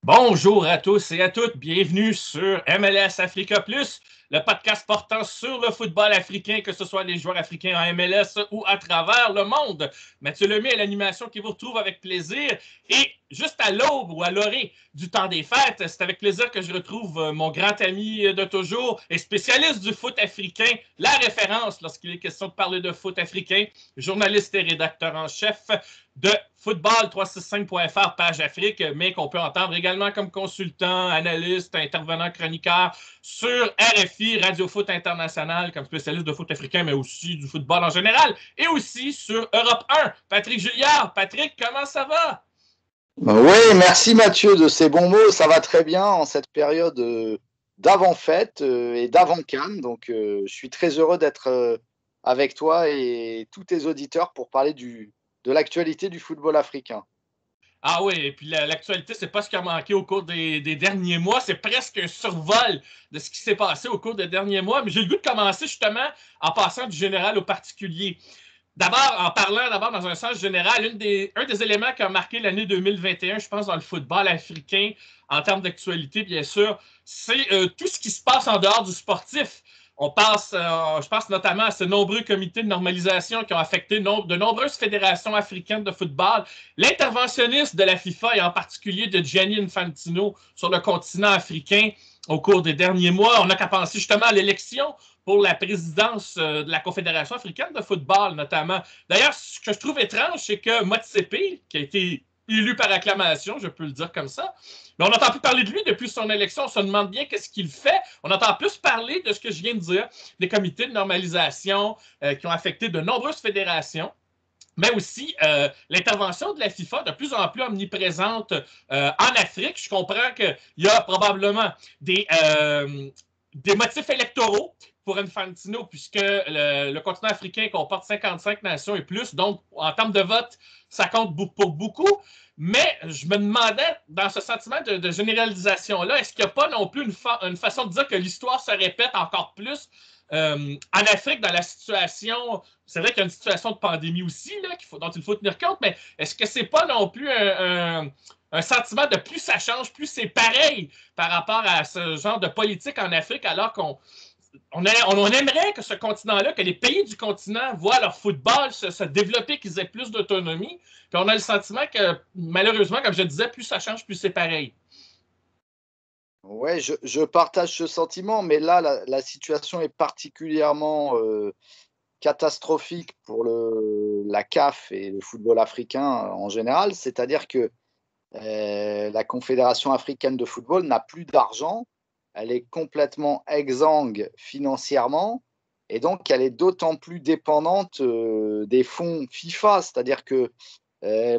Bonjour à tous et à toutes, bienvenue sur MLS Africa Plus, le podcast portant sur le football africain, que ce soit les joueurs africains en MLS ou à travers le monde. Mathieu Lemay à l'animation qui vous retrouve avec plaisir. Et juste à l'aube ou à l'orée du temps des fêtes, c'est avec plaisir que je retrouve mon grand ami de toujours et spécialiste du foot africain, la référence lorsqu'il est question de parler de foot africain, journaliste et rédacteur en chef de football365.fr, page Afrique, mais qu'on peut entendre également comme consultant, analyste, intervenant, chroniqueur sur RFI, Radio Foot International, comme spécialiste de foot africain, mais aussi du football en général, et aussi sur Europe 1. Patrick Julliard. Patrick, comment ça va? Oui, merci Mathieu de ces bons mots. Ça va très bien en cette période d'avant-fête et d'avant-Cannes. Donc, je suis très heureux d'être avec toi et tous tes auditeurs pour parler de l'actualité du football africain. Ah oui, et puis l'actualité, c'est pas ce qui a manqué au cours des derniers mois. C'est presque un survol de ce qui s'est passé au cours des derniers mois. Mais j'ai le goût de commencer justement en passant du général au particulier. D'abord, en parlant d'abord dans un sens général, un des éléments qui a marqué l'année 2021, je pense, dans le football africain, en termes d'actualité, bien sûr, c'est tout ce qui se passe en dehors du sportif. Je pense notamment à ces nombreux comités de normalisation qui ont affecté de nombreuses fédérations africaines de football. L'interventionniste de la FIFA et en particulier de Gianni Infantino sur le continent africain au cours des derniers mois. On n'a qu'à penser justement à l'élection pour la présidence de la Confédération africaine de football, notamment. D'ailleurs, ce que je trouve étrange, c'est que Motsepe, qui a été élu par acclamation, je peux le dire comme ça, mais on n'entend plus parler de lui depuis son élection. On se demande bien qu'est-ce qu'il fait. On entend plus parler de ce que je viens de dire, des comités de normalisation qui ont affecté de nombreuses fédérations, mais aussi l'intervention de la FIFA de plus en plus omniprésente en Afrique. Je comprends qu'il y a probablement des motifs électoraux pour Infantino, puisque le continent africain comporte 55 nations et plus, donc en termes de vote, ça compte pour beaucoup. Mais je me demandais, dans ce sentiment de généralisation-là, est-ce qu'il n'y a pas non plus une façon de dire que l'histoire se répète encore plus en Afrique, dans la situation, c'est vrai qu'il y a une situation de pandémie aussi là, dont il faut tenir compte, mais est-ce que c'est pas non plus un sentiment de plus ça change, plus c'est pareil par rapport à ce genre de politique en Afrique, alors qu'on aimerait que ce continent-là, que les pays du continent voient leur football se développer, qu'ils aient plus d'autonomie. Puis on a le sentiment que, malheureusement, comme je disais, plus ça change, plus c'est pareil. Ouais, je partage ce sentiment, mais là, la situation est particulièrement catastrophique pour la CAF et le football africain en général. C'est-à-dire que la Confédération africaine de football n'a plus d'argent, elle est complètement exsangue financièrement et donc elle est d'autant plus dépendante des fonds FIFA, c'est-à-dire que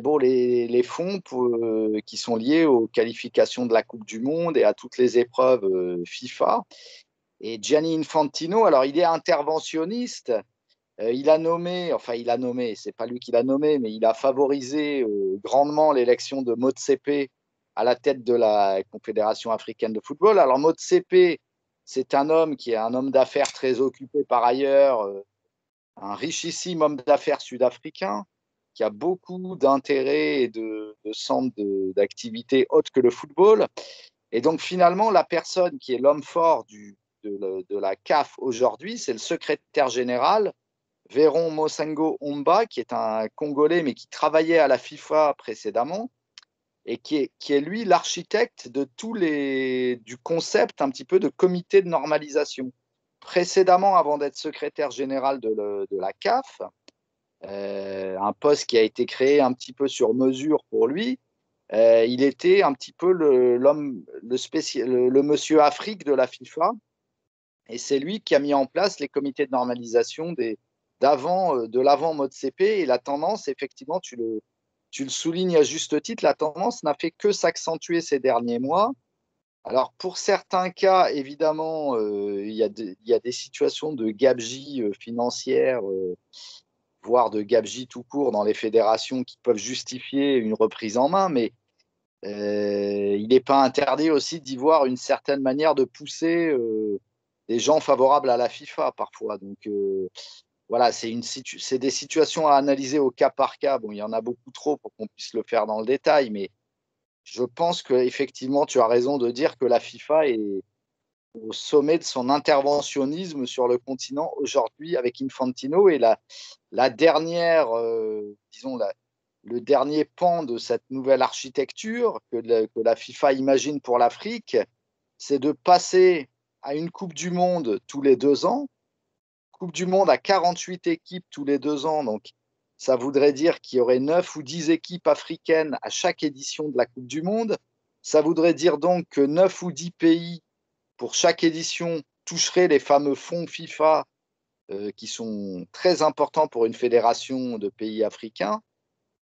bon, les fonds qui sont liés aux qualifications de la Coupe du Monde et à toutes les épreuves FIFA. Et Gianni Infantino, alors il est interventionniste, il a nommé, c'est pas lui qui l'a nommé, mais il a favorisé grandement l'élection de Motsepe à la tête de la Confédération africaine de football. Alors Motsepe, c'est un homme qui est un homme d'affaires très occupé par ailleurs, un richissime homme d'affaires sud-africain qui a beaucoup d'intérêts et de centres d'activité autres que le football. Et donc finalement, la personne qui est l'homme fort de la CAF aujourd'hui, c'est le secrétaire général Véron Mosengo Omba, qui est un Congolais, mais qui travaillait à la FIFA précédemment, et qui est lui l'architecte de du concept un petit peu de comité de normalisation. Précédemment, avant d'être secrétaire général de la CAF, un poste qui a été créé un petit peu sur mesure pour lui, il était un petit peu le monsieur Afrique de la FIFA, et c'est lui qui a mis en place les comités de normalisation de l'avant Motsepe. Et la tendance, effectivement, tu le soulignes à juste titre, la tendance n'a fait que s'accentuer ces derniers mois. Alors, pour certains cas, évidemment, il y a des situations de gabegie financière, voire de gabegie tout court dans les fédérations qui peuvent justifier une reprise en main, mais il n'est pas interdit aussi d'y voir une certaine manière de pousser des gens favorables à la FIFA parfois. Donc voilà, c'est des situations à analyser au cas par cas. Bon, il y en a beaucoup trop pour qu'on puisse le faire dans le détail, mais je pense qu'effectivement, tu as raison de dire que la FIFA est au sommet de son interventionnisme sur le continent aujourd'hui avec Infantino et la dernière, disons, le dernier pan de cette nouvelle architecture que la FIFA imagine pour l'Afrique, c'est de passer à une Coupe du Monde tous les 2 ans, Coupe du Monde à 48 équipes tous les 2 ans, donc ça voudrait dire qu'il y aurait 9 ou 10 équipes africaines à chaque édition de la Coupe du Monde. Ça voudrait dire donc que 9 ou 10 pays pour chaque édition toucheraient les fameux fonds FIFA qui sont très importants pour une fédération de pays africains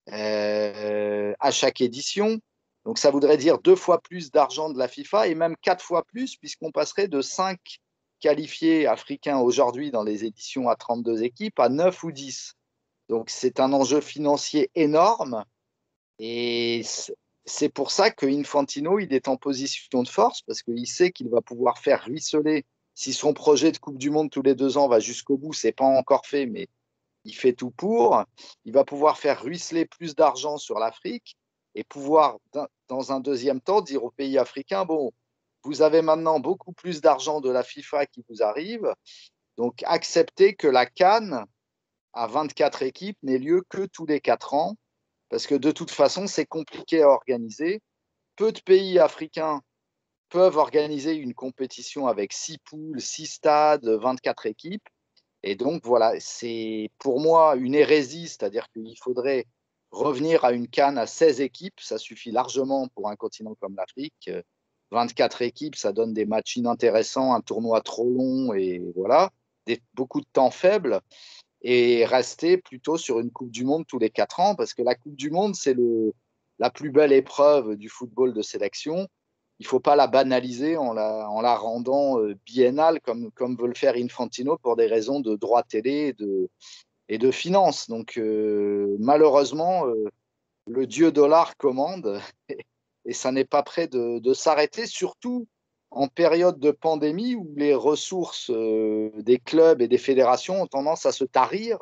à chaque édition. Donc ça voudrait dire 2 fois plus d'argent de la FIFA et même 4 fois plus puisqu'on passerait de 5 qualifiés africains aujourd'hui dans les éditions à 32 équipes à 9 ou 10. Donc c'est un enjeu financier énorme et c'est pour ça que Infantino il est en position de force parce qu'il sait qu'il va pouvoir faire ruisseler si son projet de Coupe du Monde tous les 2 ans va jusqu'au bout, c'est pas encore fait, mais il fait tout pour. Il va pouvoir faire ruisseler plus d'argent sur l'Afrique et pouvoir, dans un deuxième temps, dire aux pays africains, bon, vous avez maintenant beaucoup plus d'argent de la FIFA qui vous arrive, donc acceptez que la CAN à 24 équipes n'ait lieu que tous les 4 ans, parce que de toute façon, c'est compliqué à organiser. Peu de pays africains peuvent organiser une compétition avec 6 poules, 6 stades, 24 équipes. Et donc, voilà, c'est pour moi une hérésie, c'est-à-dire qu'il faudrait revenir à une CAN à 16 équipes, ça suffit largement pour un continent comme l'Afrique. 24 équipes, ça donne des matchs inintéressants, un tournoi trop long et voilà, beaucoup de temps faible. Et rester plutôt sur une Coupe du Monde tous les 4 ans, parce que la Coupe du Monde, c'est la plus belle épreuve du football de sélection. Il ne faut pas la banaliser en la rendant biennale, comme veut le faire Infantino, pour des raisons de droit télé et de finances. Donc, malheureusement, le dieu dollar commande et ça n'est pas prêt de s'arrêter, surtout en période de pandémie où les ressources des clubs et des fédérations ont tendance à se tarir.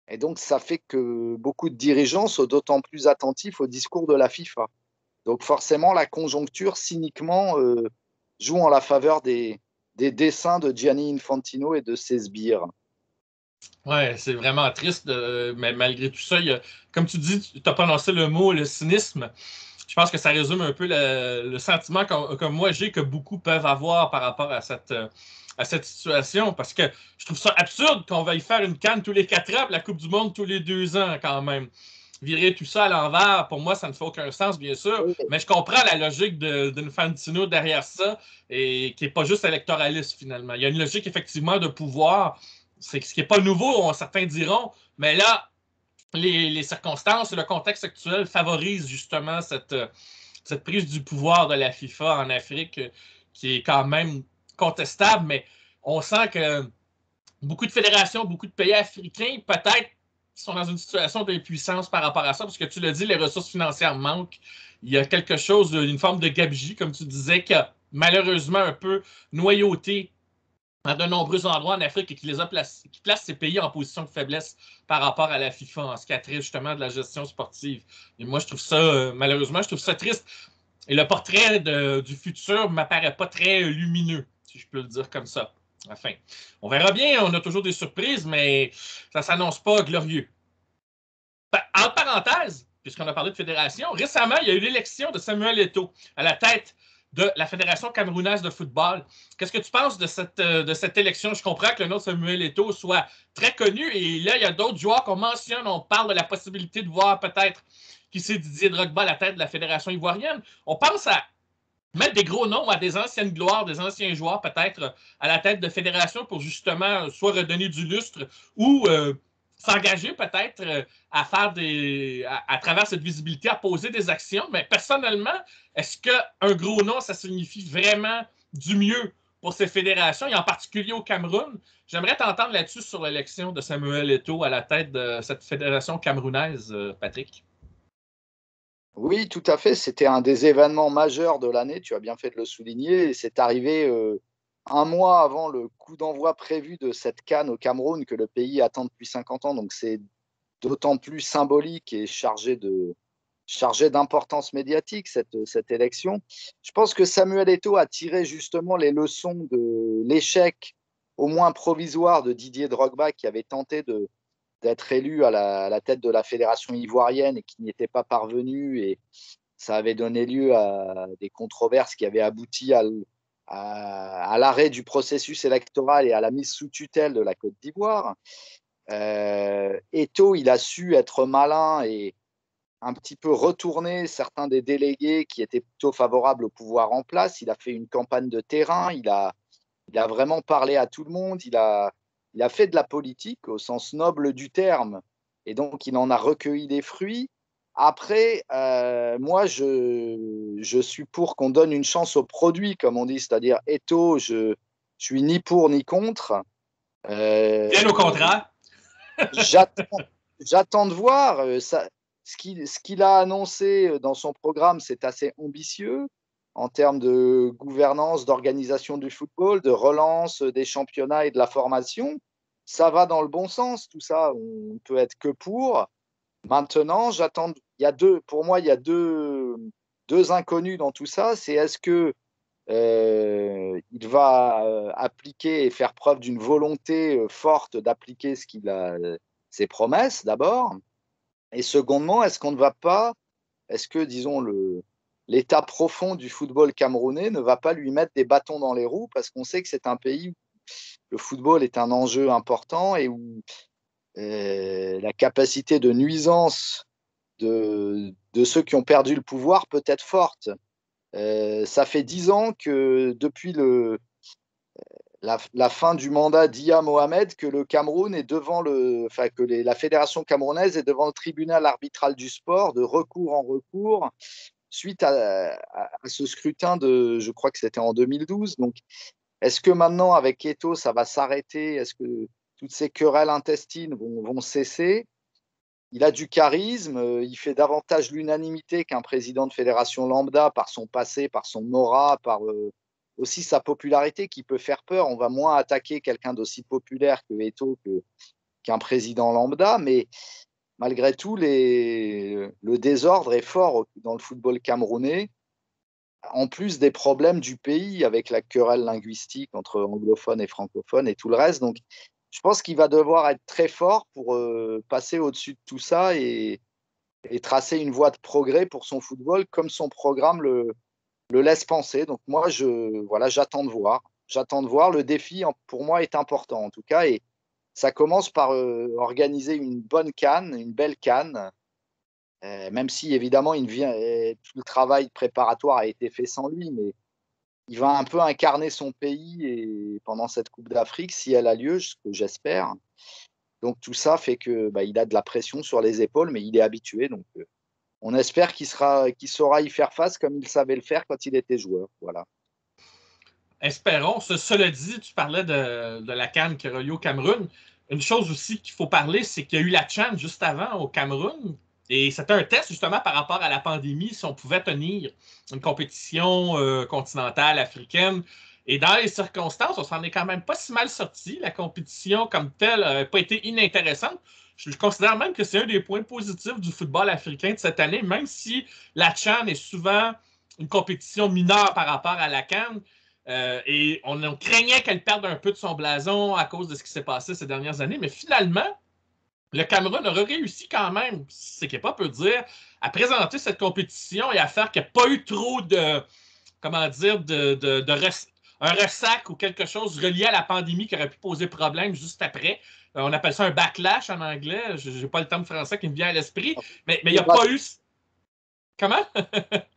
Et donc, ça fait que beaucoup de dirigeants sont d'autant plus attentifs au discours de la FIFA. Donc, forcément, la conjoncture, cyniquement, joue en la faveur des dessins de Gianni Infantino et de ses sbires. Ouais, c'est vraiment triste, mais malgré tout ça, comme tu dis, tu as prononcé le mot, le cynisme. Je pense que ça résume un peu le sentiment comme moi j'ai que beaucoup peuvent avoir par rapport à cette situation. Parce que je trouve ça absurde qu'on veuille faire une canne tous les 4 ans, puis la Coupe du Monde tous les 2 ans quand même. Virer tout ça à l'envers, pour moi, ça ne fait aucun sens, bien sûr. Oui, Mais je comprends la logique d'Infantino derrière ça, et qui n'est pas juste électoraliste finalement. Il y a une logique effectivement de pouvoir, c'est ce qui n'est pas nouveau, certains diront, mais là, les circonstances et le contexte actuel favorisent justement cette prise du pouvoir de la FIFA en Afrique qui est quand même contestable, mais on sent que beaucoup de fédérations, beaucoup de pays africains, peut-être, sont dans une situation d'impuissance par rapport à ça, parce que tu l'as dit, les ressources financières manquent. Il y a quelque chose, une forme de gabegie, comme tu disais, qui a malheureusement un peu noyauté à de nombreux endroits en Afrique et qui place ces pays en position de faiblesse par rapport à la FIFA en ce qui a trait justement de la gestion sportive. Et moi, je trouve ça, malheureusement, je trouve ça triste. Et le portrait du futur ne m'apparaît pas très lumineux, si je peux le dire comme ça. Enfin, on verra bien, on a toujours des surprises, mais ça ne s'annonce pas glorieux. En parenthèse, puisqu'on a parlé de fédération, récemment, il y a eu l'élection de Samuel Eto'o à la tête de la Fédération camerounaise de football. Qu'est-ce que tu penses de cette élection? Je comprends que le nom de Samuel Eto'o soit très connu et là, il y a d'autres joueurs qu'on mentionne. On parle de la possibilité de voir peut-être qui c'est Didier Drogba à la tête de la Fédération ivoirienne. On pense à mettre des gros noms à des anciennes gloires, des anciens joueurs peut-être à la tête de fédération pour justement soit redonner du lustre ou s'engager peut-être à faire à travers cette visibilité, à poser des actions. Mais personnellement, est-ce qu'un gros nom, ça signifie vraiment du mieux pour ces fédérations, et en particulier au Cameroun? J'aimerais t'entendre là-dessus sur l'élection de Samuel Eto'o à la tête de cette fédération camerounaise, Patrick. Oui, tout à fait. C'était un des événements majeurs de l'année, tu as bien fait de le souligner. Et c'est arrivé un mois avant le coup d'envoi prévu de cette CAN au Cameroun que le pays attend depuis 50 ans. Donc c'est d'autant plus symbolique et chargé d'importance médiatique, cette élection. Je pense que Samuel Eto'o a tiré justement les leçons de l'échec, au moins provisoire, de Didier Drogba, qui avait tenté d'être élu à la tête de la fédération ivoirienne et qui n'y était pas parvenu. Et ça avait donné lieu à des controverses qui avaient abouti à l'arrêt du processus électoral et à la mise sous tutelle de la Côte d'Ivoire. Eto'o, il a su être malin et un petit peu retourner certains des délégués qui étaient plutôt favorables au pouvoir en place. Il a fait une campagne de terrain, il a vraiment parlé à tout le monde, il a fait de la politique au sens noble du terme, et donc il en a recueilli des fruits. Après, moi, je suis pour qu'on donne une chance au produit, comme on dit, c'est-à-dire Eto'o, je suis ni pour ni contre. Bien au contraire. J'attends de voir. Ce qu'il a annoncé dans son programme, c'est assez ambitieux en termes de gouvernance, d'organisation du football, de relance des championnats et de la formation. Ça va dans le bon sens, tout ça. On ne peut être que pour. Maintenant, j'attends. Pour moi, il y a deux inconnus dans tout ça. C'est est-ce que il va appliquer et faire preuve d'une volonté forte d'appliquer ses promesses d'abord. Et secondement, est-ce que, disons, l'état profond du football camerounais ne va pas lui mettre des bâtons dans les roues parce qu'on sait que c'est un pays où le football est un enjeu important et où la capacité de nuisance de ceux qui ont perdu le pouvoir peut être forte. Ça fait 10 ans que depuis la fin du mandat d'Ia Mohamed, que le Cameroun est la fédération camerounaise est devant le tribunal arbitral du sport de recours en recours suite à ce scrutin je crois que c'était en 2012. Donc, est-ce que maintenant avec Eto'o, ça va s'arrêter? Est-ce que toutes ces querelles intestines vont cesser? Il a du charisme, il fait davantage l'unanimité qu'un président de fédération lambda par son passé, par son aura, par aussi sa popularité qui peut faire peur. On va moins attaquer quelqu'un d'aussi populaire que Eto'o qu'un président lambda, mais malgré tout, le désordre est fort dans le football camerounais, en plus des problèmes du pays avec la querelle linguistique entre anglophones et francophones et tout le reste. Donc, je pense qu'il va devoir être très fort pour passer au-dessus de tout ça et tracer une voie de progrès pour son football comme son programme le laisse penser. Donc moi, j'attends de voir. J'attends de voir. Le défi, pour moi, est important en tout cas. Et ça commence par organiser une bonne CAN, une belle CAN, même si évidemment, tout le travail préparatoire a été fait sans lui, mais il va un peu incarner son pays pendant cette Coupe d'Afrique, si elle a lieu, ce que j'espère. Donc tout ça fait que il a de la pression sur les épaules, mais il est habitué. Donc on espère qu'il saura y faire face comme il savait le faire quand il était joueur. Voilà. Espérons. Cela dit, tu parlais de la CAN qui est reliée au Cameroun. Une chose aussi qu'il faut parler, c'est qu'il y a eu la CHAN juste avant au Cameroun. Et c'était un test justement par rapport à la pandémie, si on pouvait tenir une compétition continentale africaine. Et dans les circonstances, on s'en est quand même pas si mal sorti. La compétition comme telle n'a pas été inintéressante. Je considère même que c'est un des points positifs du football africain de cette année, même si la CHAN est souvent une compétition mineure par rapport à la CAN. Et on craignait qu'elle perde un peu de son blason à cause de ce qui s'est passé ces dernières années. Mais finalement, le Cameroun aurait réussi quand même, c'est qu'il pas peut dire, à présenter cette compétition et à faire qu'il n'y a pas eu trop de, comment dire, un ressac ou quelque chose relié à la pandémie qui aurait pu poser problème juste après. On appelle ça un backlash en anglais. Je n'ai pas le terme français qui me vient à l'esprit. Mais il n'y a pas eu... Comment?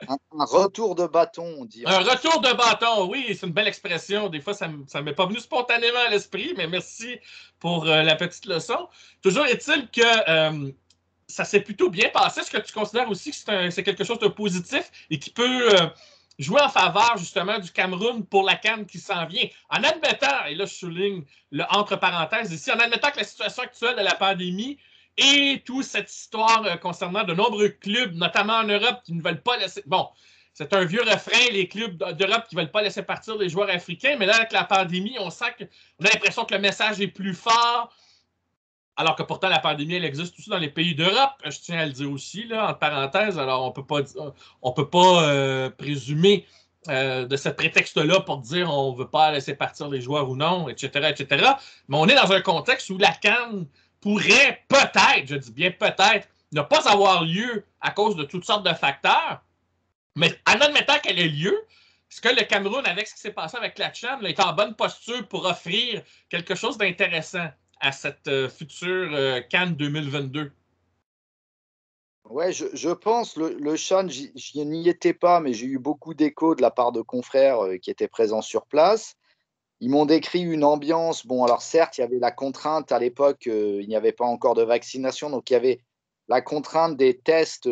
Un retour de bâton, on dirait. Un retour de bâton, oui, c'est une belle expression. Des fois, ça ne m'est pas venu spontanément à l'esprit, mais merci pour la petite leçon. Toujours est-il que ça s'est plutôt bien passé. Est-ce que tu considères aussi que c'est quelque chose de positif et qui peut jouer en faveur justement du Cameroun pour la CAN qui s'en vient? En admettant, et là je souligne le entre parenthèses ici, en admettant que la situation actuelle de la pandémie et toute cette histoire concernant de nombreux clubs, notamment en Europe, qui ne veulent pas laisser... Bon, c'est un vieux refrain, les clubs d'Europe qui ne veulent pas laisser partir les joueurs africains, mais là, avec la pandémie, on a l'impression que le message est plus fort. Alors que pourtant, la pandémie, elle existe aussi dans les pays d'Europe, je tiens à le dire aussi, là, en parenthèse. Alors, on peut pas présumer de ce prétexte-là pour dire on ne veut pas laisser partir les joueurs ou non, etc., etc. Mais on est dans un contexte où la CAN pourrait peut-être, je dis bien peut-être, ne pas avoir lieu à cause de toutes sortes de facteurs. Mais en admettant qu'elle ait lieu, est-ce que le Cameroun, avec ce qui s'est passé avec la CHAN, est en bonne posture pour offrir quelque chose d'intéressant à cette future CAN 2022? Ouais, je pense, le CHAN, je n'y étais pas, mais j'ai eu beaucoup d'échos de la part de confrères qui étaient présents sur place. Ils m'ont décrit une ambiance. Bon, alors certes, il y avait la contrainte à l'époque, il n'y avait pas encore de vaccination, donc il y avait la contrainte des tests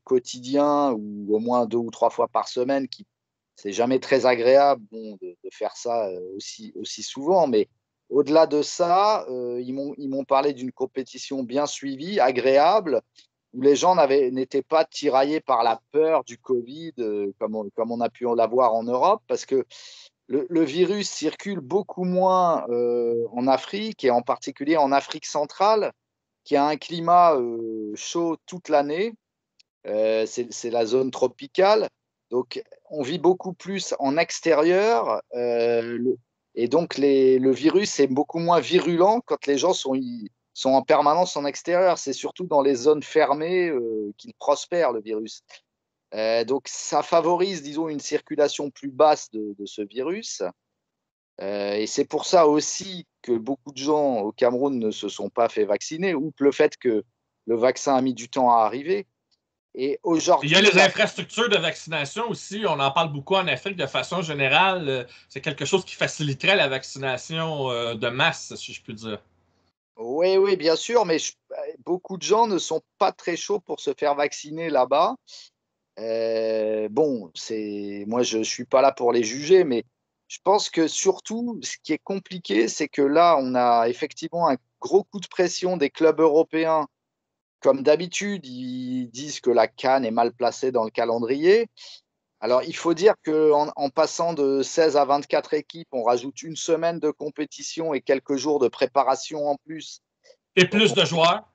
quotidiens ou au moins 2 ou 3 fois par semaine, qui c'est jamais très agréable bon, de faire ça aussi souvent, mais au-delà de ça, ils m'ont parlé d'une compétition bien suivie, agréable, où les gens n'étaient pas tiraillés par la peur du Covid, comme on a pu l'avoir en Europe, parce que le virus circule beaucoup moins en Afrique, et en particulier en Afrique centrale, qui a un climat chaud toute l'année. C'est la zone tropicale. Donc, on vit beaucoup plus en extérieur. Et donc, le virus est beaucoup moins virulent quand les gens sont en permanence en extérieur. C'est surtout dans les zones fermées qu'il prospère, le virus. Donc, ça favorise, disons, une circulation plus basse de ce virus. Et c'est pour ça aussi que beaucoup de gens au Cameroun ne se sont pas fait vacciner, outre le fait que le vaccin a mis du temps à arriver. Et Il y a aujourd'hui, les infrastructures de vaccination aussi. On en parle beaucoup en Afrique de façon générale. C'est quelque chose qui faciliterait la vaccination de masse, si je puis dire. oui, oui, bien sûr, mais beaucoup de gens ne sont pas très chauds pour se faire vacciner là-bas. Bon, moi, je ne suis pas là pour les juger, mais je pense que surtout, ce qui est compliqué, c'est que là, on a effectivement un gros coup de pression des clubs européens. Comme d'habitude, ils disent que la CAN est mal placée dans le calendrier. Alors, il faut dire qu'en passant de 16 à 24 équipes, on rajoute une semaine de compétition et quelques jours de préparation en plus. Et Donc, plus de joueurs.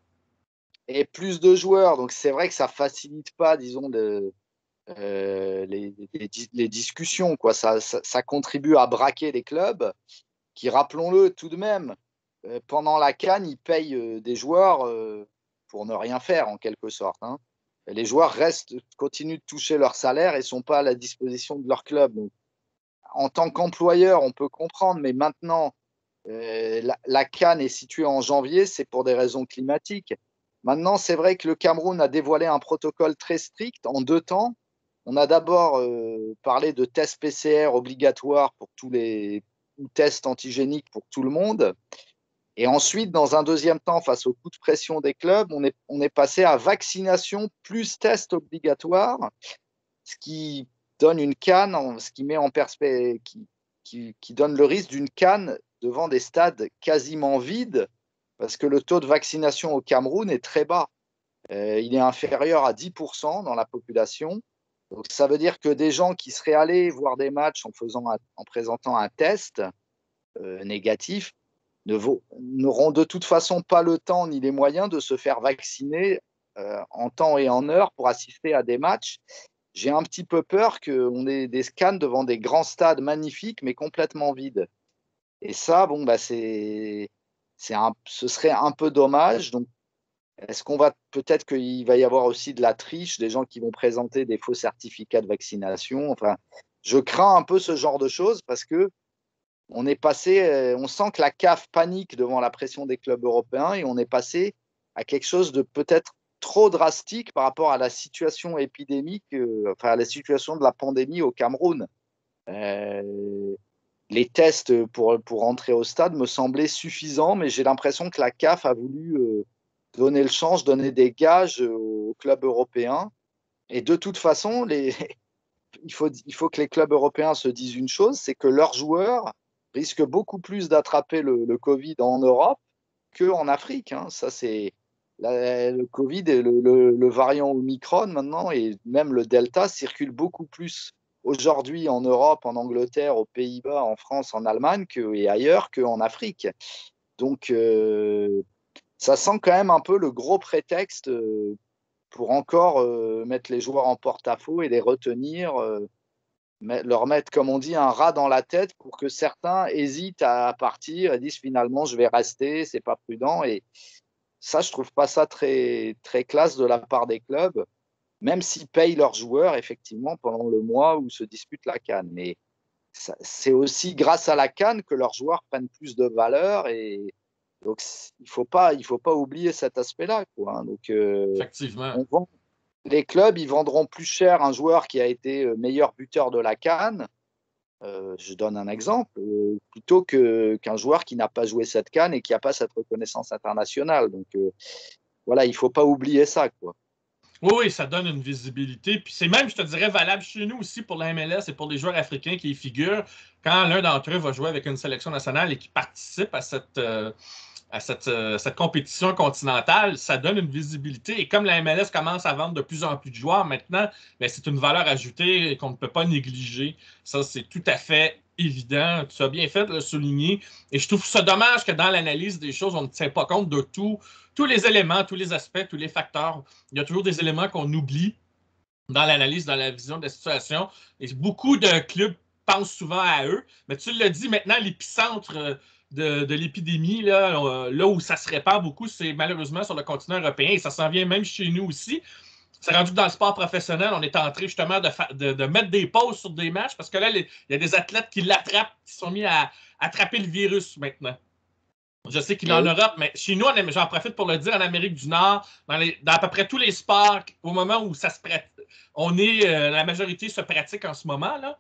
et plus de joueurs. Donc, c'est vrai que ça facilite pas, disons, les discussions, quoi. Ça contribue à braquer les clubs qui, rappelons-le tout de même, pendant la CAN, ils payent des joueurs pour ne rien faire, en quelque sorte, hein. Les joueurs continuent de toucher leur salaire et ne sont pas à la disposition de leur club. Donc, en tant qu'employeur, on peut comprendre, mais maintenant, la CAN est située en janvier, c'est pour des raisons climatiques. Maintenant, c'est vrai que le Cameroun a dévoilé un protocole très strict en 2 temps. On a d'abord parlé de tests PCR obligatoires pour tous les ou tests antigéniques pour tout le monde. Et ensuite, dans un deuxième temps, face au coup de pression des clubs, on est passé à vaccination plus test obligatoire, ce qui donne une CAN, ce qui met en perspective, qui donne le risque d'une CAN devant des stades quasiment vides, parce que le taux de vaccination au Cameroun est très bas. Il est inférieur à 10% dans la population. Donc, ça veut dire que des gens qui seraient allés voir des matchs en présentant un test négatif n'auront de toute façon pas le temps ni les moyens de se faire vacciner en temps et en heure pour assister à des matchs. J'ai un petit peu peur qu'on ait des scans devant des grands stades magnifiques, mais complètement vides. Et ça, bon, bah, ce serait un peu dommage. Donc, est-ce qu'on va peut-être qu'il va y avoir aussi de la triche, des gens qui vont présenter des faux certificats de vaccination. Enfin, je crains un peu ce genre de choses parce que on sent que la CAF panique devant la pression des clubs européens et on est passé à quelque chose de peut-être trop drastique par rapport à la situation épidémique, enfin à la situation de la pandémie au Cameroun. Euh, les tests pour entrer au stade me semblaient suffisants, mais j'ai l'impression que la CAF a voulu donner le change, donner des gages aux clubs européens. Et de toute façon, il faut que les clubs européens se disent une chose, c'est que leurs joueurs risquent beaucoup plus d'attraper le Covid en Europe qu'en Afrique, hein. Ça, le Covid et le variant Omicron maintenant, et même le Delta, circulent beaucoup plus aujourd'hui en Europe, en Angleterre, aux Pays-Bas, en France, en Allemagne et ailleurs qu'en Afrique. Donc, ça sent quand même un peu le gros prétexte pour encore mettre les joueurs en porte-à-faux et les retenir, leur mettre, comme on dit, un rat dans la tête pour que certains hésitent à partir et disent finalement je vais rester, c'est pas prudent. Et ça, je trouve pas ça très, très classe de la part des clubs, même s'ils payent leurs joueurs effectivement pendant le mois où se dispute la CAN. Mais c'est aussi grâce à la CAN que leurs joueurs prennent plus de valeur et donc il faut pas oublier cet aspect-là, quoi, hein. Donc Effectivement. les clubs, ils vendront plus cher un joueur qui a été meilleur buteur de la CAN. Je donne un exemple, plutôt qu'un joueur qui n'a pas joué cette CAN et qui n'a pas cette reconnaissance internationale. Donc voilà, il ne faut pas oublier ça, quoi. Oui, ça donne une visibilité. Puis c'est même, je te dirais, valable chez nous aussi pour la MLS et pour les joueurs africains qui y figurent. Quand l'un d'entre eux va jouer avec une sélection nationale et qui participe à cette compétition continentale, ça donne une visibilité. Et comme la MLS commence à vendre de plus en plus de joueurs maintenant, ben, c'est une valeur ajoutée qu'on ne peut pas négliger. Ça, c'est tout à fait évident. Tu as bien fait de le souligner. Et je trouve ça dommage que dans l'analyse des choses, on ne tient pas compte de tous les éléments, tous les aspects, tous les facteurs. Il y a toujours des éléments qu'on oublie dans l'analyse, dans la vision de la situation. Et beaucoup de clubs pensent souvent à eux. Mais tu l'as dit, maintenant, l'épicentre de l'épidémie, là où ça se répand beaucoup, c'est malheureusement sur le continent européen. Et ça s'en vient même chez nous aussi. C'est rendu que dans le sport professionnel, on est en train justement de mettre des pauses sur des matchs parce que là, il y a des athlètes qui l'attrapent, qui sont mis à attraper le virus maintenant. Je sais qu'il est en Europe, mais chez nous, j'en profite pour le dire, en Amérique du Nord, dans à peu près tous les sports, au moment où ça se pratique, la majorité se pratique en ce moment, là,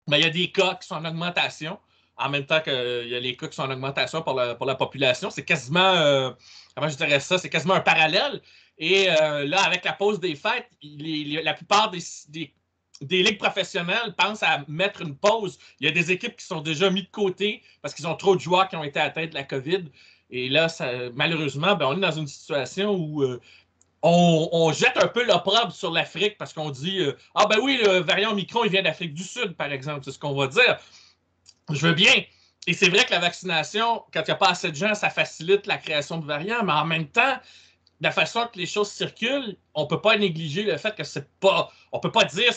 mais il y a des cas qui sont en augmentation, en même temps qu'il y a les cas qui sont en augmentation pour la population. C'est quasiment, comment je dirais ça, c'est quasiment un parallèle. Et là, avec la pause des fêtes, la plupart des ligues professionnelles pensent à mettre une pause. Il y a des équipes qui sont déjà mises de côté parce qu'ils ont trop de joueurs qui ont été atteints de la COVID. Et là, malheureusement, ben, on est dans une situation où on jette un peu l'opprobre sur l'Afrique parce qu'on dit ah ben oui, le variant Omicron, il vient d'Afrique du Sud, par exemple. C'est ce qu'on va dire. Je veux bien. Et c'est vrai que la vaccination, quand il n'y a pas assez de gens, ça facilite la création de variants, mais en même temps, de la façon que les choses circulent, on ne peut pas négliger le fait que c'est pas. On ne peut pas dire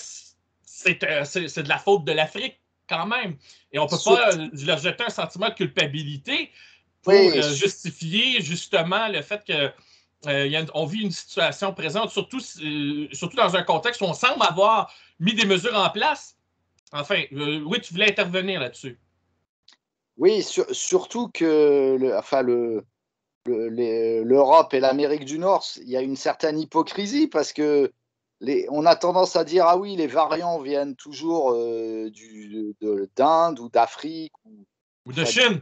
c'est de la faute de l'Afrique quand même. Et on ne peut pas leur jeter un sentiment de culpabilité pour justifier justement le fait que on vit une situation présente, surtout dans un contexte où on semble avoir mis des mesures en place. Enfin, oui, tu voulais intervenir là-dessus. Oui, surtout que l'Europe et l'Amérique du Nord, il y a une certaine hypocrisie parce que on a tendance à dire ah oui, les variants viennent toujours d'Inde ou d'Afrique ou de Chine,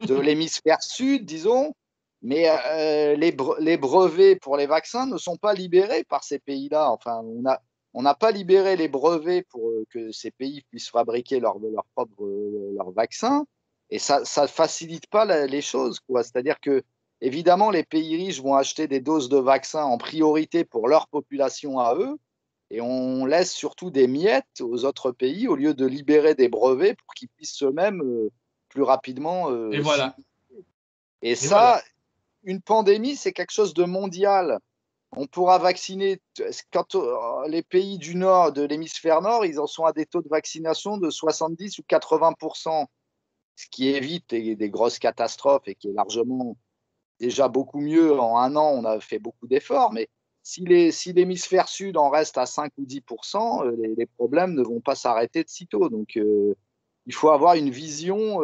de l'hémisphère sud, disons. Mais les brevets pour les vaccins ne sont pas libérés par ces pays-là. Enfin, on n'a pas libéré les brevets pour que ces pays puissent fabriquer leur vaccins. Et ça ne facilite pas les choses, quoi. C'est-à-dire que, évidemment, les pays riches vont acheter des doses de vaccins en priorité pour leur population à eux. Et on laisse surtout des miettes aux autres pays au lieu de libérer des brevets pour qu'ils puissent eux-mêmes plus rapidement. Et voilà. Et ça, une pandémie, c'est quelque chose de mondial. On pourra vacciner, quand les pays du nord, de l'hémisphère nord, ils en sont à des taux de vaccination de 70 ou 80%, ce qui évite des grosses catastrophes et qui est largement déjà beaucoup mieux. En un an, on a fait beaucoup d'efforts, mais si l'hémisphère sud en reste à 5 ou 10%, les problèmes ne vont pas s'arrêter de sitôt. Donc, il faut avoir une vision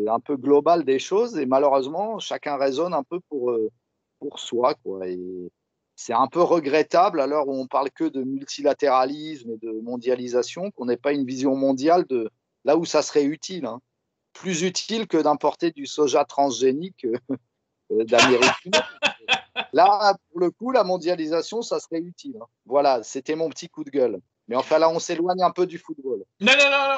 un peu globale des choses et malheureusement, chacun raisonne un peu pour soi, quoi. Et c'est un peu regrettable à l'heure où on parle que de multilatéralisme et de mondialisation qu'on n'ait pas une vision mondiale de là où ça serait utile, hein. Plus utile que d'importer du soja transgénique d'Amérique du Nord. Là, pour le coup, la mondialisation, ça serait utile, hein. Voilà, c'était mon petit coup de gueule. Mais enfin, là, on s'éloigne un peu du football. Non,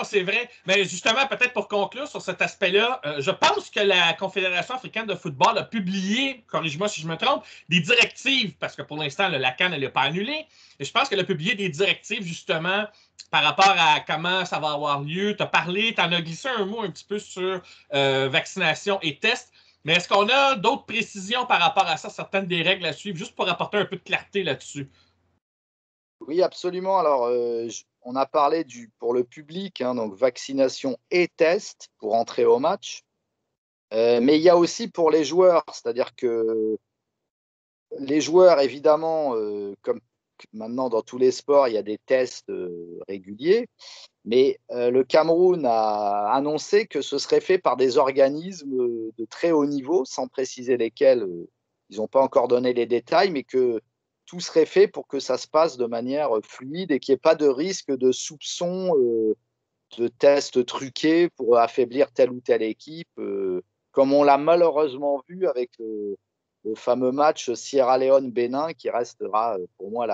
c'est vrai. Mais justement, peut-être pour conclure sur cet aspect-là, je pense que la Confédération africaine de football a publié, corrige-moi si je me trompe, des directives, parce que pour l'instant, la CAN, elle n'est pas annulée. Et je pense qu'elle a publié des directives, justement, par rapport à comment ça va avoir lieu. Tu as parlé, tu en as glissé un mot un petit peu sur vaccination et tests. Mais est-ce qu'on a d'autres précisions par rapport à ça, certaines des règles à suivre, juste pour apporter un peu de clarté là-dessus? Oui, absolument. Alors, on a parlé pour le public, hein, donc vaccination et test pour entrer au match. Mais il y a aussi pour les joueurs, c'est-à-dire que les joueurs, évidemment, comme maintenant dans tous les sports, il y a des tests réguliers, mais le Cameroun a annoncé que ce serait fait par des organismes de très haut niveau, sans préciser lesquels, ils n'ont pas encore donné les détails, mais que tout serait fait pour que ça se passe de manière fluide et qu'il n'y ait pas de risque de soupçon de tests truqués pour affaiblir telle ou telle équipe, comme on l'a malheureusement vu avec le fameux match Sierra Leone-Bénin, qui restera pour moi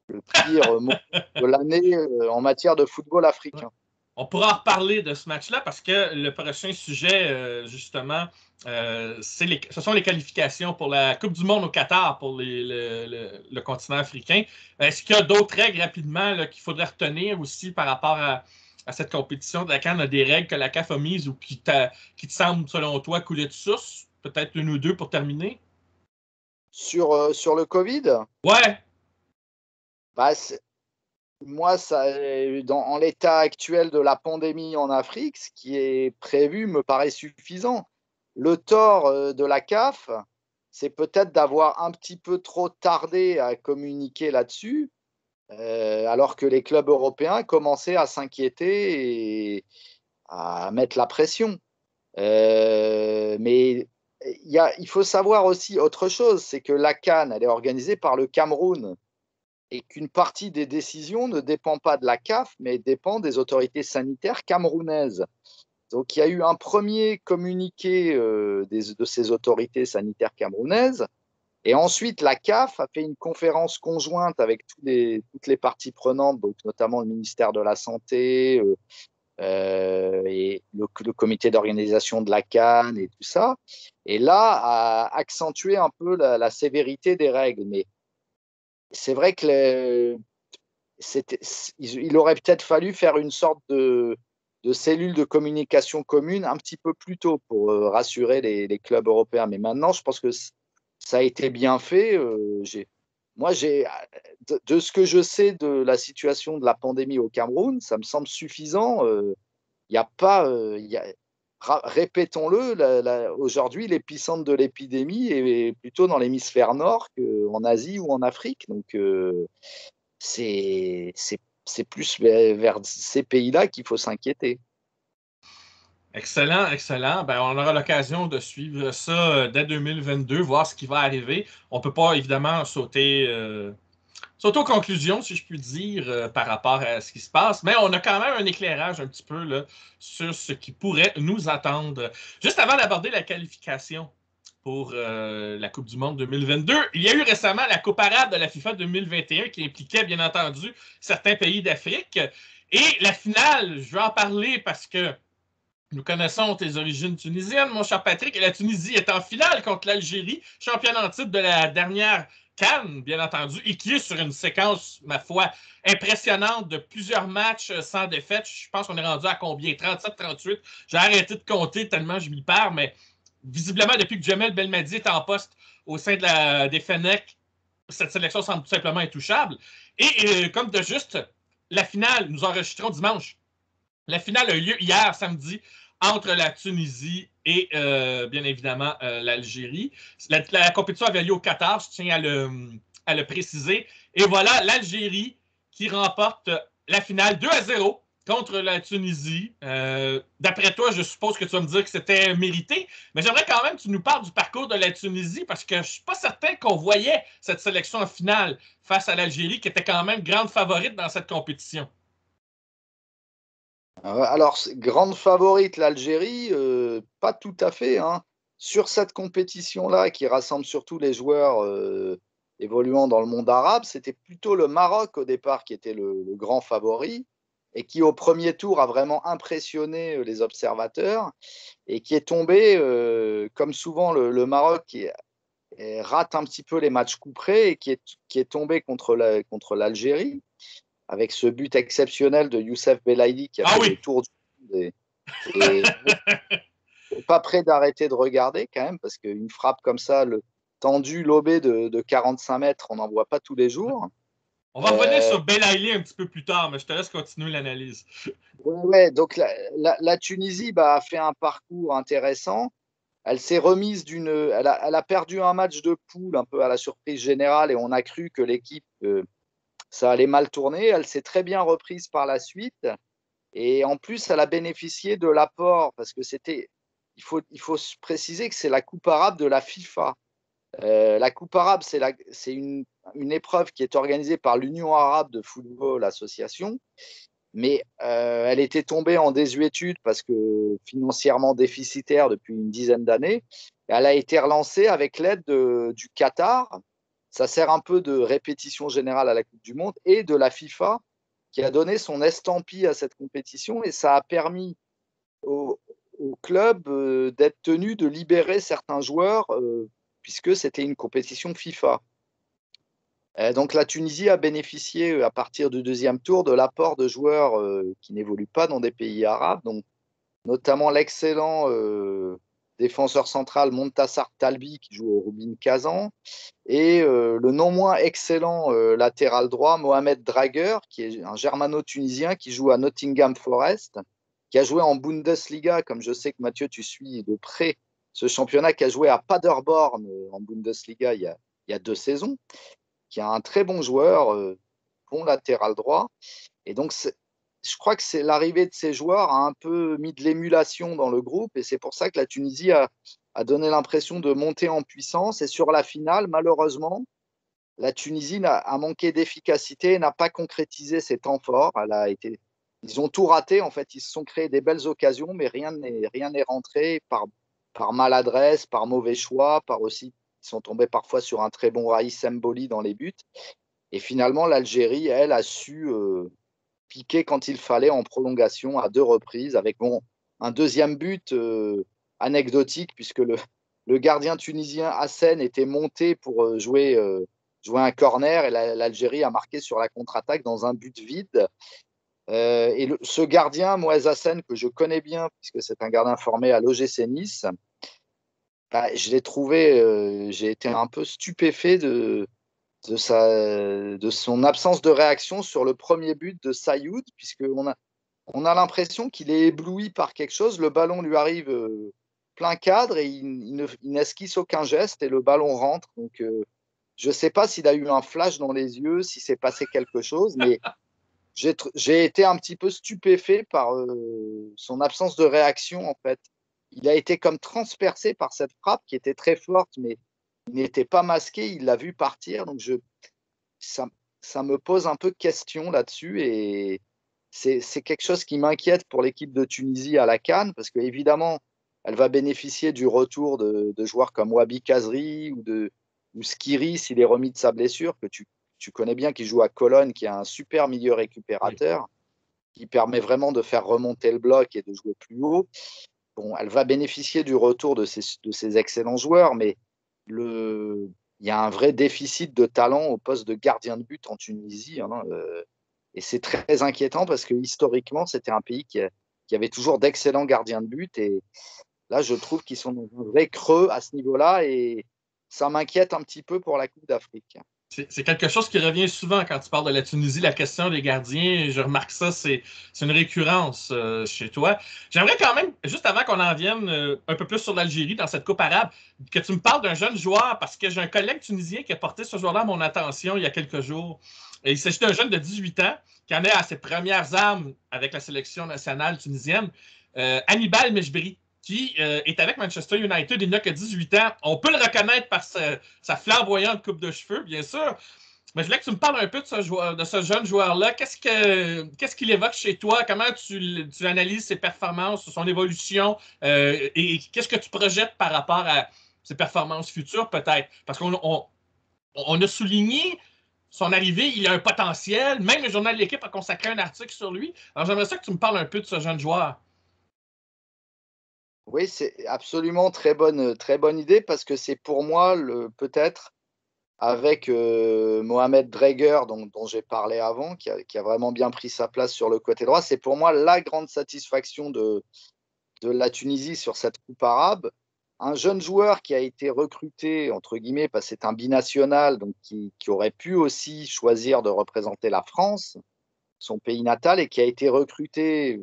le pire moment de l'année en matière de football africain. On pourra en reparler de ce match-là parce que le prochain sujet, justement, ce sont les qualifications pour la Coupe du Monde au Qatar pour le continent africain. Est-ce qu'il y a d'autres règles rapidement là, qu'il faudrait retenir aussi par rapport à cette compétition de la CAN? Des règles que la CAF a mises ou qui te semblent, selon toi, couler de source? Peut-être une ou deux pour terminer? Sur le Covid, Ouais. bah, moi, en l'état actuel de la pandémie en Afrique, ce qui est prévu me paraît suffisant. Le tort de la CAF, c'est peut-être d'avoir un petit peu trop tardé à communiquer là-dessus, alors que les clubs européens commençaient à s'inquiéter et à mettre la pression. Mais il faut savoir aussi autre chose, c'est que la CAN, elle est organisée par le Cameroun et qu'une partie des décisions ne dépend pas de la CAF, mais dépend des autorités sanitaires camerounaises. Donc il y a eu un premier communiqué de ces autorités sanitaires camerounaises, et ensuite la CAF a fait une conférence conjointe avec toutes les parties prenantes, donc notamment le ministère de la Santé et le comité d'organisation de la CAN et tout ça, et là a accentué un peu la sévérité des règles. Mais c'est vrai que il aurait peut-être fallu faire une sorte de cellule de communication commune un petit peu plus tôt pour rassurer les clubs européens. Mais maintenant, je pense que ça a été bien fait. De ce que je sais de la situation de la pandémie au Cameroun, ça me semble suffisant. Il n'y a pas, répétons-le, aujourd'hui, l'épicentre de l'épidémie est plutôt dans l'hémisphère nord qu'en Asie ou en Afrique. Donc, c'est plus vers ces pays-là qu'il faut s'inquiéter. Excellent, excellent. Ben, on aura l'occasion de suivre ça dès 2022, voir ce qui va arriver. On ne peut pas évidemment sauter aux conclusions, si je puis dire, par rapport à ce qui se passe, mais on a quand même un éclairage un petit peu là, sur ce qui pourrait nous attendre. Juste avant d'aborder la qualification pour la Coupe du Monde 2022, il y a eu récemment la Coupe arabe de la FIFA 2021 qui impliquait bien entendu certains pays d'Afrique. Et la finale, je vais en parler parce que nous connaissons tes origines tunisiennes, mon cher Patrick, et la Tunisie est en finale contre l'Algérie, championne en titre de la dernière CAN, bien entendu, et qui est sur une séquence, ma foi, impressionnante de plusieurs matchs sans défaite. Je pense qu'on est rendu à combien? 37-38. J'ai arrêté de compter tellement je m'y perds, mais visiblement, depuis que Jamel Belmadi est en poste au sein des Fennecs, cette sélection semble tout simplement intouchable. Et comme de juste, la finale, nous enregistrons dimanche. La finale a eu lieu hier, samedi, entre la Tunisie et bien évidemment l'Algérie. La compétition avait lieu au Qatar, je tiens à le préciser. Et voilà, l'Algérie qui remporte la finale 2-0 contre la Tunisie. D'après toi, je suppose que tu vas me dire que c'était mérité, mais j'aimerais quand même que tu nous parles du parcours de la Tunisie parce que je ne suis pas certain qu'on voyait cette sélection en finale face à l'Algérie qui était quand même grande favorite dans cette compétition. Alors, grande favorite, l'Algérie, pas tout à fait, hein. Sur cette compétition-là, qui rassemble surtout les joueurs évoluant dans le monde arabe, c'était plutôt le Maroc au départ qui était le grand favori et qui, au premier tour, a vraiment impressionné les observateurs et qui est tombé, comme souvent le Maroc, rate un petit peu les matchs couperés et qui est tombé contre l'Algérie avec ce but exceptionnel de Youssef Belaïdi qui a Ah fait le oui! tour du monde. Et pas prêt d'arrêter de regarder quand même, parce qu'une frappe comme ça, tendue, lobée de 45 mètres, on n'en voit pas tous les jours. On va revenir sur Belaïli un petit peu plus tard, mais je te laisse continuer l'analyse. Ouais, donc la Tunisie a fait un parcours intéressant. Elle s'est remise elle a perdu un match de poule un peu à la surprise générale et on a cru que l'équipe, ça allait mal tourner. Elle s'est très bien reprise par la suite et en plus, elle a bénéficié de l'apport parce que il faut se préciser que c'est la Coupe arabe de la FIFA. La Coupe arabe, c'est une épreuve qui est organisée par l'Union arabe de football association, mais elle était tombée en désuétude parce que financièrement déficitaire depuis une dizaine d'années. Elle a été relancée avec l'aide du Qatar. Ça sert un peu de répétition générale à la Coupe du Monde et de la FIFA qui a donné son estampille à cette compétition et ça a permis au club d'être tenu de libérer certains joueurs puisque c'était une compétition FIFA. Donc la Tunisie a bénéficié à partir du deuxième tour de l'apport de joueurs qui n'évoluent pas dans des pays arabes, donc notamment l'excellent défenseur central Montassar Talbi qui joue au Rubin Kazan et le non moins excellent latéral droit Mohamed Drager qui est un germano-tunisien qui joue à Nottingham Forest, qui a joué en Bundesliga, comme je sais que Mathieu tu suis de près ce championnat, qui a joué à Paderborn en Bundesliga il y a 2 saisons, qui est un très bon joueur, bon latéral droit. Et donc, je crois que c'est l'arrivée de ces joueurs a un peu mis de l'émulation dans le groupe. Et c'est pour ça que la Tunisie a donné l'impression de monter en puissance. Et sur la finale, malheureusement, la Tunisie a manqué d'efficacité et n'a pas concrétisé ses temps forts. Ils ont tout raté. En fait, ils se sont créés des belles occasions, mais rien n'est rentré par maladresse, par mauvais choix, par aussi ils sont tombés parfois sur un très bon Raïs Mboli dans les buts. Et finalement, l'Algérie, elle, a su piquer quand il fallait en prolongation à 2 reprises, avec un deuxième but anecdotique, puisque le gardien tunisien Hassen était monté pour jouer un corner, et l'Algérie a marqué sur la contre-attaque dans un but vide. Et ce gardien, Moez Hassen, que je connais bien, puisque c'est un gardien formé à l'OGC Nice, je l'ai trouvé, j'ai été un peu stupéfait de son absence de réaction sur le premier but de Sayoud, on a l'impression qu'il est ébloui par quelque chose. Le ballon lui arrive plein cadre et il n'esquisse aucun geste et le ballon rentre. Donc, je ne sais pas s'il a eu un flash dans les yeux, si s'est passé quelque chose, mais j'ai été un petit peu stupéfait par son absence de réaction, en fait. Il a été comme transpercé par cette frappe qui était très forte, mais il n'était pas masqué, il l'a vu partir. Donc, ça me pose un peu de questions là-dessus et c'est quelque chose qui m'inquiète pour l'équipe de Tunisie à la CAN parce qu'évidemment, elle va bénéficier du retour de joueurs comme Wabi Kazri ou Skiri s'il est remis de sa blessure, que tu connais bien, qui joue à Cologne, qui est un super milieu récupérateur, qui permet vraiment de faire remonter le bloc et de jouer plus haut. Bon, elle va bénéficier du retour de ces excellents joueurs, mais il y a un vrai déficit de talent au poste de gardien de but en Tunisie. Et c'est très inquiétant parce que historiquement, c'était un pays qui avait toujours d'excellents gardiens de but. Et là, je trouve qu'ils sont dans un vrai creux à ce niveau-là. Et ça m'inquiète un petit peu pour la Coupe d'Afrique. C'est quelque chose qui revient souvent quand tu parles de la Tunisie, la question des gardiens. Je remarque ça, c'est une récurrence chez toi. J'aimerais quand même, juste avant qu'on en vienne un peu plus sur l'Algérie dans cette Coupe arabe, que tu me parles d'un jeune joueur, parce que j'ai un collègue tunisien qui a porté ce joueur-là à mon attention il y a quelques jours. Et il s'agit d'un jeune de 18 ans qui en est à ses premières armes avec la sélection nationale tunisienne, Hannibal Mejbri, qui est avec Manchester United. Il n'a que 18 ans. On peut le reconnaître par sa flamboyante coupe de cheveux, bien sûr. Mais je voulais que tu me parles un peu de ce jeune joueur-là. Qu'est-ce qu'il évoque chez toi? Comment tu analyses ses performances, son évolution? Et qu'est-ce que tu projettes par rapport à ses performances futures, peut-être? Parce qu'on a souligné son arrivée, il a un potentiel. Même le journal de l'équipe a consacré un article sur lui. Alors, j'aimerais ça que tu me parles un peu de ce jeune joueur. Oui, c'est absolument très bonne idée parce que c'est pour moi peut-être avec Mohamed Dreger dont j'ai parlé avant, qui a vraiment bien pris sa place sur le côté droit. C'est pour moi la grande satisfaction de de la Tunisie sur cette Coupe arabe, un jeune joueur qui a été recruté, entre guillemets, parce que c'est un binational, donc qui aurait pu aussi choisir de représenter la France, son pays natal, et qui a été recruté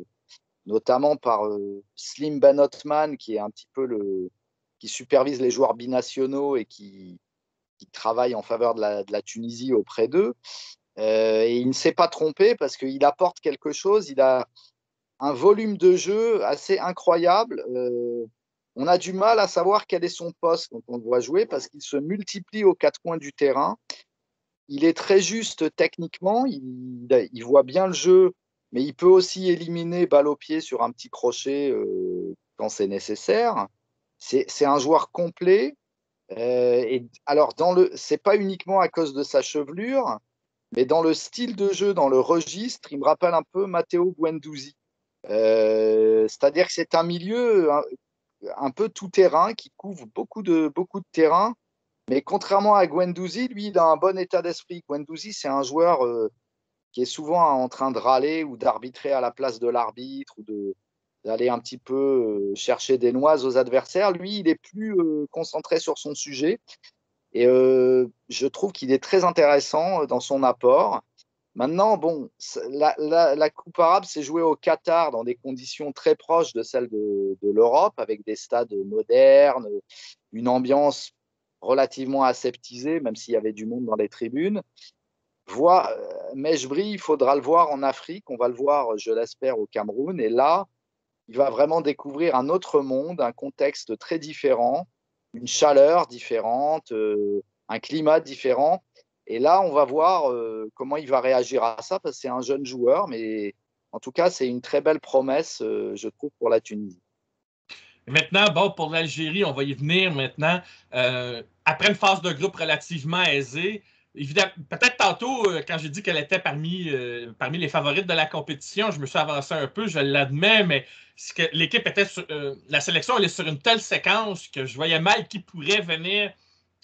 notamment par Slim Ben Othman, qui est un petit peu qui supervise les joueurs binationaux et qui travaille en faveur de la Tunisie auprès d'eux. Et il ne s'est pas trompé parce qu'il apporte quelque chose. Il a un volume de jeu assez incroyable. On a du mal à savoir quel est son poste quand on le voit jouer parce qu'il se multiplie aux quatre coins du terrain. Il est très juste techniquement, il voit bien le jeu, mais il peut aussi éliminer balle au pied sur un petit crochet quand c'est nécessaire. C'est un joueur complet. Et alors, c'est pas uniquement à cause de sa chevelure, mais dans le style de jeu, dans le registre, il me rappelle un peu Matteo Guendouzi. C'est-à-dire que c'est un milieu un peu tout-terrain qui couvre beaucoup de terrain. Mais contrairement à Guendouzi, lui, il a un bon état d'esprit. Guendouzi, c'est un joueur qui est souvent en train de râler ou d'arbitrer à la place de l'arbitre ou d'aller un petit peu chercher des noises aux adversaires. Lui, il est plus concentré sur son sujet. Et je trouve qu'il est très intéressant dans son apport. Maintenant, bon, la Coupe arabe s'est jouée au Qatar dans des conditions très proches de celles de l'Europe, avec des stades modernes, une ambiance relativement aseptisée, même s'il y avait du monde dans les tribunes. Mejbri, il faudra le voir en Afrique, on va le voir, je l'espère, au Cameroun. Et là, il va vraiment découvrir un autre monde, un contexte très différent, une chaleur différente, un climat différent. Et là, on va voir comment il va réagir à ça, parce que c'est un jeune joueur, mais en tout cas, c'est une très belle promesse, je trouve, pour la Tunisie. Maintenant, bon, pour l'Algérie, on va y venir maintenant. Après une phase de groupe relativement aisée, évidemment, peut-être tantôt, quand j'ai dit qu'elle était parmi les favorites de la compétition, je me suis avancé un peu, je l'admets, mais que l'équipe était la sélection, elle est sur une telle séquence que je voyais mal qui pourrait venir,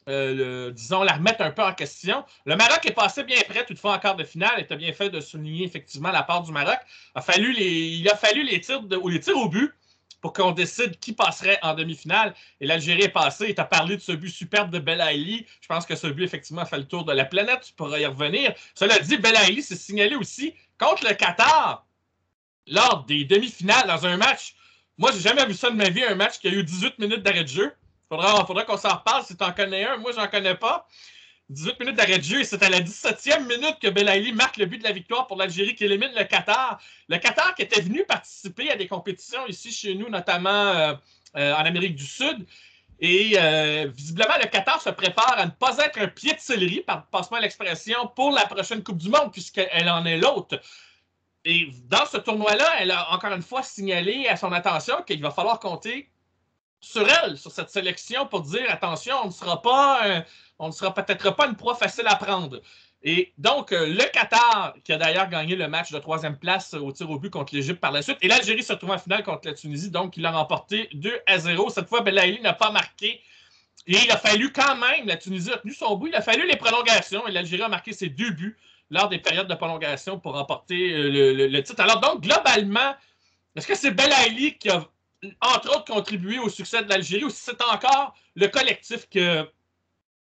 disons, la remettre un peu en question. Le Maroc est passé bien près, toutefois, en quart de finale, et tu as bien fait de souligner effectivement la part du Maroc. Il a fallu les tirs au but pour qu'on décide qui passerait en demi-finale. Et l'Algérie est passée. Et tu as parlé de ce but superbe de Belaïli. Je pense que ce but, effectivement, fait le tour de la planète. Tu pourras y revenir. Cela dit, Belaïli s'est signalé aussi contre le Qatar lors des demi-finales dans un match. Moi, j'ai jamais vu ça de ma vie, un match qui a eu 18 minutes d'arrêt de jeu. Faudra qu'on s'en reparle si tu en connais un. Moi, j'en connais pas. 18 minutes d'arrêt de jeu et c'est à la 17e minute que Belaïli marque le but de la victoire pour l'Algérie qui élimine le Qatar. Le Qatar qui était venu participer à des compétitions ici chez nous, notamment en Amérique du Sud. Et visiblement, le Qatar se prépare à ne pas être un pied de céleri, passe-moi l'expression, pour la prochaine Coupe du Monde, puisqu'elle en est l'autre. Et dans ce tournoi-là, elle a encore une fois signalé à son attention qu'il va falloir compter sur elle, sur cette sélection, pour dire attention, on ne sera peut-être pas une proie facile à prendre. Et donc, le Qatar, qui a d'ailleurs gagné le match de troisième place au tir au but contre l'Égypte par la suite, et l'Algérie se retrouve en finale contre la Tunisie, donc il a remporté 2-0. Cette fois, Belaïli n'a pas marqué. Et il a fallu quand même, la Tunisie a tenu son bout, il a fallu les prolongations, et l'Algérie a marqué ses 2 buts lors des périodes de prolongation pour remporter le titre. Alors donc, globalement, est-ce que c'est Belaïli qui a entre autres contribué au succès de l'Algérie ou si c'est encore le collectif que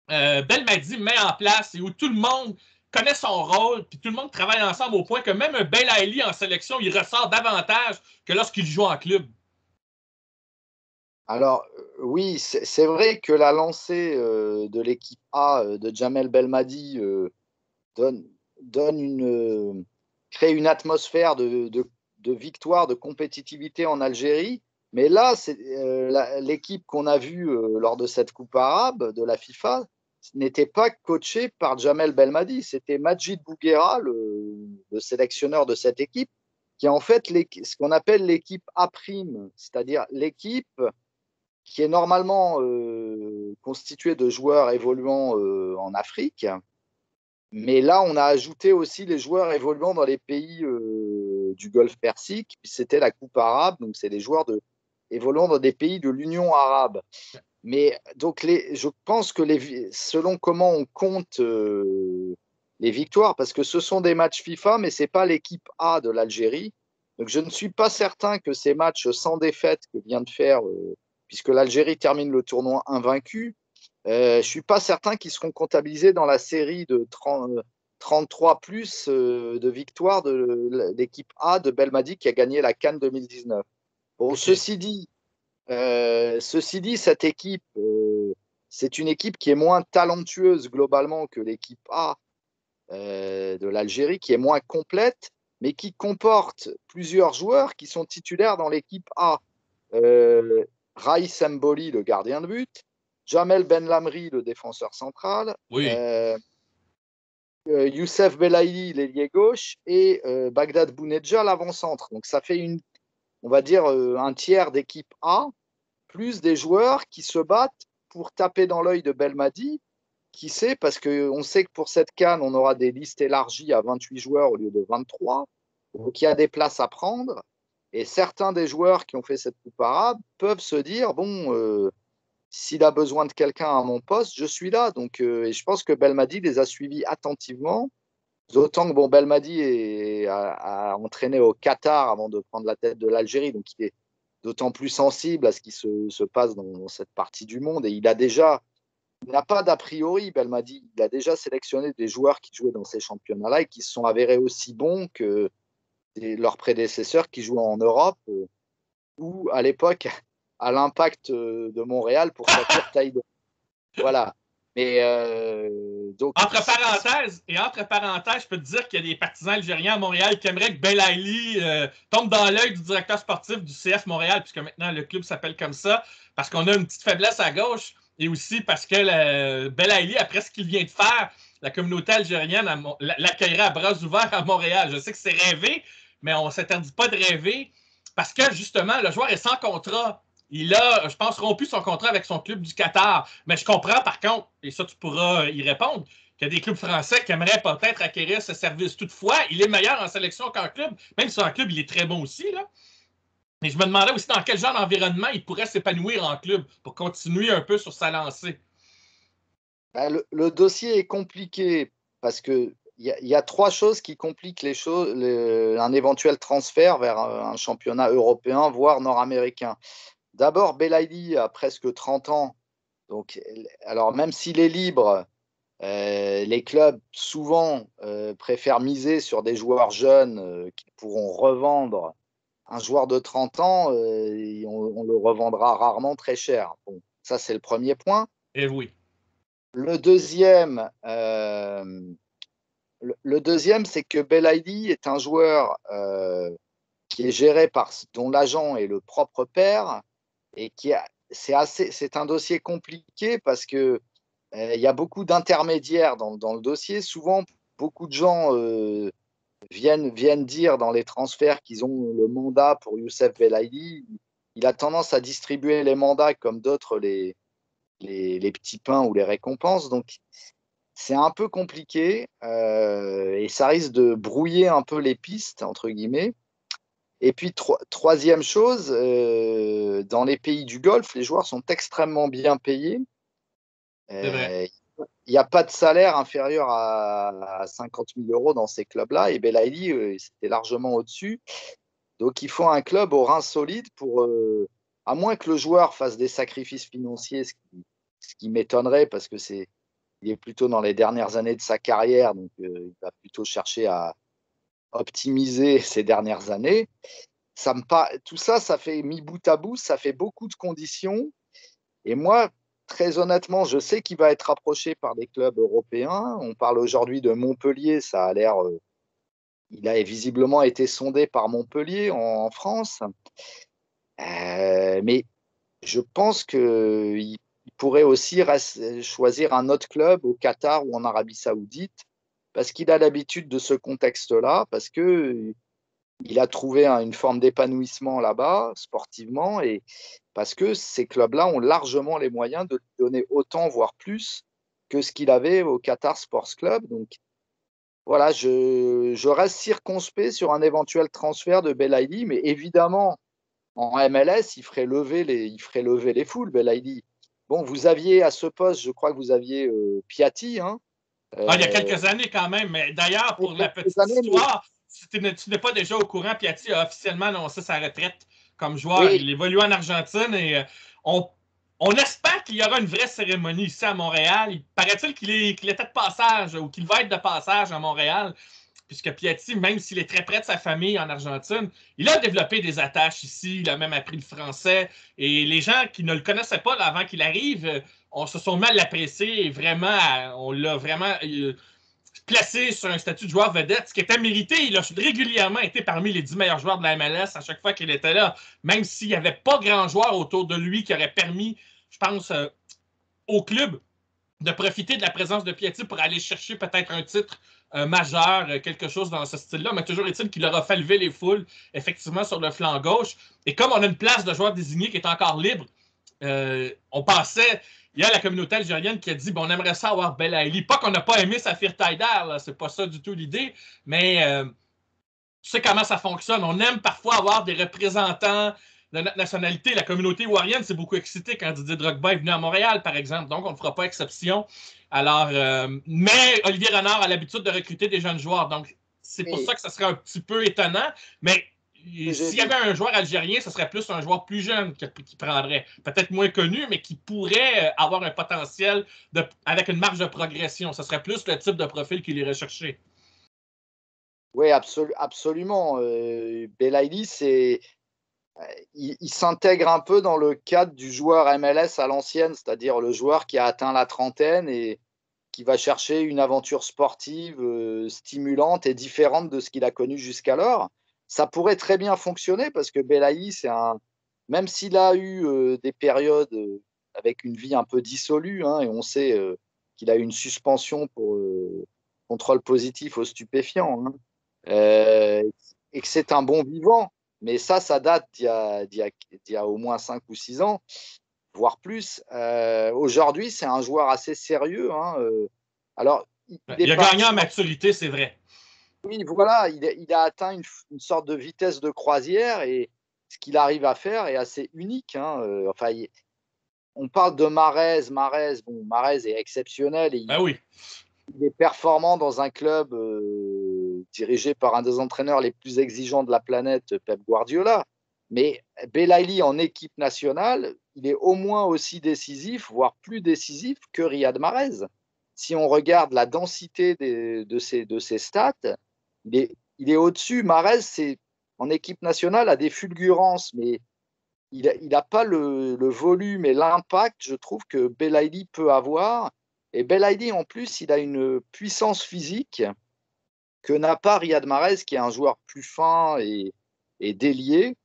Belmadi met en place et où tout le monde connaît son rôle puis tout le monde travaille ensemble au point que même un Belaïli en sélection, il ressort davantage que lorsqu'il joue en club? Alors, oui, c'est vrai que la lancée de l'équipe A de Jamel Belmadi donne, donne crée une atmosphère de victoire, de compétitivité en Algérie. Mais là, c'est l'équipe qu'on a vue lors de cette Coupe arabe de la FIFA n'était pas coachée par Jamel Belmadi, c'était Majid Bouguera, le sélectionneur de cette équipe, qui est en fait ce qu'on appelle l'équipe A', c'est-à-dire l'équipe qui est normalement constituée de joueurs évoluant en Afrique. Mais là, on a ajouté aussi les joueurs évoluant dans les pays du Golfe Persique. C'était la Coupe arabe, donc c'est les joueurs évoluant dans des pays de l'Union arabe. Mais donc, je pense que selon comment on compte les victoires, parce que ce sont des matchs FIFA, mais ce n'est pas l'équipe A de l'Algérie. Donc, je ne suis pas certain que ces matchs sans défaite que vient de faire, puisque l'Algérie termine le tournoi invaincu, je ne suis pas certain qu'ils seront comptabilisés dans la série de 33 plus de victoires de l'équipe A de Belmadi qui a gagné la CAN 2019. Bon, OK. ceci dit, cette équipe, c'est une équipe qui est moins talentueuse globalement que l'équipe A de l'Algérie, qui est moins complète, mais qui comporte plusieurs joueurs qui sont titulaires dans l'équipe A. Raïs Mboli, le gardien de but, Jamel Benlamri, le défenseur central, Oui. Youssef Belaïli, l'ailier gauche, et Bagdad Bounedja, l'avant-centre. Donc ça fait on va dire un tiers d'équipe A, plus des joueurs qui se battent pour taper dans l'œil de Belmadi. Qui sait, parce qu'on sait que pour cette CAN, on aura des listes élargies à 28 joueurs au lieu de 23. Donc il y a des places à prendre. Et certains des joueurs qui ont fait cette coupe arabe peuvent se dire, bon, s'il a besoin de quelqu'un à mon poste, je suis là. Donc, et je pense que Belmadi les a suivis attentivement. D'autant que bon, Belmadi a entraîné au Qatar avant de prendre la tête de l'Algérie. Donc il est d'autant plus sensible à ce qui se passe dans cette partie du monde. Et il n'a pas d'a priori, Belmadi. Il a déjà sélectionné des joueurs qui jouaient dans ces championnats-là et qui se sont avérés aussi bons que leurs prédécesseurs qui jouaient en Europe ou à l'époque à l'Impact de Montréal pour sortir taille. Voilà. Mais donc. Entre parenthèses, je peux te dire qu'il y a des partisans algériens à Montréal qui aimeraient que Belaïli tombe dans l'œil du directeur sportif du CF Montréal, puisque maintenant le club s'appelle comme ça, parce qu'on a une petite faiblesse à gauche, et aussi parce que Belaïli, après ce qu'il vient de faire, la communauté algérienne l'accueillerait à bras ouverts à Montréal. Je sais que c'est rêvé, mais on ne s'interdit pas de rêver, parce que justement, le joueur est sans contrat. Il a, je pense, rompu son contrat avec son club du Qatar. Mais je comprends, par contre, et ça, tu pourras y répondre, qu'il y a des clubs français qui aimeraient peut-être acquérir ce service. Toutefois, il est meilleur en sélection qu'en club, même si en club, il est très bon aussi. Là. Mais je me demandais aussi dans quel genre d'environnement il pourrait s'épanouir en club pour continuer un peu sur sa lancée. Ben, le dossier est compliqué parce que il y a trois choses qui compliquent les choses, un éventuel transfert vers un championnat européen, voire nord-américain. D'abord, Belaïli a presque 30 ans. Donc, alors, même s'il est libre, les clubs souvent préfèrent miser sur des joueurs jeunes qui pourront revendre. Un joueur de 30 ans, on le revendra rarement très cher. Bon, ça, c'est le premier point. Et oui. Le deuxième, c'est que Belaïdi est un joueur qui est géré par dont l'agent est le propre père et c'est un dossier compliqué parce que il y a beaucoup d'intermédiaires dans le dossier. Souvent, beaucoup de gens viennent dire dans les transferts qu'ils ont le mandat pour Youssef Belaïdi. Il a tendance à distribuer les mandats comme d'autres les petits pains ou les récompenses. Donc, c'est un peu compliqué et ça risque de brouiller un peu les pistes, entre guillemets. Et puis, troisième chose, dans les pays du Golfe, les joueurs sont extrêmement bien payés. C'est vrai. Il n'y a pas de salaire inférieur à 50 000 euros dans ces clubs-là. Et Belaïli, c'était largement au-dessus. Donc, il faut un club au rein solide pour, à moins que le joueur fasse des sacrifices financiers, ce qui m'étonnerait parce que il est plutôt dans les dernières années de sa carrière, donc il va plutôt chercher à optimiser ses dernières années. Tout ça, ça fait mis bout à bout, ça fait beaucoup de conditions. Et moi, très honnêtement, je sais qu'il va être approché par des clubs européens. On parle aujourd'hui de Montpellier, ça a l'air. Il a visiblement été sondé par Montpellier en France. Mais je pense qu'il pourrait aussi choisir un autre club au Qatar ou en Arabie Saoudite parce qu'il a l'habitude de ce contexte-là, parce qu'il a trouvé une forme d'épanouissement là-bas, sportivement, et parce que ces clubs-là ont largement les moyens de lui donner autant, voire plus, que ce qu'il avait au Qatar Sports Club. Donc voilà, je reste circonspect sur un éventuel transfert de Belaïli, mais évidemment, en MLS, il ferait lever les foules, Belaïli. Bon, vous aviez à ce poste, je crois que vous aviez Piatti. Hein, Il y a quelques années quand même, mais d'ailleurs, pour la petite années, histoire, si tu n'es pas déjà au courant, Piatti a officiellement annoncé sa retraite comme joueur. Oui, Il évolue en Argentine et on espère qu'il y aura une vraie cérémonie ici à Montréal. Il paraît-il qu'il était de passage ou qu'il va être de passage à Montréal, puisque Piatti, même s'il est très près de sa famille en Argentine, il a développé des attaches ici, il a même appris le français. Et les gens qui ne le connaissaient pas là, avant qu'il arrive, on se sont mal appréciés et vraiment, on l'a vraiment placé sur un statut de joueur vedette, ce qui était mérité. Il a régulièrement été parmi les 10 meilleurs joueurs de la MLS à chaque fois qu'il était là, même s'il n'y avait pas grand joueur autour de lui qui aurait permis, je pense, au club de profiter de la présence de Piatti pour aller chercher peut-être un titre majeur, quelque chose dans ce style-là. Mais toujours est-il qu'il aura fait lever les foules, effectivement, sur le flanc gauche. Et comme on a une place de joueur désigné qui est encore libre, on pensait, il y a la communauté algérienne qui a dit bon, on aimerait ça avoir Belaïli. Pas qu'on n'a pas aimé Safir Taider, c'est pas ça du tout l'idée, mais tu sais comment ça fonctionne. On aime parfois avoir des représentants de notre nationalité. La communauté ivoirienne s'est beaucoup excitée quand Didier Drogba est venu à Montréal, par exemple. Donc, on ne fera pas exception. Alors, mais Olivier Renard a l'habitude de recruter des jeunes joueurs. Donc, c'est pour oui, ça que ça serait un petit peu étonnant. Mais j'ai s'il y dit. avait un joueur algérien, ce serait plus un joueur plus jeune qui prendrait. Peut-être moins connu, mais qui pourrait avoir un potentiel avec une marge de progression. Ce serait plus le type de profil qu'il irait chercher. Oui, absolument. Belaïli, il s'intègre un peu dans le cadre du joueur MLS à l'ancienne, c'est-à-dire le joueur qui a atteint la trentaine et qui va chercher une aventure sportive stimulante et différente de ce qu'il a connu jusqu'alors. Ça pourrait très bien fonctionner parce que Belaïli, même s'il a eu des périodes avec une vie un peu dissolue, hein, et on sait qu'il a eu une suspension pour contrôle positif aux stupéfiants, hein, euh, et que c'est un bon vivant. Mais ça date d'il y a au moins 5 ou 6 ans, voire plus. Aujourd'hui, c'est un joueur assez sérieux, hein. Alors, il est Il a gagné parti en maturité, c'est vrai. oui, voilà, il a atteint une sorte de vitesse de croisière et ce qu'il arrive à faire est assez unique, hein. Enfin, on parle de Mahrez. Mahrez est exceptionnel et Ben oui. il est performant dans un club dirigé par un des entraîneurs les plus exigeants de la planète, Pep Guardiola. Mais Belaïli en équipe nationale, il est au moins aussi décisif, voire plus décisif que Riyad Mahrez. Si on regarde la densité de ses stats, il est au-dessus. Mahrez, en équipe nationale, a des fulgurances, mais il n'a pas le volume et l'impact, je trouve, que Belaïli peut avoir. Et Belaïli, en plus, il a une puissance physique que n'a pas Riyad Mahrez, qui est un joueur plus fin et délié.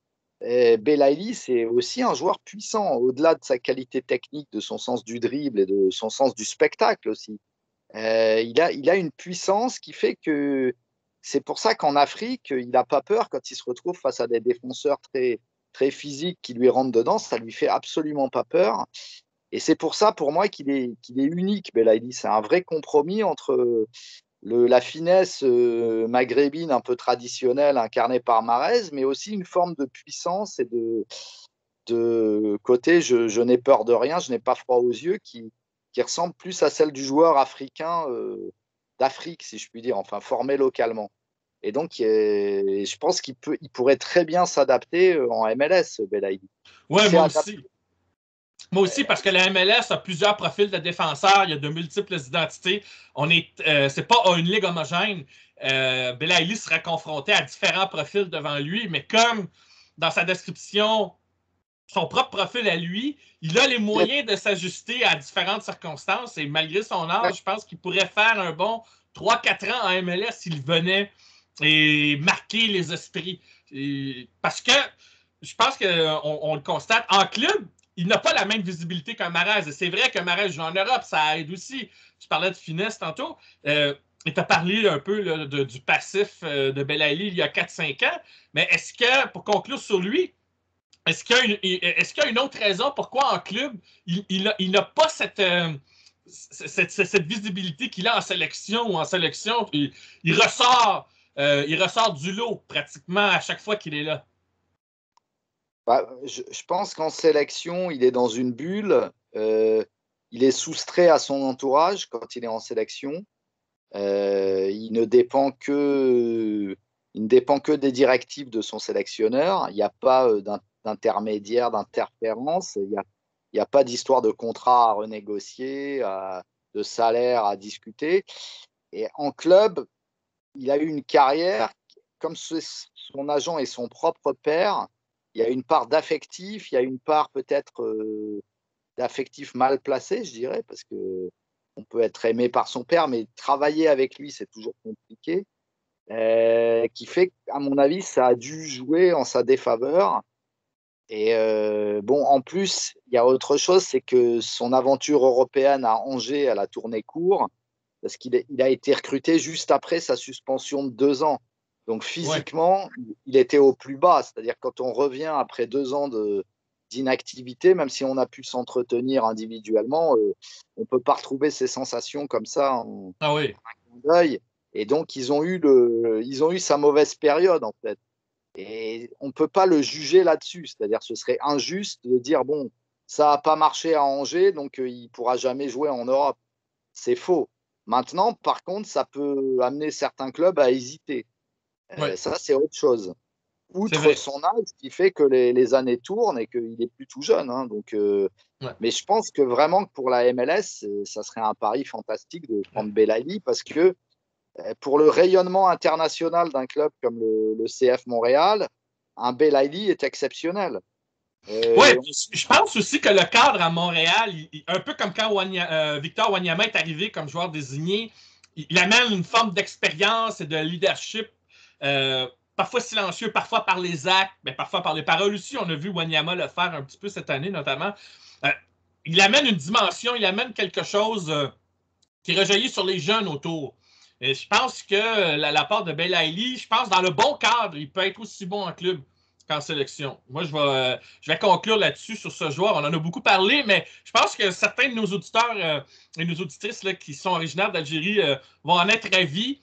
Et Belaïli, c'est aussi un joueur puissant, au-delà de sa qualité technique, de son sens du dribble et de son sens du spectacle aussi. Il a une puissance qui fait que c'est pour ça qu'en Afrique, il n'a pas peur quand il se retrouve face à des défenseurs très, très physiques qui lui rentrent dedans. Ça lui fait absolument pas peur. Et c'est pour ça, pour moi, qu'il est unique, Belaïli. C'est un vrai compromis entre la finesse maghrébine un peu traditionnelle incarnée par Mahrez, mais aussi une forme de puissance et de côté je n'ai peur de rien, je n'ai pas froid aux yeux, qui ressemble plus à celle du joueur africain d'Afrique, si je puis dire, enfin formé localement. Et donc, je pense il pourrait très bien s'adapter en MLS, Belaïdi. Il Ouais, s'est moi adapté. aussi. Moi aussi, parce que la MLS a plusieurs profils de défenseurs, il y a de multiples identités. C'est pas une ligue homogène. Belaïli sera confronté à différents profils devant lui, mais comme dans sa description, son propre profil à lui, il a les moyens de s'ajuster à différentes circonstances et malgré son âge, je pense qu'il pourrait faire un bon 3-4 ans en MLS s'il venait et marquer les esprits. Parce que je pense qu'on le constate, en club, il n'a pas la même visibilité qu'un Mahrez. Et c'est vrai que Mahrez joue en Europe, ça aide aussi. Tu parlais de finesse tantôt. Et tu as parlé un peu là, du passif de Belaïli il y a 4-5 ans. Mais est-ce que, pour conclure sur lui, est-ce qu'il y a une autre raison pourquoi en club, il n'a pas cette visibilité qu'il a en sélection ou en sélection? Il ressort du lot pratiquement à chaque fois qu'il est là. Bah, je pense qu'en sélection, il est dans une bulle. Il est soustrait à son entourage quand il est en sélection. Il ne dépend que, il ne dépend que des directives de son sélectionneur. Il n'y a pas d'intermédiaire, d'interférence. Il n'y a pas d'histoire de contrat à renégocier, de salaire à discuter. Et en club, il a eu une carrière, comme son agent est son propre père, il y a une part d'affectif, il y a une part peut-être d'affectif mal placé, je dirais, parce que on peut être aimé par son père, mais travailler avec lui, c'est toujours compliqué. Qui fait qu'à mon avis, ça a dû jouer en sa défaveur. Et bon, en plus, il y a autre chose, c'est que son aventure européenne à Angers, elle a tourné court, parce qu'il a été recruté juste après sa suspension de 2 ans. Donc Ouais. physiquement, il était au plus bas. C'est-à-dire quand on revient après 2 ans d'inactivité, même si on a pu s'entretenir individuellement, on ne peut pas retrouver ces sensations comme ça en Ah oui. deuil. Et donc, ils ont eu sa mauvaise période, en fait. Et on ne peut pas le juger là-dessus. C'est-à-dire, ce serait injuste de dire, bon, ça n'a pas marché à Angers, donc il ne pourra jamais jouer en Europe. C'est faux. Maintenant, par contre, ça peut amener certains clubs à hésiter. Ouais. Ça, c'est autre chose. C'est Outre vrai. son âge, qui fait que les années tournent et qu'il est plus tout jeune. Hein. Donc, Ouais. mais je pense que vraiment que pour la MLS, ça serait un pari fantastique de prendre Belaïli parce que pour le rayonnement international d'un club comme le CF Montréal, un Belaïli est exceptionnel. Ouais, Euh, je pense aussi que le cadre à Montréal, un peu comme quand Victor Wanyama est arrivé comme joueur désigné, il amène une forme d'expérience et de leadership, parfois silencieux, parfois par les actes, mais parfois par les paroles aussi. On a vu Wanyama le faire un petit peu cette année notamment. Euh, il amène une dimension, il amène quelque chose qui rejaillit sur les jeunes autour. Et je pense que la part de Belaïli, je pense dans le bon cadre, il peut être aussi bon en club qu'en sélection. Moi, je vais conclure là-dessus sur ce joueur. On en a beaucoup parlé, mais je pense que certains de nos auditeurs et nos auditrices là, qui sont originaires d'Algérie vont en être ravis.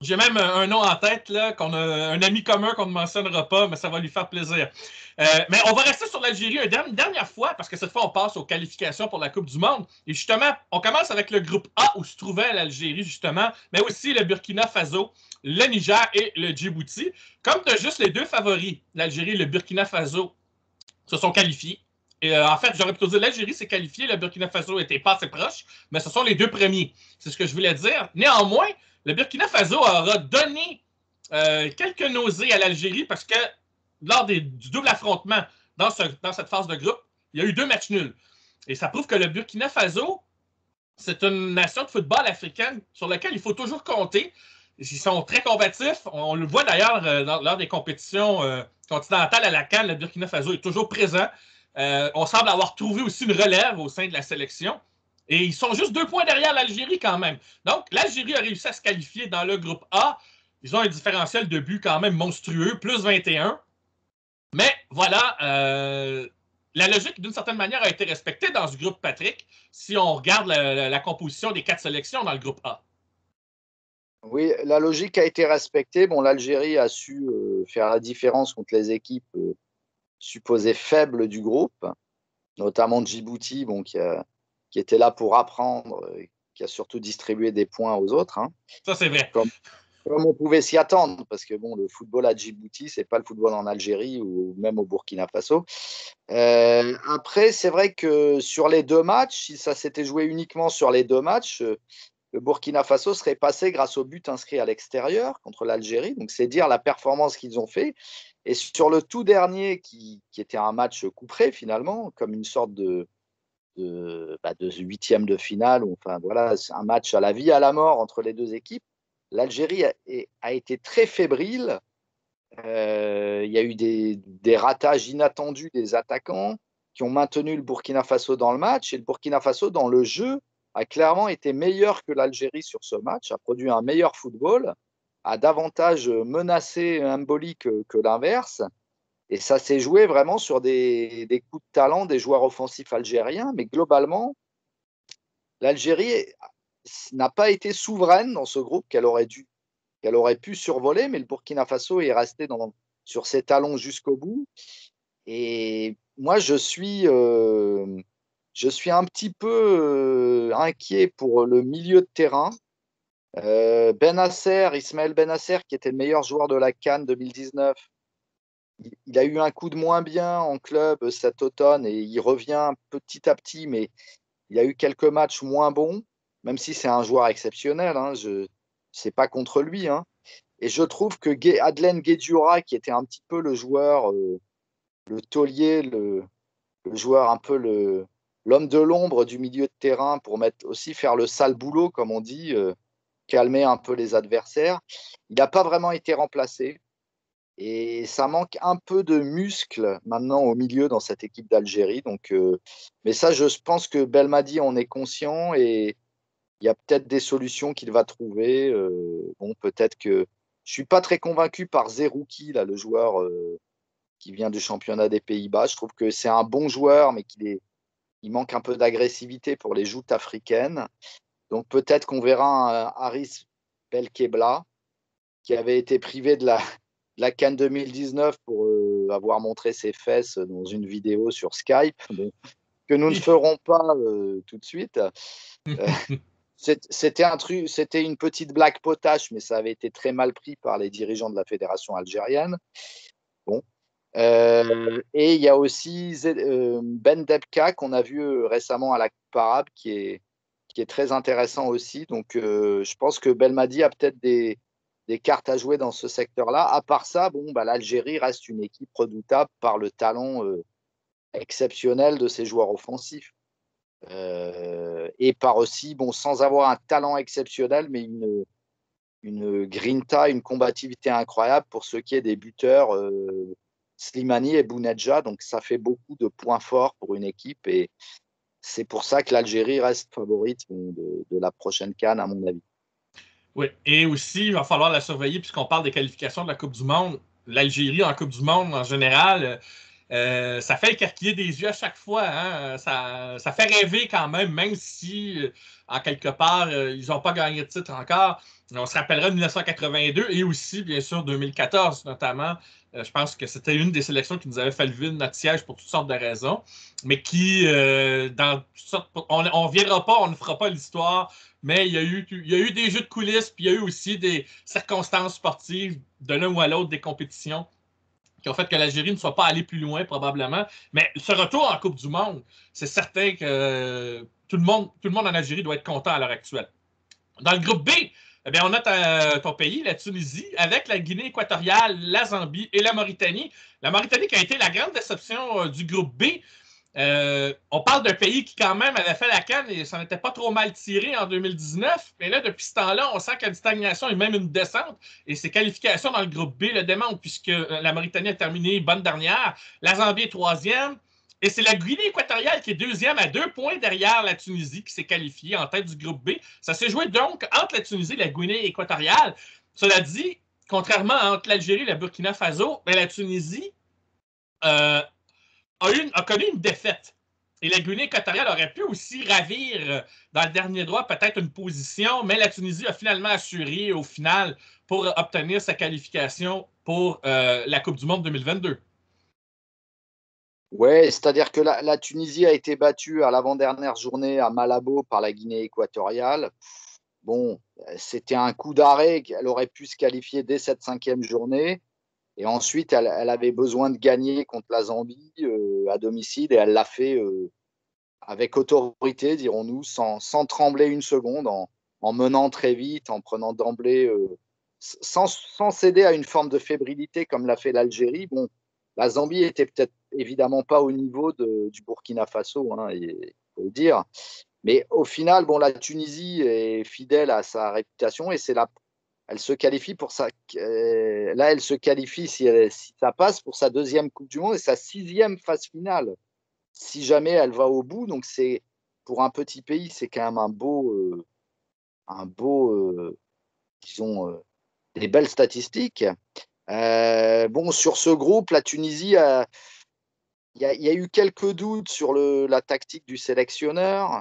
J'ai même un nom en tête, là, qu'on a un ami commun qu'on ne mentionnera pas, mais ça va lui faire plaisir. Mais on va rester sur l'Algérie une dernière fois, parce que cette fois, on passe aux qualifications pour la Coupe du Monde. Et justement, on commence avec le groupe A où se trouvait l'Algérie, justement, mais aussi le Burkina Faso, le Niger et le Djibouti. Comme de juste les deux favoris, l'Algérie et le Burkina Faso, se sont qualifiés. Et en fait, j'aurais plutôt dit l'Algérie s'est qualifiée, le Burkina Faso était pas assez proche, mais ce sont les deux premiers. C'est ce que je voulais dire. Néanmoins, le Burkina Faso aura donné quelques nausées à l'Algérie parce que lors du double affrontement dans cette phase de groupe, il y a eu 2 matchs nuls. Et ça prouve que le Burkina Faso, c'est une nation de football africaine sur laquelle il faut toujours compter. Ils sont très combatifs. On le voit d'ailleurs lors des compétitions continentales à la CAN, le Burkina Faso est toujours présent. On semble avoir trouvé aussi une relève au sein de la sélection. Et ils sont juste 2 points derrière l'Algérie quand même. Donc, l'Algérie a réussi à se qualifier dans le groupe A. Ils ont un différentiel de but quand même monstrueux, plus 21. Mais voilà, la logique, d'une certaine manière, a été respectée dans ce groupe, Patrick, si on regarde la composition des 4 sélections dans le groupe A. oui, la logique a été respectée. Bon, l'Algérie a su faire la différence contre les équipes supposées faibles du groupe, notamment Djibouti, bon, qui était là pour apprendre, qui a surtout distribué des points aux autres, hein, Ça, c'est vrai. comme, comme on pouvait s'y attendre, parce que bon, le football à Djibouti, c'est pas le football en Algérie ou même au Burkina Faso. Après, c'est vrai que sur les 2 matchs, si ça s'était joué uniquement sur les 2 matchs, le Burkina Faso serait passé grâce au but inscrit à l'extérieur contre l'Algérie. Donc, c'est dire la performance qu'ils ont fait. Et sur le tout dernier, qui était un match couperé finalement, comme une sorte de 8e de finale, ou enfin voilà, c'est un match à la vie, à la mort entre les deux équipes, l'Algérie a été très fébrile. Il y a eu des ratages inattendus des attaquants qui ont maintenu le Burkina Faso dans le match. Et le Burkina Faso, dans le jeu, a clairement été meilleur que l'Algérie sur ce match, a produit un meilleur football, a davantage menacé Mboli que l'inverse. Et ça s'est joué vraiment sur des coups de talent des joueurs offensifs algériens. Mais globalement, l'Algérie n'a pas été souveraine dans ce groupe qu'elle aurait pu survoler, mais le Burkina Faso est resté sur ses talons jusqu'au bout. Et moi, je suis un petit peu inquiet pour le milieu de terrain Ismaël Benasser, qui était le meilleur joueur de la CAN 2019, il a eu un coup de moins bien en club cet automne et il revient petit à petit, mais il a eu quelques matchs moins bons, même si c'est un joueur exceptionnel. Hein, c'est pas contre lui. Hein. Et je trouve que Adlen Guedioura, qui était un petit peu le joueur, le taulier, le joueur un peu l'homme de l'ombre du milieu de terrain pour aussi faire le sale boulot, comme on dit, calmer un peu les adversaires. Il n'a pas vraiment été remplacé. Et ça manque un peu de muscle maintenant au milieu dans cette équipe d'Algérie. Mais ça, je pense que Belmadi en est conscient et il y a peut-être des solutions qu'il va trouver. Peut-être que je suis pas très convaincu par Zerouki, là, le joueur qui vient du championnat des Pays-Bas. Je trouve que c'est un bon joueur, mais il manque un peu d'agressivité pour les joutes africaines. Donc peut-être qu'on verra un Haris Belkebla qui avait été privé de la CAN 2019 pour avoir montré ses fesses dans une vidéo sur Skype, que nous ne ferons pas tout de suite. C'était une petite blague potache, mais ça avait été très mal pris par les dirigeants de la fédération algérienne. Bon. Et il y a aussi Ben Debka qu'on a vu récemment à la Coupe arabe, qui est très intéressant aussi. Donc, je pense que Belmadi a peut-être des cartes à jouer dans ce secteur-là. À part ça, l'Algérie reste une équipe redoutable par le talent exceptionnel de ses joueurs offensifs. Et par aussi, sans avoir un talent exceptionnel, mais une grinta, une combativité incroyable pour ce qui est des buteurs Slimani et Bounedjah. Donc, ça fait beaucoup de points forts pour une équipe et c'est pour ça que l'Algérie reste favorite de la prochaine CAN, à mon avis. Oui, et aussi, il va falloir la surveiller, puisqu'on parle des qualifications de la Coupe du Monde. L'Algérie en Coupe du Monde, en général, ça fait écarquiller des yeux à chaque fois. Hein? Ça fait rêver quand même si, en quelque part, ils n'ont pas gagné de titre encore. On se rappellera de 1982 et aussi, bien sûr, 2014, notamment. Je pense que c'était une des sélections qui nous avait fait lever de notre siège pour toutes sortes de raisons, mais qui, dans toutes sortes, on ne viendra pas, on ne fera pas l'histoire, mais il y a eu des jeux de coulisses, puis il y a eu aussi des circonstances sportives de l'un ou à l'autre des compétitions qui ont fait que l'Algérie ne soit pas allée plus loin, probablement. Mais ce retour en Coupe du Monde, c'est certain que tout le monde en Algérie doit être content à l'heure actuelle. Dans le groupe B, eh bien, on a ton pays, la Tunisie, avec la Guinée équatoriale, la Zambie et la Mauritanie. La Mauritanie qui a été la grande déception du groupe B. On parle d'un pays qui, quand même, avait fait la CAN et s'en était pas trop mal tiré en 2019. Mais là, depuis ce temps-là, on sent qu'il y a une stagnation et même une descente. Et ses qualifications dans le groupe B le démontrent, puisque la Mauritanie a terminé bonne dernière, la Zambie est troisième. Et c'est la Guinée équatoriale qui est deuxième à 2 points derrière la Tunisie qui s'est qualifiée en tête du groupe B. Ça s'est joué donc entre la Tunisie et la Guinée équatoriale. Cela dit, contrairement entre l'Algérie et le Burkina Faso, la Tunisie a connu une défaite. Et la Guinée équatoriale aurait pu aussi ravir dans le dernier droit peut-être une position, mais la Tunisie a finalement assuré au final pour obtenir sa qualification pour la Coupe du Monde 2022. Ouais, c'est-à-dire que la Tunisie a été battue à l'avant-dernière journée à Malabo par la Guinée équatoriale. C'était un coup d'arrêt. Elle aurait pu se qualifier dès cette 5e journée. Et ensuite, elle avait besoin de gagner contre la Zambie à domicile et elle l'a fait avec autorité, dirons-nous, sans trembler une seconde, en menant très vite, en prenant d'emblée, sans céder à une forme de fébrilité comme l'a fait l'Algérie. La Zambie était peut-être évidemment pas au niveau du Burkina Faso, hein, il faut le dire. Mais au final, la Tunisie est fidèle à sa réputation et elle se qualifie pour ça. Là, elle se qualifie si ça passe pour sa deuxième Coupe du Monde et sa 6e phase finale. Si jamais elle va au bout, donc c'est pour un petit pays, c'est quand même disons, des belles statistiques. Sur ce groupe, la Tunisie il y a eu quelques doutes sur la tactique du sélectionneur,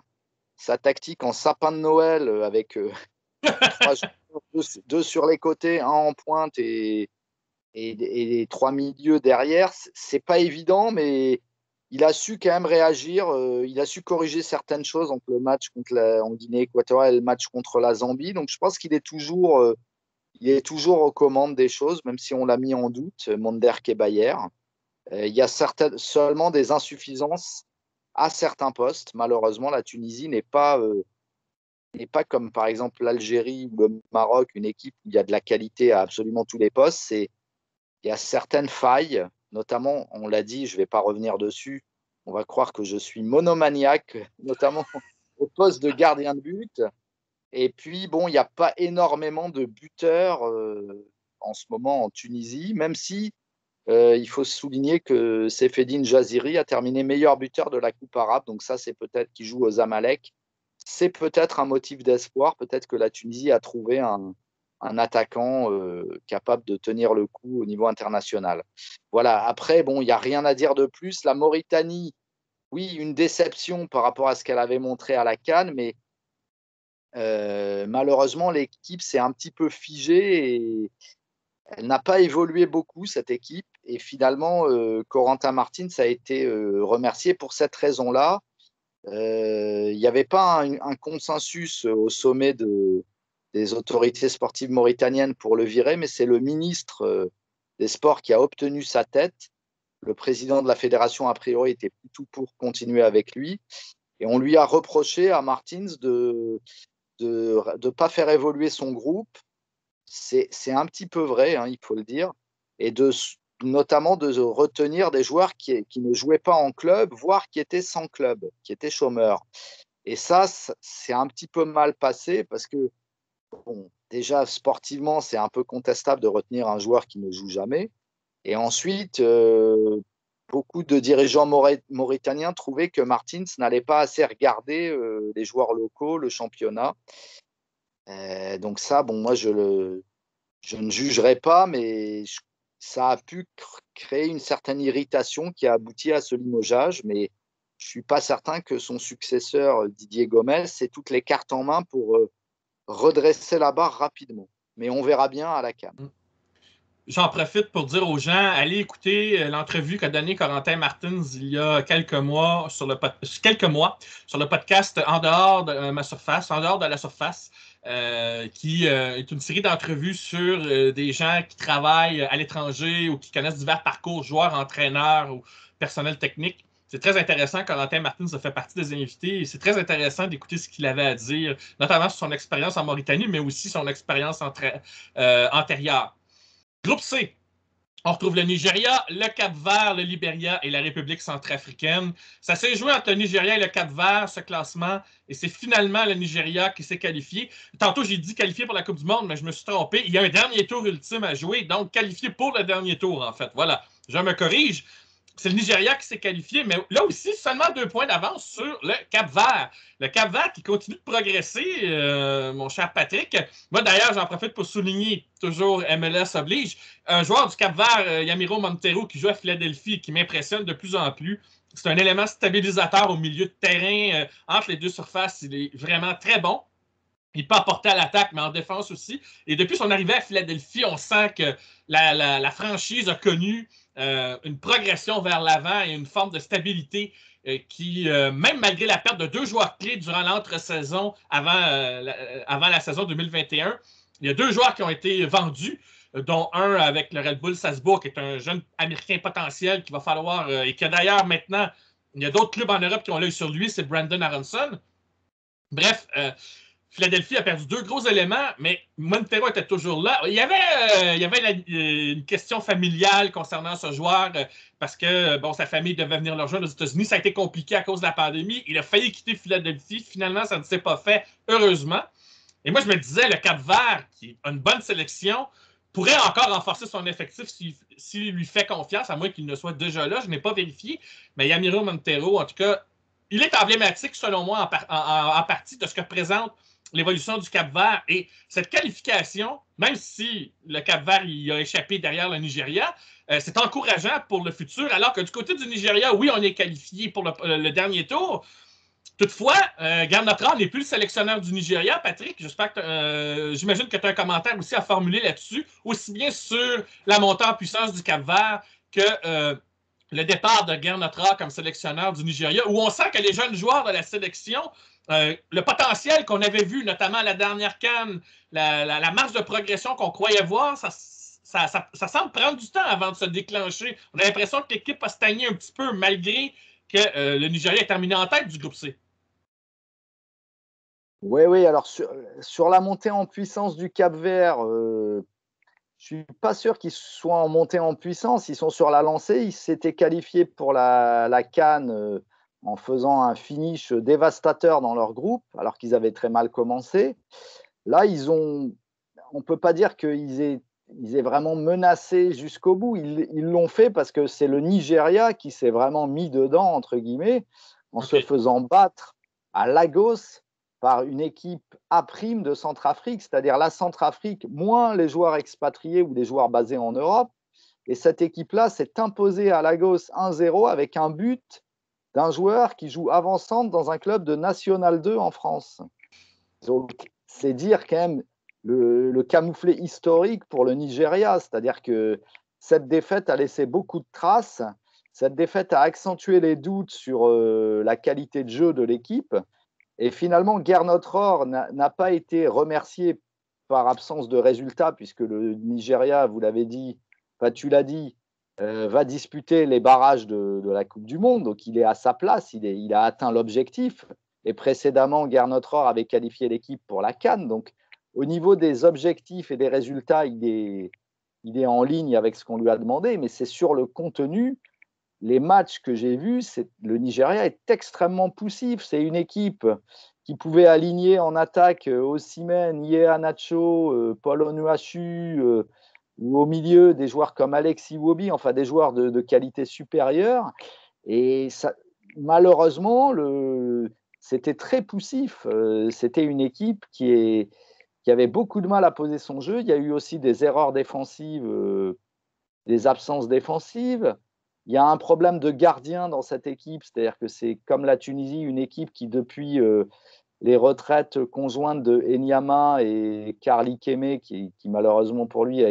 sa tactique en sapin de Noël avec 3 joueurs, deux sur les côtés, un en pointe et 3 milieux derrière. C'est pas évident, mais il a su quand même réagir, il a su corriger certaines choses entre le match en Guinée équatoriale et le match contre la Zambie. Donc je pense il est toujours aux commandes des choses, même si on l'a mis en doute, Monderk et Bayer. Il y a seulement des insuffisances à certains postes. Malheureusement, la Tunisie n'est pas comme par exemple l'Algérie ou le Maroc, une équipe où il y a de la qualité à absolument tous les postes. Il y a certaines failles, notamment, on l'a dit, je ne vais pas revenir dessus, on va croire que je suis monomaniaque, notamment au poste de gardien de but. Et puis, bon, il n'y a pas énormément de buteurs en ce moment en Tunisie, même si il faut souligner que Sefedine Jaziri a terminé meilleur buteur de la Coupe arabe. Donc ça, c'est peut-être qu'il joue aux Amalek. C'est peut-être un motif d'espoir. Peut-être que la Tunisie a trouvé un attaquant capable de tenir le coup au niveau international. Voilà. Après, bon, il n'y a rien à dire de plus. La Mauritanie, oui, une déception par rapport à ce qu'elle avait montré à la CAN, mais malheureusement, l'équipe s'est un petit peu figée et elle n'a pas évolué beaucoup, cette équipe. Et finalement, Corentin Martins a été remercié pour cette raison-là. Il n'y avait pas un consensus au sommet des autorités sportives mauritaniennes pour le virer, mais c'est le ministre des Sports qui a obtenu sa tête. Le président de la fédération, a priori, était plutôt pour continuer avec lui. Et on lui a reproché à Martins de ne pas faire évoluer son groupe. C'est un petit peu vrai, hein, il faut le dire, et notamment de retenir des joueurs qui ne jouaient pas en club, voire qui étaient sans club, qui étaient chômeurs. Et ça, c'est un petit peu mal passé parce que, bon, déjà, sportivement, c'est un peu contestable de retenir un joueur qui ne joue jamais. Et ensuite, beaucoup de dirigeants mauritaniens trouvaient que Martins n'allait pas assez regarder les joueurs locaux, le championnat. Donc ça, bon, moi, je ne jugerai pas, mais ça a pu créer une certaine irritation qui a abouti à ce limogeage. Mais je ne suis pas certain que son successeur, Didier Gomez, ait toutes les cartes en main pour redresser la barre rapidement. Mais on verra bien à la CAN. J'en profite pour dire aux gens, allez écouter l'entrevue qu'a donnée Corentin Martins il y a quelques mois sur le podcast En dehors de ma surface, En dehors de la surface, qui est une série d'entrevues sur des gens qui travaillent à l'étranger ou qui connaissent divers parcours, joueurs, entraîneurs ou personnel technique. C'est très intéressant. Corentin Martins a fait partie des invités et c'est très intéressant d'écouter ce qu'il avait à dire, notamment sur son expérience en Mauritanie, mais aussi son expérience antérieure. Groupe C, on retrouve le Nigeria, le Cap-Vert, le Libéria et la République centrafricaine. Ça s'est joué entre le Nigeria et le Cap-Vert, ce classement, et c'est finalement le Nigeria qui s'est qualifié. Tantôt, j'ai dit qualifié pour la Coupe du Monde, mais je me suis trompé. Il y a un dernier tour ultime à jouer, donc qualifié pour le dernier tour, en fait. Voilà, je me corrige. C'est le Nigeria qui s'est qualifié, mais là aussi, seulement 2 points d'avance sur le Cap-Vert. Le Cap-Vert qui continue de progresser, mon cher Patrick. Moi, d'ailleurs, j'en profite pour souligner, toujours MLS oblige, un joueur du Cap-Vert, Yamiro Montero, qui joue à Philadelphie et qui m'impressionne de plus en plus. C'est un élément stabilisateur au milieu de terrain, entre les deux surfaces. Il est vraiment très bon. Il peut apporter à l'attaque, mais en défense aussi. Et depuis son arrivée à Philadelphie, on sent que la franchise a connu une progression vers l'avant et une forme de stabilité qui, même malgré la perte de 2 joueurs clés durant l'entre-saison avant la saison 2021, il y a 2 joueurs qui ont été vendus, dont un avec le Red Bull Salzbourg, qui est un jeune Américain potentiel qui va falloir, et qui a d'ailleurs maintenant, il y a d'autres clubs en Europe qui ont l'œil sur lui, c'est Brandon Aronson. Bref, Philadelphie a perdu 2 gros éléments, mais Montero était toujours là. Il y avait une question familiale concernant ce joueur parce que bon, sa famille devait venir le rejoindre aux États-Unis. Ça a été compliqué à cause de la pandémie. Il a failli quitter Philadelphie. Finalement, ça ne s'est pas fait, heureusement. Et moi, je me disais, le Cap-Vert, qui a une bonne sélection, pourrait encore renforcer son effectif s'il lui fait confiance, à moins qu'il ne soit déjà là. Je n'ai pas vérifié. Mais Yamiro Montero, en tout cas, il est emblématique, selon moi, en partie de ce que présente l'évolution du Cap-Vert. Et cette qualification, même si le Cap-Vert il a échappé derrière le Nigeria, c'est encourageant pour le futur, alors que du côté du Nigeria, oui, on est qualifié pour le dernier tour. Toutefois, Gary Notre n'est plus le sélectionneur du Nigeria, Patrick. J'espère que j'imagine que tu as un commentaire aussi à formuler là-dessus, aussi bien sur la montée en puissance du Cap-Vert que le départ de Gernot comme sélectionneur du Nigeria, où on sent que les jeunes joueurs de la sélection, le potentiel qu'on avait vu, notamment à la dernière CAN, la marge de progression qu'on croyait voir, ça semble prendre du temps avant de se déclencher. On a l'impression que l'équipe a stagné un petit peu, malgré que le Nigeria est terminé en tête du groupe C. Oui, oui, alors sur la montée en puissance du Cap-Vert, je ne suis pas sûr qu'ils soient en montée en puissance. Ils sont sur la lancée. Ils s'étaient qualifiés pour la CAN en faisant un finish dévastateur dans leur groupe, alors qu'ils avaient très mal commencé. Là, on ne peut pas dire qu'ils aient vraiment menacé jusqu'au bout. Ils l'ont fait parce que c'est le Nigeria qui s'est vraiment mis dedans, entre guillemets, en se faisant battre à Lagos par une équipe A' de Centrafrique, c'est-à-dire la Centrafrique, moins les joueurs expatriés ou des joueurs basés en Europe. Et cette équipe-là s'est imposée à Lagos 1-0 avec un but d'un joueur qui joue avant-centre dans un club de National 2 en France. Donc, c'est dire quand même le camouflet historique pour le Nigeria, c'est-à-dire que cette défaite a laissé beaucoup de traces. Cette défaite a accentué les doutes sur la qualité de jeu de l'équipe. Et finalement, Gernot Rohr n'a pas été remercié par absence de résultats, puisque le Nigeria, vous l'avez dit, tu l'as dit, va disputer les barrages de la Coupe du Monde. Donc, il est à sa place, il a atteint l'objectif. Et précédemment, Gernot Rohr avait qualifié l'équipe pour la CAN. Donc, au niveau des objectifs et des résultats, il est en ligne avec ce qu'on lui a demandé, mais c'est sur le contenu. Les matchs que j'ai vus, le Nigeria est extrêmement poussif. C'est une équipe qui pouvait aligner en attaque Osimhen, Iheanacho, Paul Onuachu, ou au milieu des joueurs comme Alex Iwobi, enfin des joueurs de qualité supérieure. Et ça, malheureusement, c'était très poussif. C'était une équipe qui avait beaucoup de mal à poser son jeu. Il y a eu aussi des erreurs défensives, des absences défensives. Il y a un problème de gardien dans cette équipe, c'est-à-dire que c'est comme la Tunisie, une équipe qui, depuis les retraites conjointes de Enyama et Karli Keme, qui malheureusement pour lui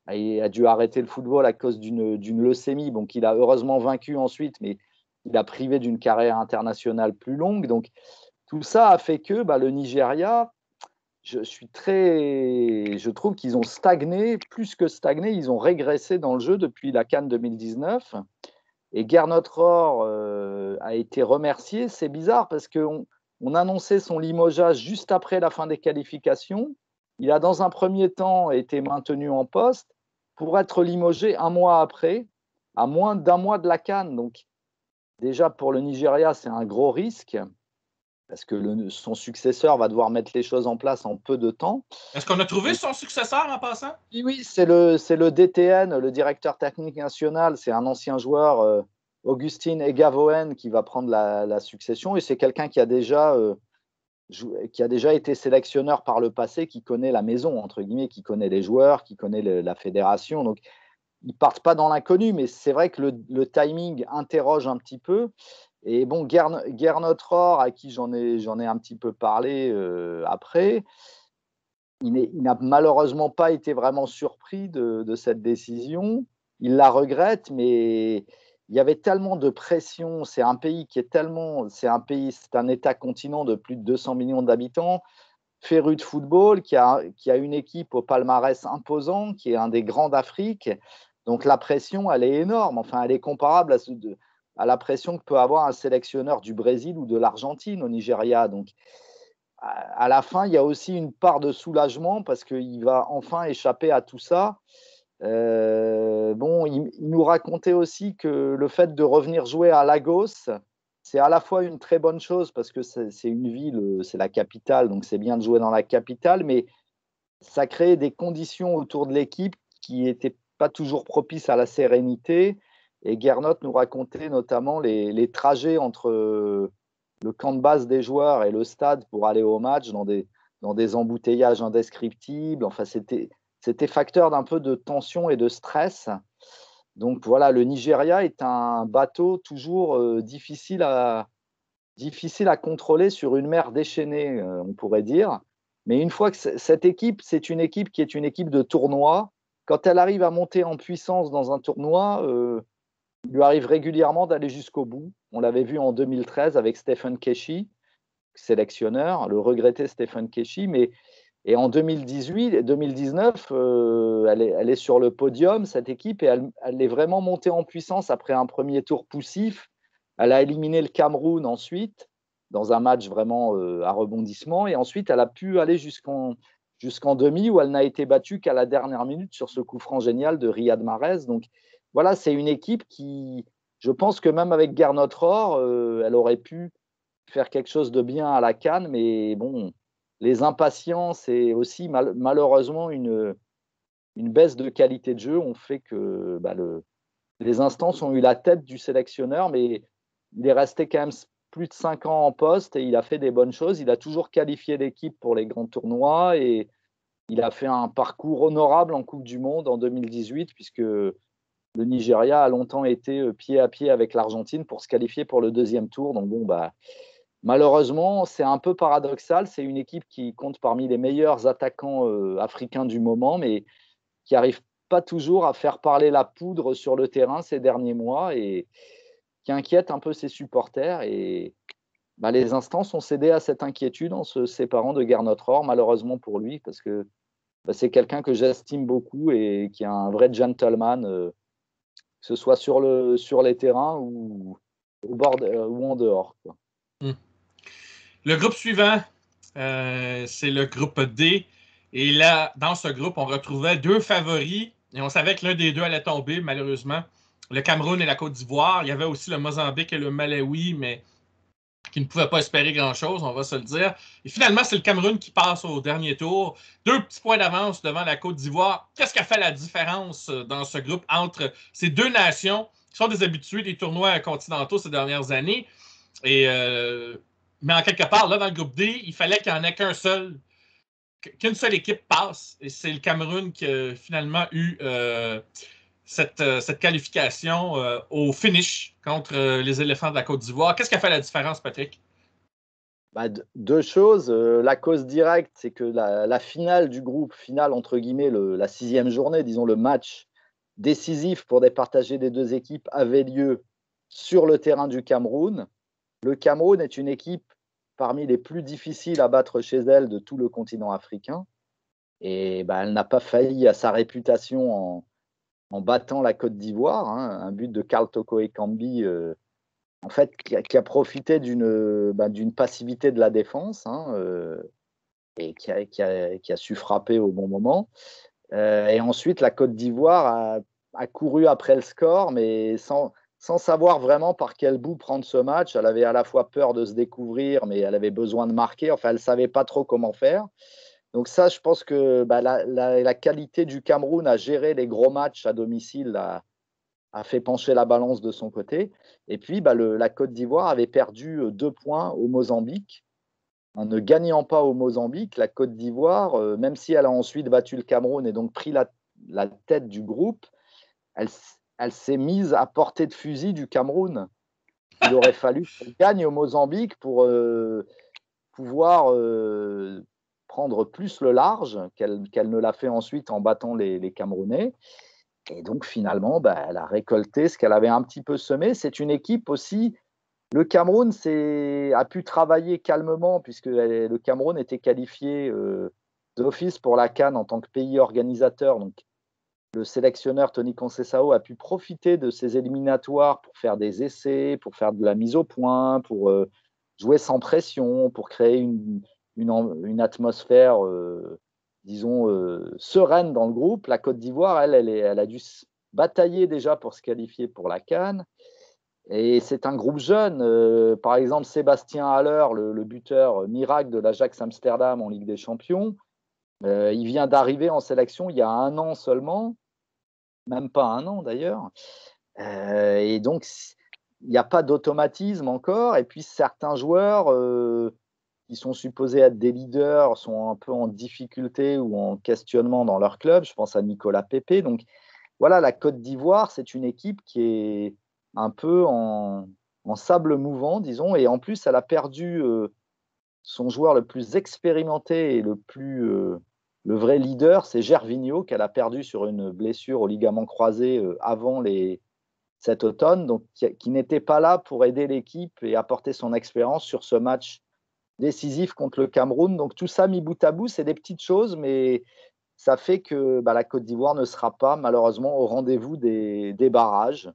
a dû arrêter le football à cause d'une leucémie, bon, qu'il a heureusement vaincu ensuite, mais il a privé d'une carrière internationale plus longue. Donc tout ça a fait que le Nigeria, je trouve qu'ils ont stagné, plus que stagné, ils ont régressé dans le jeu depuis la CAN 2019. Et Gernot Rohr a été remercié. C'est bizarre parce qu'on annonçait son limogeage juste après la fin des qualifications. Il a dans un premier temps été maintenu en poste pour être limogé un mois après, à moins d'un mois de la CAN. Donc déjà pour le Nigeria, c'est un gros risque parce que son successeur va devoir mettre les choses en place en peu de temps. Est-ce qu'on a trouvé son successeur en passant? Oui, c'est le DTN, le directeur technique national. C'est un ancien joueur, Augustin Egavoen, qui va prendre la succession. Et c'est quelqu'un qui a déjà été sélectionneur par le passé, qui connaît la maison, entre guillemets, qui connaît les joueurs, qui connaît la fédération. Donc, ils ne partent pas dans l'inconnu, mais c'est vrai que le timing interroge un petit peu. Et bon, Gernot Rohr, à qui j'en ai un petit peu parlé après, il n'a malheureusement pas été vraiment surpris de cette décision. Il la regrette, mais il y avait tellement de pression. C'est un pays c'est un État-continent de plus de 200 millions d'habitants, féru de football, qui a une équipe au palmarès imposant, qui est un des grands d'Afrique. Donc la pression, elle est énorme. Enfin, elle est comparable à la pression que peut avoir un sélectionneur du Brésil ou de l'Argentine au Nigeria. Donc, à la fin, il y a aussi une part de soulagement parce qu'il va enfin échapper à tout ça. Il nous racontait aussi que le fait de revenir jouer à Lagos, c'est à la fois une très bonne chose parce que c'est une ville, c'est la capitale, donc c'est bien de jouer dans la capitale, mais ça crée des conditions autour de l'équipe qui n'étaient pas toujours propices à la sérénité. Et Gernot nous racontait notamment les trajets entre le camp de base des joueurs et le stade pour aller au match dans des embouteillages indescriptibles. Enfin, c'était facteur d'un peu de tension et de stress. Donc voilà, le Nigeria est un bateau toujours difficile à contrôler sur une mer déchaînée, on pourrait dire. Mais une fois que cette équipe, c'est une équipe qui est une équipe de tournoi, quand elle arrive à monter en puissance dans un tournoi, il lui arrive régulièrement d'aller jusqu'au bout. On l'avait vu en 2013 avec Stephen Keshi, sélectionneur, le regretté Stephen Keshi, et en 2018, 2019, elle est sur le podium, cette équipe, et elle est vraiment montée en puissance après un premier tour poussif. Elle a éliminé le Cameroun ensuite, dans un match vraiment à rebondissement, et ensuite elle a pu aller jusqu'en demi, où elle n'a été battue qu'à la dernière minute sur ce coup franc génial de Riyad Mahrez. Donc voilà, c'est une équipe qui, je pense que même avec Gernot Rohr, elle aurait pu faire quelque chose de bien à la CAN, mais bon, les impatiences et aussi malheureusement une baisse de qualité de jeu ont fait que les instances ont eu la tête du sélectionneur, mais il est resté quand même plus de 5 ans en poste et il a fait des bonnes choses. Il a toujours qualifié l'équipe pour les grands tournois et il a fait un parcours honorable en Coupe du Monde en 2018, puisque le Nigeria a longtemps été pied à pied avec l'Argentine pour se qualifier pour le deuxième tour. Donc bon, malheureusement, c'est un peu paradoxal. C'est une équipe qui compte parmi les meilleurs attaquants africains du moment, mais qui n'arrive pas toujours à faire parler la poudre sur le terrain ces derniers mois et qui inquiète un peu ses supporters. Et les instances ont cédé à cette inquiétude en se séparant de Gernot Rohr, malheureusement pour lui, parce que c'est quelqu'un que j'estime beaucoup et qui est un vrai gentleman, que ce soit sur les terrains ou au bord ou en dehors, quoi. Le groupe suivant, c'est le groupe D. Et là, dans ce groupe, on retrouvait deux favoris. Et on savait que l'un des deux allait tomber, malheureusement. Le Cameroun et la Côte d'Ivoire. Il y avait aussi le Mozambique et le Malawi, mais qui ne pouvaient pas espérer grand-chose, on va se le dire. Et finalement, c'est le Cameroun qui passe au dernier tour. 2 petits points d'avance devant la Côte d'Ivoire. Qu'est-ce qui a fait la différence dans ce groupe entre ces deux nations qui sont des habitués des tournois continentaux ces dernières années? Et, mais en quelque part, là, dans le groupe D, il fallait qu'il n'y en ait qu'une seule équipe passe. Et c'est le Cameroun qui a finalement eu cette qualification au finish contre les éléphants de la Côte d'Ivoire. Qu'est-ce qui a fait la différence, Patrick? Deux choses. La cause directe, c'est que la finale du groupe, finale entre guillemets, la 6e journée, disons le match décisif pour départager des deux équipes, avait lieu sur le terrain du Cameroun. Le Cameroun est une équipe parmi les plus difficiles à battre chez elle de tout le continent africain. Et elle n'a pas failli à sa réputation en battant la Côte d'Ivoire. Un but de Karl Toko Ekambi, en fait, qui a profité d'une passivité de la défense, et qui a su frapper au bon moment. Et ensuite, la Côte d'Ivoire a couru après le score, mais sans savoir vraiment par quel bout prendre ce match. Elle avait à la fois peur de se découvrir, mais elle avait besoin de marquer. Enfin, elle ne savait pas trop comment faire. Donc ça, je pense que la qualité du Cameroun à gérer les gros matchs à domicile a fait pencher la balance de son côté. Et puis, la Côte d'Ivoire avait perdu 2 points au Mozambique. En ne gagnant pas au Mozambique, la Côte d'Ivoire, même si elle a ensuite battu le Cameroun et donc pris la tête du groupe, elle s'est mise à portée de fusil du Cameroun. Il aurait fallu qu'elle gagne au Mozambique pour pouvoir prendre plus le large qu'elle ne l'a fait ensuite en battant les Camerounais. Et donc finalement, elle a récolté ce qu'elle avait un petit peu semé. C'est une équipe aussi. Le Cameroun a pu travailler calmement puisque le Cameroun était qualifié d'office pour la CAN en tant que pays organisateur. Donc le sélectionneur Tony Conceição a pu profiter de ces éliminatoires pour faire des essais, pour faire de la mise au point, pour jouer sans pression, pour créer une atmosphère disons, sereine dans le groupe. La Côte d'Ivoire, elle a dû batailler déjà pour se qualifier pour la CAN. Et c'est un groupe jeune. Par exemple, Sébastien Haller, le buteur miracle de l'Ajax Amsterdam en Ligue des Champions, il vient d'arriver en sélection il y a 1 an seulement, même pas 1 an d'ailleurs. Et donc, il n'y a pas d'automatisme encore. Et puis, certains joueurs qui sont supposés être des leaders sont un peu en difficulté ou en questionnement dans leur club. Je pense à Nicolas Pepe. Donc voilà, la Côte d'Ivoire, c'est une équipe qui est un peu en sable mouvant, disons. Et en plus, elle a perdu son joueur le plus expérimenté et le vrai leader, c'est Gervinho, qu'elle a perdu sur une blessure au ligament croisé avant les cet automne, donc qui n'était pas là pour aider l'équipe et apporter son expérience sur ce match décisif contre le Cameroun. Donc tout ça mis bout à bout, c'est des petites choses, mais ça fait que la Côte d'Ivoire ne sera pas malheureusement au rendez-vous des barrages.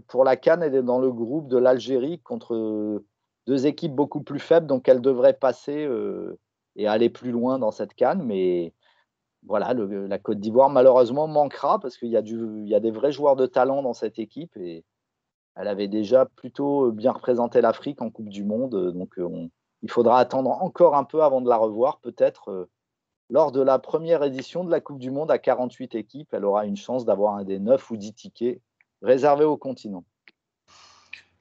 Pour la CAN, elle est dans le groupe de l'Algérie contre deux équipes beaucoup plus faibles, donc elle devrait passer et aller plus loin dans cette CAN. Mais voilà, la Côte d'Ivoire malheureusement manquera parce qu'il y a des vrais joueurs de talent dans cette équipe et elle avait déjà plutôt bien représenté l'Afrique en Coupe du Monde. Donc il faudra attendre encore un peu avant de la revoir, peut-être. Lors de la première édition de la Coupe du Monde à 48 équipes, elle aura une chance d'avoir un des 9 ou 10 tickets réservés au continent.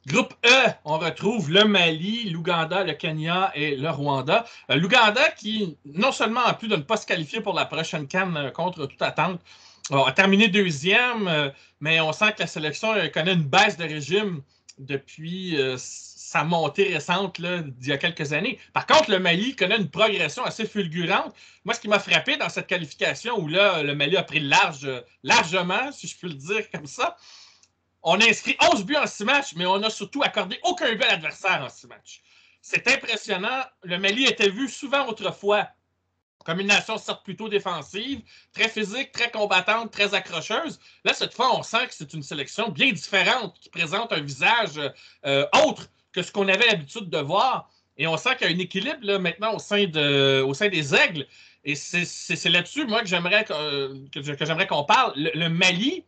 Groupe E, on retrouve le Mali, l'Ouganda, le Kenya et le Rwanda. L'Ouganda qui, non seulement a pu de ne pas se qualifier pour la prochaine CAN contre toute attente, a terminé deuxième, mais on sent que la sélection connaît une baisse de régime depuis sa montée récente d'il y a quelques années. Par contre, le Mali connaît une progression assez fulgurante. Moi, ce qui m'a frappé dans cette qualification où là, le Mali a pris largement, si je peux le dire comme ça, on a inscrit 11 buts en 6 matchs, mais on n'a surtout accordé aucun but à l'adversaire en 6 matchs. C'est impressionnant. Le Mali était vu souvent autrefois comme une nation certes plutôt défensive, très physique, très combattante, très accrocheuse. Là, cette fois, on sent que c'est une sélection bien différente, qui présente un visage autre que ce qu'on avait l'habitude de voir. Et on sent qu'il y a un équilibre là, maintenant au sein des Aigles. Et c'est là-dessus, moi, que j'aimerais qu'on parle. Le Mali,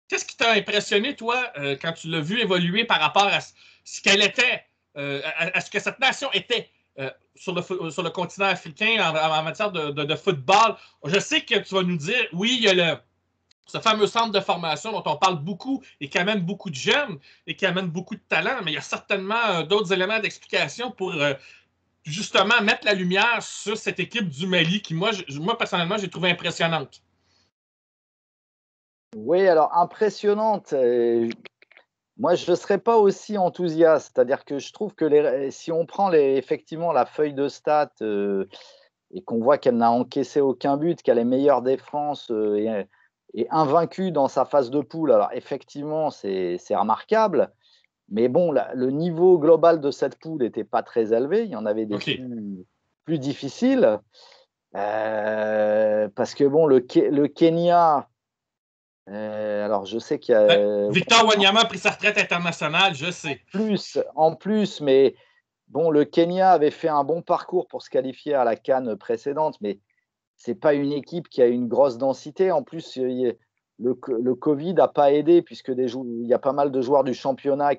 qu'est-ce qui t'a impressionné, toi, quand tu l'as vu évoluer par rapport à ce qu'elle était, à ce que cette nation était sur le continent africain en matière de football? Je sais que tu vas nous dire, oui, il y a ce fameux centre de formation dont on parle beaucoup et qui amène beaucoup de jeunes et qui amène beaucoup de talents, mais il y a certainement d'autres éléments d'explication pour justement mettre la lumière sur cette équipe du Mali qui, moi personnellement, j'ai trouvé impressionnante. Oui, alors impressionnante. Moi, je ne serais pas aussi enthousiaste. C'est-à-dire que je trouve que si on prend effectivement la feuille de stats et qu'on voit qu'elle n'a encaissé aucun but, qu'elle est meilleure défense et invaincue dans sa phase de poule, alors effectivement, c'est remarquable. Mais bon, le niveau global de cette poule n'était pas très élevé. Il y en avait des plus difficiles. Parce que bon, le Kenya, alors je sais qu'il y a. Victor Wanyama a pris sa retraite internationale, je sais. En plus, mais bon, le Kenya avait fait un bon parcours pour se qualifier à la CAN précédente, mais c'est pas une équipe qui a une grosse densité. En plus, le Covid n'a pas aidé puisque il y a pas mal de joueurs du championnat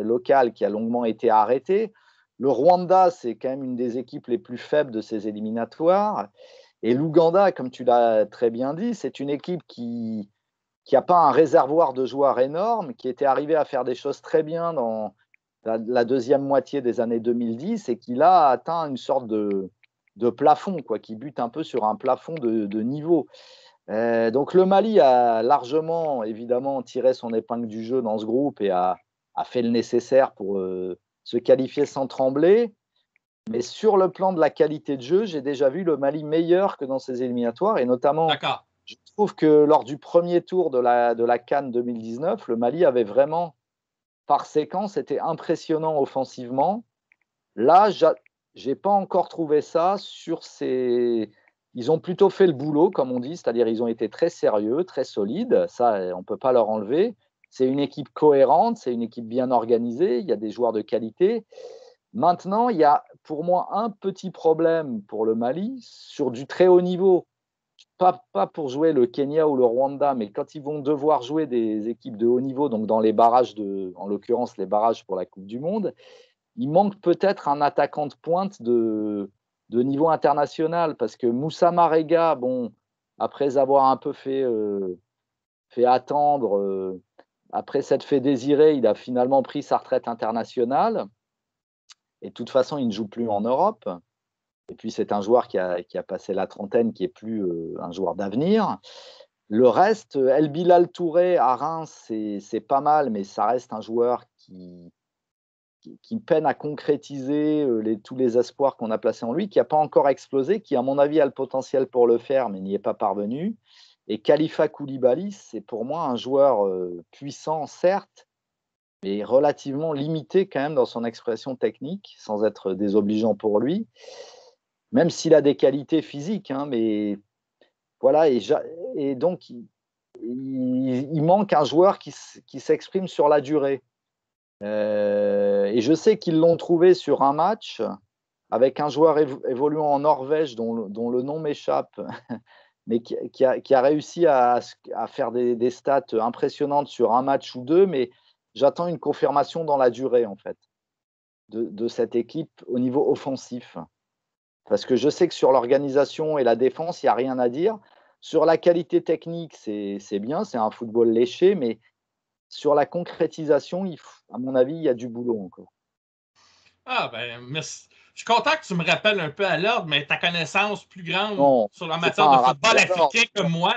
local qui a longuement été arrêté. Le Rwanda, c'est quand même une des équipes les plus faibles de ces éliminatoires. Et l'Ouganda, comme tu l'as très bien dit, c'est une équipe qui n'a pas un réservoir de joueurs énorme, qui était arrivé à faire des choses très bien dans la deuxième moitié des années 2010 et qui là a atteint une sorte de plafond, quoi, qui bute un peu sur un plafond de niveau. Donc le Mali a largement, évidemment, tiré son épingle du jeu dans ce groupe et a fait le nécessaire pour se qualifier sans trembler. Mais sur le plan de la qualité de jeu, j'ai déjà vu le Mali meilleur que dans ces éliminatoires. Et notamment, je trouve que lors du premier tour de la CAN 2019, le Mali avait vraiment, par séquence, été impressionnant offensivement. Là, j'ai pas encore trouvé ça sur ces. Ils ont plutôt fait le boulot, comme on dit, c'est-à-dire ils ont été très sérieux, très solides. Ça, on peut pas leur enlever. C'est une équipe cohérente, c'est une équipe bien organisée. Il y a des joueurs de qualité. Maintenant, il y a pour moi un petit problème pour le Mali sur du très haut niveau. Pas pour jouer le Kenya ou le Rwanda, mais quand ils vont devoir jouer des équipes de haut niveau, donc dans les barrages en l'occurrence les barrages pour la Coupe du Monde, il manque peut-être un attaquant de pointe de niveau international parce que Moussa Marega, bon, après avoir un peu fait attendre, après s'être fait désirer, il a finalement pris sa retraite internationale. Et de toute façon, il ne joue plus en Europe. Et puis, c'est un joueur qui a passé la trentaine, qui n'est plus un joueur d'avenir. Le reste, El Bilal Touré à Reims, c'est pas mal, mais ça reste un joueur qui peine à concrétiser tous les espoirs qu'on a placés en lui, qui n'a pas encore explosé, qui, à mon avis, a le potentiel pour le faire, mais n'y est pas parvenu. Et Khalifa Koulibaly, c'est pour moi un joueur puissant, certes, mais relativement limité quand même dans son expression technique, sans être désobligeant pour lui, même s'il a des qualités physiques, hein, mais voilà, et donc il manque un joueur qui s'exprime sur la durée. Et je sais qu'ils l'ont trouvé sur un match avec un joueur évoluant en Norvège dont le nom m'échappe, mais qui a réussi à faire des stats impressionnantes sur un match ou deux, mais j'attends une confirmation dans la durée, en fait, de cette équipe au niveau offensif. Parce que je sais que sur l'organisation et la défense, il n'y a rien à dire. Sur la qualité technique, c'est bien, c'est un football léché, mais sur la concrétisation, à mon avis, il y a du boulot encore. Ah, ben, merci. Je suis content que tu me rappelles un peu à l'ordre, mais ta connaissance plus grande Non, sur la c'est matière pas de un football rappel à l'ordre. africain comme moi,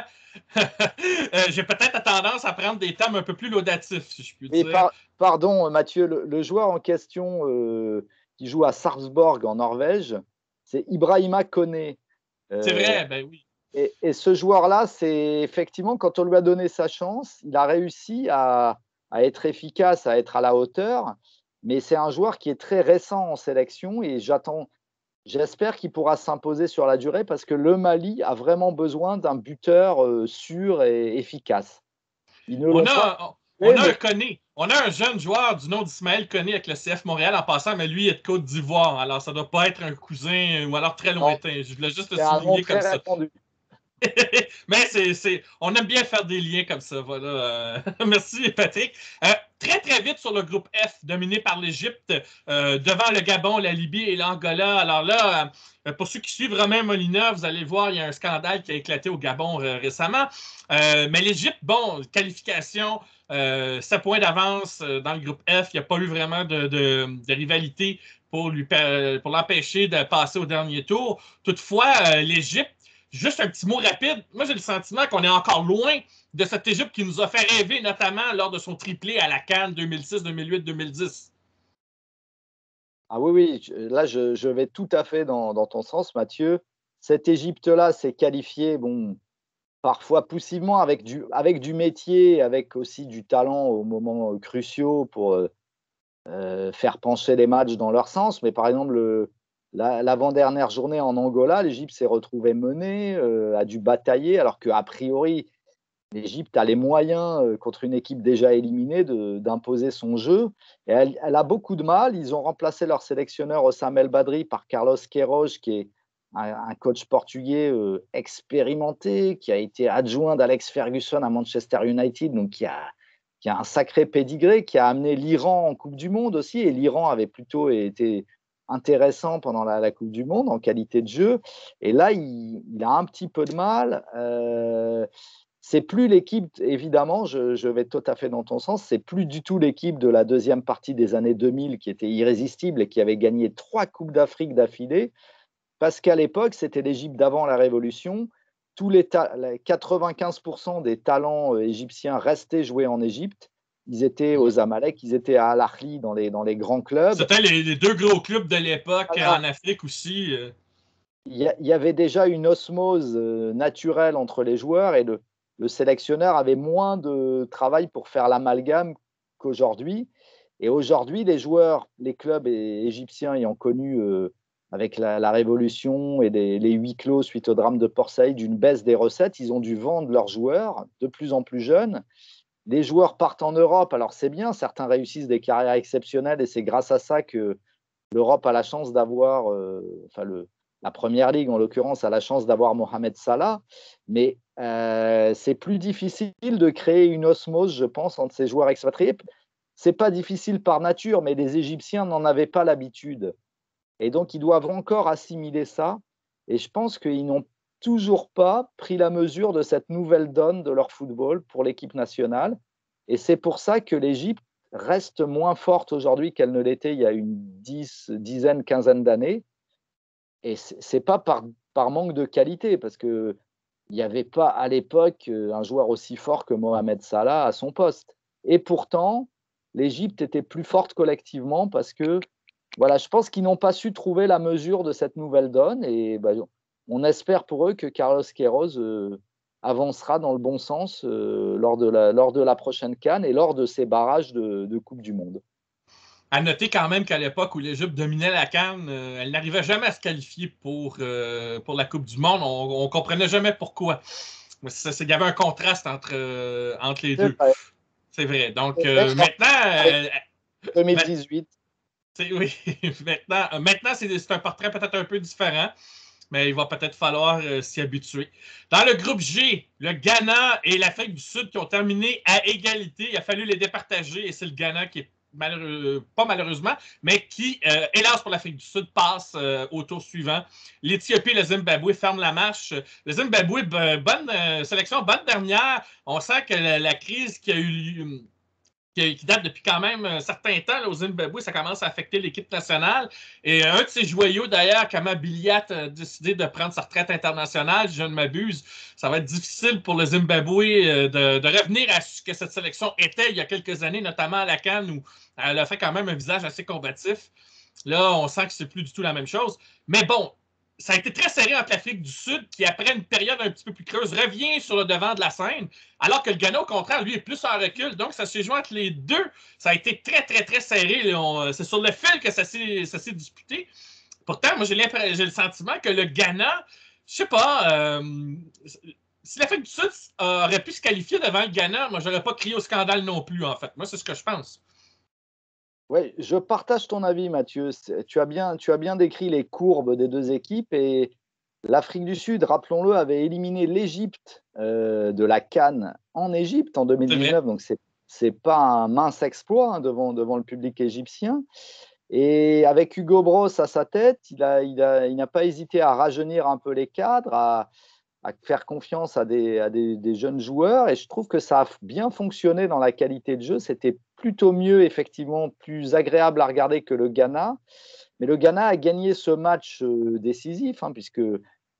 j'ai peut-être tendance à prendre des termes un peu plus laudatifs, si je puis Mais dire. pardon, Mathieu, le joueur en question qui joue à Sarpsborg en Norvège, c'est Ibrahima Koné. C'est Euh, vrai, ben oui. et ce joueur-là, c'est effectivement, quand on lui a donné sa chance, il a réussi à être efficace, à être à la hauteur. Mais c'est un joueur qui est très récent en sélection et j'espère qu'il pourra s'imposer sur la durée parce que le Mali a vraiment besoin d'un buteur sûr et efficace. Ils ne On l'ont pas a, on trouvé, a un mais Koné. On a un jeune joueur du nom d'Ismaël Koné avec le CF Montréal en passant, mais lui est de Côte d'Ivoire. Alors, ça doit pas être un cousin ou alors très non, lointain. Je voulais juste le c'est un nom souligner comme très ça. répandu. Mais on aime bien faire des liens comme ça. Voilà. Merci, Patrick. Très, très vite sur le groupe F, dominé par l'Égypte, devant le Gabon, la Libye et l'Angola. Alors là, pour ceux qui suivent Romain Molina, vous allez voir, il y a un scandale qui a éclaté au Gabon récemment. Mais l'Égypte, bon, qualification, 7 points d'avance dans le groupe F. Il n'y a pas eu vraiment de rivalité pour l'empêcher de passer au dernier tour. Toutefois, l'Égypte, juste un petit mot rapide. Moi, j'ai le sentiment qu'on est encore loin de cette Égypte qui nous a fait rêver, notamment lors de son triplé à la CAN 2006, 2008, 2010. Ah oui, oui, là, je vais tout à fait dans ton sens, Mathieu. Cette Égypte-là s'est qualifiée, bon, parfois poussivement, avec du métier, avec aussi du talent au moments cruciaux pour faire pencher les matchs dans leur sens. Mais par exemple, l'avant-dernière journée en Angola, l'Égypte s'est retrouvée menée, a dû batailler, alors qu'a priori, l'Égypte a les moyens, contre une équipe déjà éliminée, d'imposer son jeu. Et elle a beaucoup de mal. Ils ont remplacé leur sélectionneur Osama El Badri par Carlos Queiroz, qui est un coach portugais expérimenté, qui a été adjoint d'Alex Ferguson à Manchester United, donc qui a un sacré pédigré, qui a amené l'Iran en Coupe du Monde aussi. Et l'Iran avait plutôt été intéressant pendant la Coupe du Monde en qualité de jeu. Et là, il a un petit peu de mal. C'est plus l'équipe, évidemment, je vais tout à fait dans ton sens, c'est plus du tout l'équipe de la deuxième partie des années 2000 qui était irrésistible et qui avait gagné 3 Coupes d'Afrique d'affilée, parce qu'à l'époque, c'était l'Égypte d'avant la Révolution. 95% des talents égyptiens restaient jouer en Égypte. Ils étaient Ouais. aux Amalek, ils étaient à Al Ahly dans les grands clubs. C'était les deux gros clubs de l'époque Voilà. en Afrique aussi. Il y avait déjà une osmose naturelle entre les joueurs et le sélectionneur avait moins de travail pour faire l'amalgame qu'aujourd'hui. Et aujourd'hui, les joueurs, les clubs égyptiens ayant connu, avec la révolution et les huis clos suite au drame de Port Saïd, une baisse des recettes, ils ont dû vendre leurs joueurs de plus en plus jeunes. Les joueurs partent en Europe, alors c'est bien, certains réussissent des carrières exceptionnelles et c'est grâce à ça que l'Europe a la chance d'avoir, enfin la Première Ligue en l'occurrence a la chance d'avoir Mohamed Salah, mais c'est plus difficile de créer une osmose, je pense, entre ces joueurs expatriés. C'est pas difficile par nature, mais les Égyptiens n'en avaient pas l'habitude. Et donc, ils doivent encore assimiler ça. Et je pense qu'ils n'ont toujours pas pris la mesure de cette nouvelle donne de leur football pour l'équipe nationale. Et c'est pour ça que l'Égypte reste moins forte aujourd'hui qu'elle ne l'était il y a une dizaine, quinzaine d'années. Et ce n'est pas par manque de qualité, parce qu'il n'y avait pas à l'époque un joueur aussi fort que Mohamed Salah à son poste. Et pourtant, l'Égypte était plus forte collectivement parce que voilà, je pense qu'ils n'ont pas su trouver la mesure de cette nouvelle donne et on espère pour eux que Carlos Queiroz avancera dans le bon sens lors de la prochaine CAN et lors de ces barrages de Coupe du Monde. À noter quand même qu'à l'époque où l'Égypte dominait la CAN, elle n'arrivait jamais à se qualifier pour la Coupe du Monde. On ne comprenait jamais pourquoi. Il y avait un contraste entre les C'est deux. vrai. C'est vrai. Donc C'est vrai, avec maintenant, 2018. oui, maintenant c'est un portrait peut-être un peu différent, mais il va peut-être falloir s'y habituer. Dans le groupe G, le Ghana et l'Afrique du Sud qui ont terminé à égalité. Il a fallu les départager et c'est le Ghana qui est pas malheureusement, mais qui, hélas pour l'Afrique du Sud, passe au tour suivant. L'Éthiopie et le Zimbabwe ferment la marche. Le Zimbabwe, bonne sélection, bonne dernière. On sent que la crise qui a eu qui date depuis quand même un certain temps là, au Zimbabwe, ça commence à affecter l'équipe nationale. Et un de ses joyaux, d'ailleurs, Kama Billiat a décidé de prendre sa retraite internationale, si je ne m'abuse. Ça va être difficile pour le Zimbabwe de revenir à ce que cette sélection était il y a quelques années, notamment à la CAN, où elle a fait quand même un visage assez combatif. Là, on sent que c'est plus du tout la même chose. Mais bon, ça a été très serré entre l'Afrique du Sud, qui, après une période un petit peu plus creuse, revient sur le devant de la scène, alors que le Ghana, au contraire, lui, est plus en recul. Donc, ça s'est joué entre les deux. Ça a été très, très, très serré. C'est sur le fil que ça s'est disputé. Pourtant, moi, j'ai le sentiment que le Ghana, je sais pas, si l'Afrique du Sud aurait pu se qualifier devant le Ghana, moi, j'aurais pas crié au scandale non plus, en fait. Moi, c'est ce que je pense. Oui, je partage ton avis, Mathieu. Tu as bien décrit les courbes des deux équipes et l'Afrique du Sud, rappelons-le, avait éliminé l'Égypte de la CAN en Égypte en C'est vrai. 2019. Donc, c'est pas un mince exploit devant le public égyptien. Et avec Hugo Bross à sa tête, il n'a pas hésité à rajeunir un peu les cadres, à faire confiance à des jeunes joueurs. Et je trouve que ça a bien fonctionné dans la qualité de jeu. C'était plutôt mieux, effectivement, plus agréable à regarder que le Ghana. Mais le Ghana a gagné ce match décisif, puisque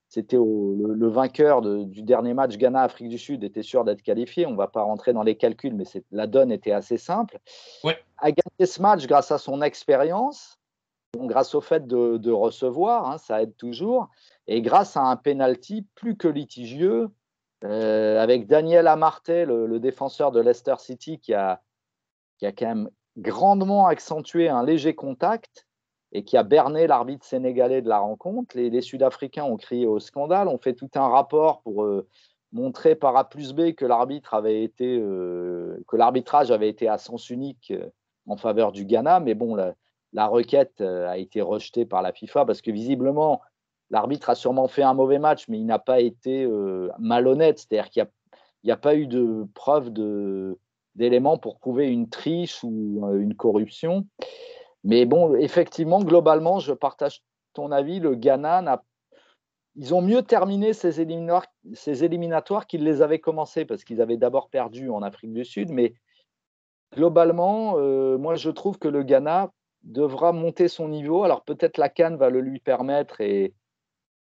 c'était le vainqueur du dernier match Ghana-Afrique du Sud était sûr d'être qualifié. On ne va pas rentrer dans les calculs, mais la donne était assez simple. Ouais. A gagné ce match grâce à son expérience, grâce au fait de recevoir, ça aide toujours, et grâce à un penalty plus que litigieux, avec Daniel Amartey, le défenseur de Leicester City, qui a quand même grandement accentué un léger contact et qui a berné l'arbitre sénégalais de la rencontre. Les Sud-Africains ont crié au scandale, ont fait tout un rapport pour montrer par A plus B que l'arbitrage avait été à sens unique en faveur du Ghana. Mais bon, la requête a été rejetée par la FIFA parce que visiblement, l'arbitre a sûrement fait un mauvais match, mais il n'a pas été malhonnête. C'est-à-dire qu'il n'y a pas eu de preuve d'éléments pour prouver une triche ou une corruption. Mais bon, effectivement, globalement, je partage ton avis. Le Ghana, ils ont mieux terminé ces éliminatoires qu'ils les avaient commencés parce qu'ils avaient d'abord perdu en Afrique du Sud. Mais globalement, moi, je trouve que le Ghana devra monter son niveau. Alors peut-être la CAN va le lui permettre et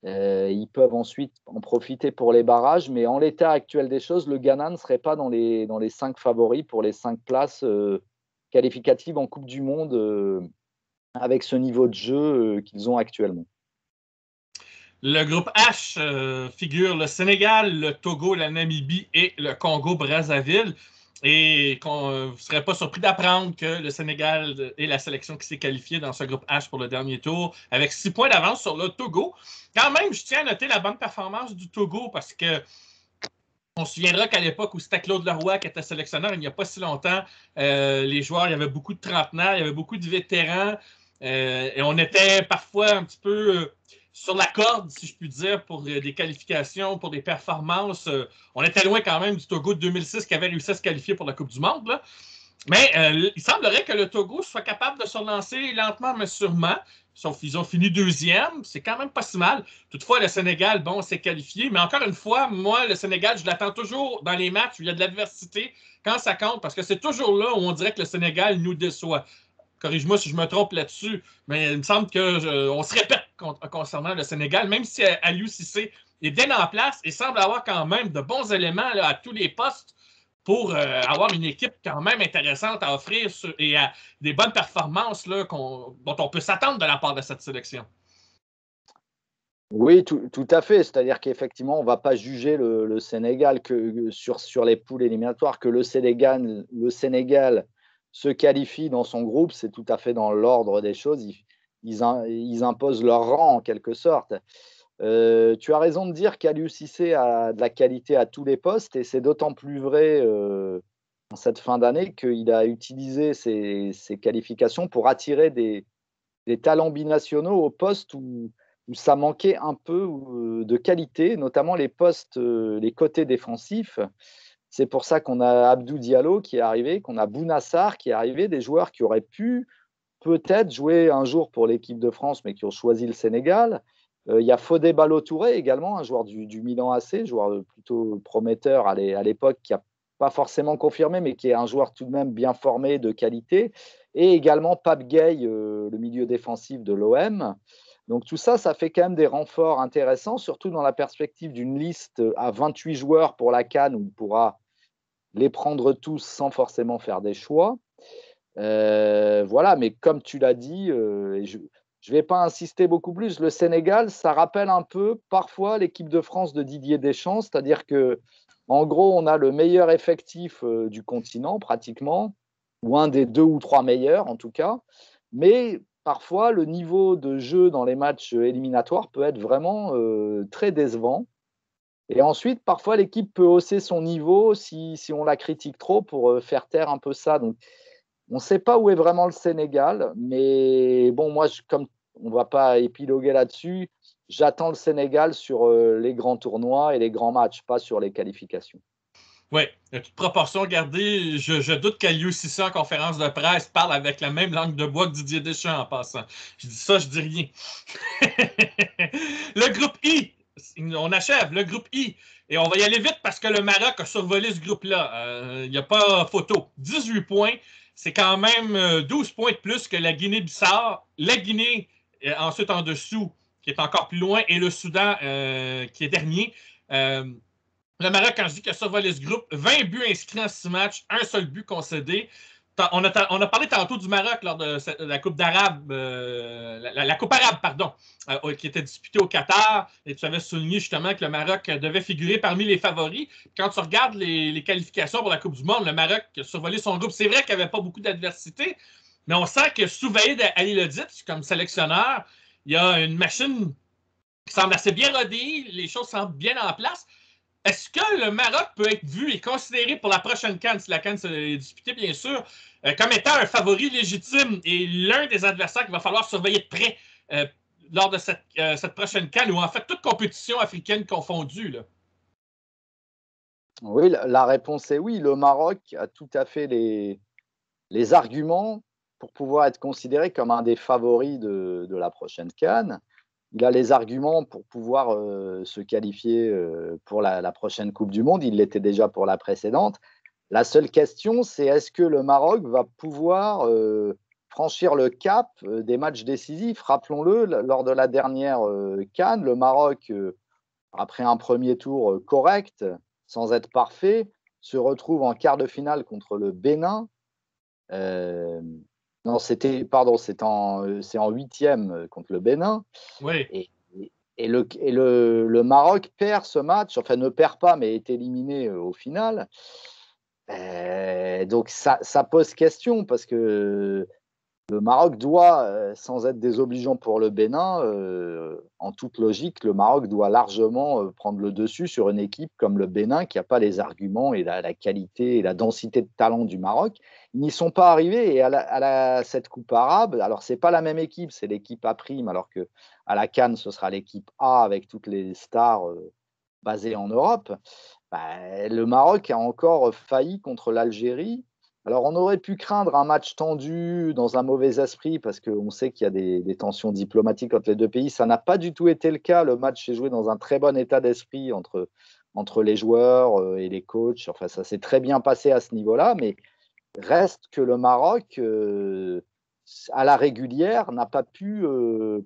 ils peuvent ensuite en profiter pour les barrages. Mais en l'état actuel des choses, le Ghana ne serait pas dans les 5 favoris pour les 5 places qualificatives en Coupe du Monde avec ce niveau de jeu qu'ils ont actuellement. Le groupe H figure le Sénégal, le Togo, la Namibie et le Congo-Brazzaville. Et vous ne serez pas surpris d'apprendre que le Sénégal est la sélection qui s'est qualifiée dans ce groupe H pour le dernier tour, avec 6 points d'avance sur le Togo. Quand même, je tiens à noter la bonne performance du Togo parce que on se souviendra qu'à l'époque où c'était Claude Leroy qui était sélectionneur, il n'y a pas si longtemps, les joueurs, il y avait beaucoup de trentenaires, il y avait beaucoup de vétérans, et on était parfois un petit peu sur la corde, si je puis dire, pour des qualifications, pour des performances. On était loin quand même du Togo de 2006 qui avait réussi à se qualifier pour la Coupe du Monde, là. Mais il semblerait que le Togo soit capable de se relancer lentement, mais sûrement. Sauf qu'ils ont fini deuxième. C'est quand même pas si mal. Toutefois, le Sénégal, bon, s'est qualifié. Mais encore une fois, moi, le Sénégal, je l'attends toujours dans les matchs où il y a de l'adversité quand ça compte, parce que c'est toujours là où on dirait que le Sénégal nous déçoit. Corrige-moi si je me trompe là-dessus, mais il me semble qu'on se répète concernant le Sénégal, même si Aliou Cissé est bien en place et semble avoir quand même de bons éléments là, à tous les postes pour avoir une équipe quand même intéressante à offrir et à des bonnes performances là, dont on peut s'attendre de la part de cette sélection. Oui, tout à fait. C'est-à-dire qu'effectivement, on ne va pas juger le Sénégal que sur les poules éliminatoires, que le Sénégal se qualifie dans son groupe, c'est tout à fait dans l'ordre des choses. Ils imposent leur rang en quelque sorte. Tu as raison de dire qu'Aliou Cissé a de la qualité à tous les postes et c'est d'autant plus vrai en cette fin d'année qu'il a utilisé ses qualifications pour attirer des talents binationaux au poste où ça manquait un peu de qualité, notamment les postes, les côtés défensifs. C'est pour ça qu'on a Abdou Diallo qui est arrivé, qu'on a Bounassar qui est arrivé, des joueurs qui auraient pu peut-être jouer un jour pour l'équipe de France, mais qui ont choisi le Sénégal. Il y a Fodé Ballo-Touré également, un joueur du Milan AC, joueur plutôt prometteur à l'époque, qui n'a pas forcément confirmé, mais qui est un joueur tout de même bien formé, de qualité. Et également Pape Gueye, le milieu défensif de l'OM. Donc tout ça, ça fait quand même des renforts intéressants, surtout dans la perspective d'une liste à 28 joueurs pour la CAN, où on pourra les prendre tous sans forcément faire des choix. Voilà, mais comme tu l'as dit, et je ne vais pas insister beaucoup plus, le Sénégal, ça rappelle un peu parfois l'équipe de France de Didier Deschamps, c'est-à-dire que en gros, on a le meilleur effectif du continent pratiquement, ou un des deux ou trois meilleurs en tout cas, mais parfois le niveau de jeu dans les matchs éliminatoires peut être vraiment très décevant. Et ensuite, parfois, l'équipe peut hausser son niveau si on la critique trop pour faire taire un peu ça. Donc, on ne sait pas où est vraiment le Sénégal, mais bon, moi, comme on ne va pas épiloguer là-dessus, j'attends le Sénégal sur les grands tournois et les grands matchs, pas sur les qualifications. Oui, toute proportion gardée, je doute qu'Aliou Cissé en conférence de presse parle avec la même langue de bois que Didier Deschamps en passant. Je dis ça, je dis rien. Le groupe I, on achève le groupe I. Et on va y aller vite parce que le Maroc a survolé ce groupe-là. Il n'y a pas photo. 18 points, c'est quand même 12 points de plus que la Guinée-Bissau. La Guinée, ensuite en dessous, qui est encore plus loin, et le Soudan, qui est dernier. Le Maroc, quand je dis qu'il a survolé ce groupe, 20 buts inscrits en 6 matchs, un seul but concédé. On a parlé tantôt du Maroc lors de la Coupe d'Arabe, la Coupe arabe, pardon, qui était disputée au Qatar. Et tu avais souligné justement que le Maroc devait figurer parmi les favoris. Quand tu regardes les qualifications pour la Coupe du Monde, le Maroc a survolé son groupe. C'est vrai qu'il n'y avait pas beaucoup d'adversité, mais on sent que sous Vahid Ali Lodit, comme sélectionneur, il y a une machine qui semble assez bien rodée, les choses semblent bien en place. Est-ce que le Maroc peut être vu et considéré pour la prochaine CAN, si la CAN est disputée, bien sûr, comme étant un favori légitime et l'un des adversaires qu'il va falloir surveiller de près lors de cette prochaine CAN, ou en fait toute compétition africaine confondue? Là? Oui, la réponse est oui. Le Maroc a tout à fait les arguments pour pouvoir être considéré comme un des favoris de la prochaine CAN. Il a les arguments pour pouvoir se qualifier pour la prochaine Coupe du Monde. Il l'était déjà pour la précédente. La seule question, c'est est-ce que le Maroc va pouvoir franchir le cap des matchs décisifs. Rappelons-le, lors de la dernière CAN, le Maroc, après un premier tour correct, sans être parfait, se retrouve en quart de finale contre le Bénin. Euh, non, c'est en huitième contre le Bénin. Oui. Et le Maroc perd ce match, enfin ne perd pas, mais est éliminé au final. Donc ça pose question parce que le Maroc doit, sans être désobligeant pour le Bénin, en toute logique, le Maroc doit largement prendre le dessus sur une équipe comme le Bénin qui n'a pas les arguments et la qualité et la densité de talent du Maroc. Ils n'y sont pas arrivés et cette Coupe arabe, alors c'est pas la même équipe, c'est l'équipe A prime, alors que à la CAN ce sera l'équipe A avec toutes les stars basées en Europe. Bah, le Maroc a encore failli contre l'Algérie. Alors, on aurait pu craindre un match tendu dans un mauvais esprit parce qu'on sait qu'il y a des tensions diplomatiques entre les deux pays. Ça n'a pas du tout été le cas. Le match s'est joué dans un très bon état d'esprit entre les joueurs et les coachs. Enfin, ça s'est très bien passé à ce niveau-là, mais reste que le Maroc, à la régulière, n'a pas pu